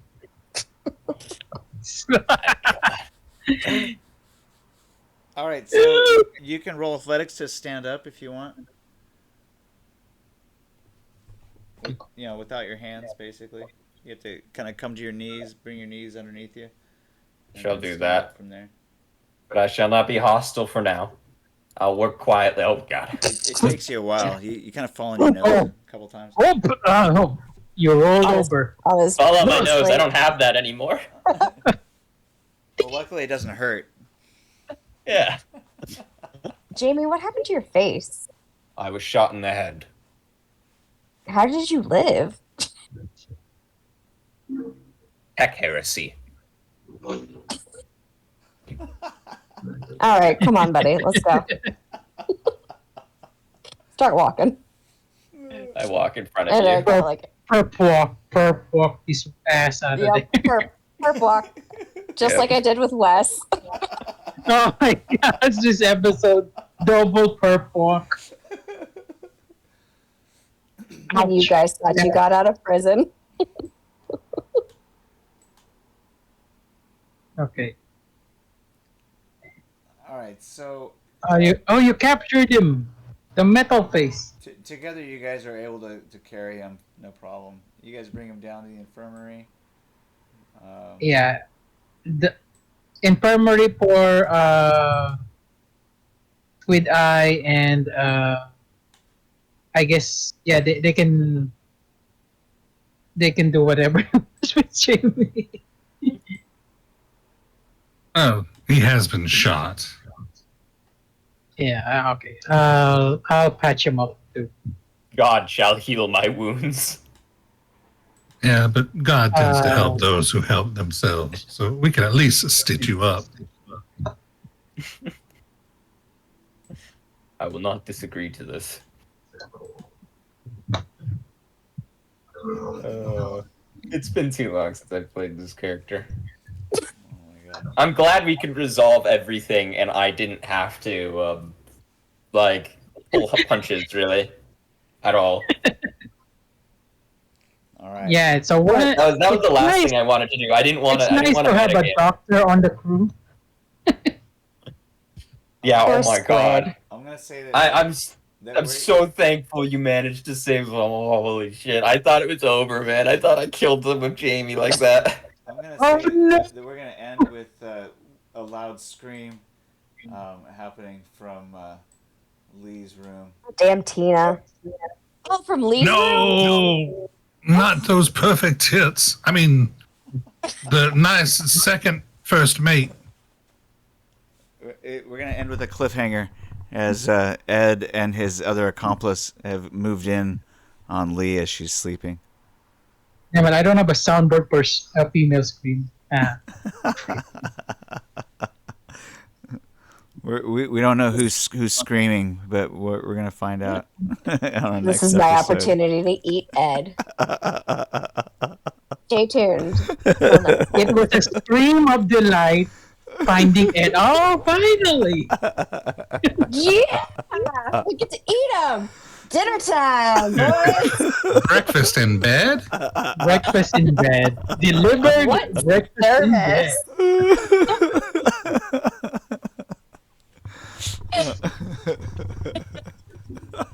A: All right, so you can roll athletics to stand up if you want. Without your hands, basically. You have to kind of come to your knees, bring your knees underneath you. and
G: Shall
A: then
G: do
A: stand
G: that.
A: up from there.
G: But I shall not be hostile for now. I'll work quietly. Oh god.
A: It takes you a while. You kind of fall on your nose a couple times.
B: Oh, you rolled over.
D: I was
G: Fall on my nose.
D: mostly-
G: I don't have that anymore.
A: Well, luckily it doesn't hurt.
G: Yeah.
D: Jamie, what happened to your face?
G: I was shot in the head.
D: How did you live?
G: Heck heresy.
D: All right, come on, buddy. Let's go. Start walking.
G: I walk in front of
D: And
G: you.
D: I go like,
B: Perp walk his ass out of
D: yep,
B: there.
D: perp walk. Just
G: Yep.
D: like I did with Wes.
B: Oh my gosh, this episode double perp walk.
D: When you guys thought you got out of prison.
B: Okay.
A: All right, so
B: You captured him. The metal face.
A: together you guys are able to carry him, no problem. You guys bring him down to the infirmary.
B: Yeah. The infirmary for Squid Eye and I guess they can do whatever with Jamie.
C: Oh, he has been shot.
B: Yeah, okay. I'll patch him up too.
G: God shall heal my wounds.
C: Yeah, but God tends to help those who help themselves. So we can at least stitch you up.
G: I will not disagree to this. It's been too long since I've played this character.
A: Oh my god.
G: I'm glad we could resolve everything and I didn't have to, pull punches, really. At all.
A: All right.
B: Yeah, so what?
G: That was the
B: it's
G: last
B: nice.
G: thing I wanted to do. I didn't want
B: It's
G: to. I
B: nice
G: didn't want
B: to
G: to
B: have a
G: metagame.
B: doctor on the crew.
G: Yeah.
D: Poor
G: Oh my god.
D: squid.
A: I'm gonna say that.
G: I'm
A: that
G: I'm
A: we're-
G: so thankful you managed to save them. Holy shit! I thought it was over, man. I thought I killed them with Jamie like that.
A: I'm gonna
B: Oh,
A: say
B: no.
A: that we're gonna end with a loud scream happening from Lee's room.
D: Damn Tina. Oh, from Lee's room?
C: No, not those perfect tits. I mean, the nice second first mate.
A: We're gonna end with a cliffhanger, as Ed and his other accomplice have moved in on Lee as she's sleeping.
B: Yeah, but I don't have a soundboard for a female scream.
A: We don't know who's screaming, but we're gonna find out. On our
D: This
A: next
D: is my
A: episode.
D: opportunity to eat Ed. Stay tuned.
B: It was a scream of delight finding it. Oh, finally!
D: Yeah! We get to eat them! Dinner time, boys!
C: Breakfast in bed?
B: Breakfast in bed. Delivered
D: What
B: breakfast in bed.
D: service?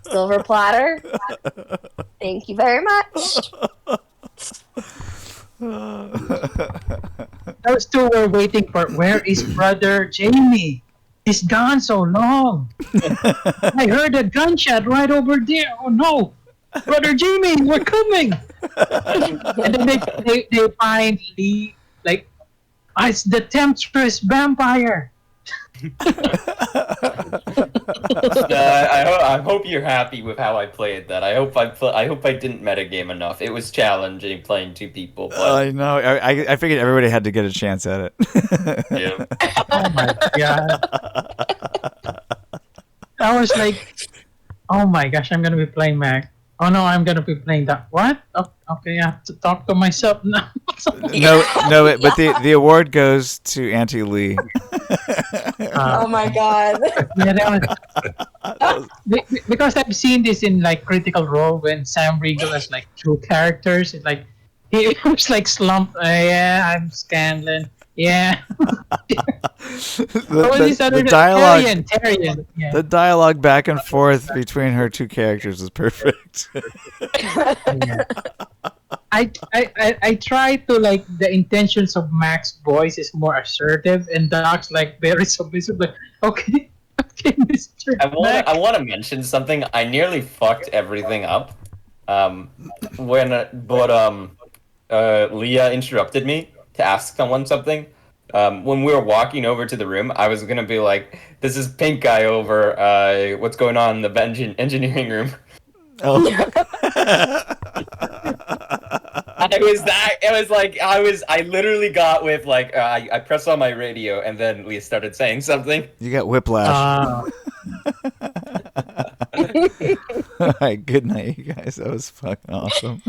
D: Silver platter. Thank you very much.
B: Those two were waiting for where is brother Jamie? He's gone so long. I heard a gunshot right over there. Oh no, brother Jamie, we're coming. And then they find Lee like, "Ah, it's the temptress vampire.
G: I hope you're happy with how I played that. I hope I didn't metagame enough. It was challenging playing two people, but
A: I know. I figured everybody had to get a chance at it.
G: yeah.
B: Oh my god. I was like, oh my gosh, I'm gonna be playing Mac. Oh no, I'm gonna be playing that. What? Oh, okay, I have to talk to myself now.
A: No, but the award goes to Auntie Lee.
D: Oh my god.
B: Yeah, that was, because I've seen this in like Critical Role when Sam Riegel has like two characters. It's like he was like slumped. Yeah, I'm Scanlan. Yeah.
A: The dialogue.
B: Tyrion. Yeah.
A: The dialogue back and forth between her two characters is perfect.
B: Yeah. I try to like the intentions of Mac's voice is more assertive and Doc's like very submissive. Like, okay, Mr. Mac.
G: I want to mention something. I nearly fucked everything up. Leah interrupted me to ask someone something. When we were walking over to the room, I was gonna be like, "This is Pink Guy over. What's going on in the engineering room?"
A: Oh.
G: I literally got with like I pressed on my radio and then Leah started saying something.
A: You got whiplash. All right, good night, you guys. That was fucking awesome.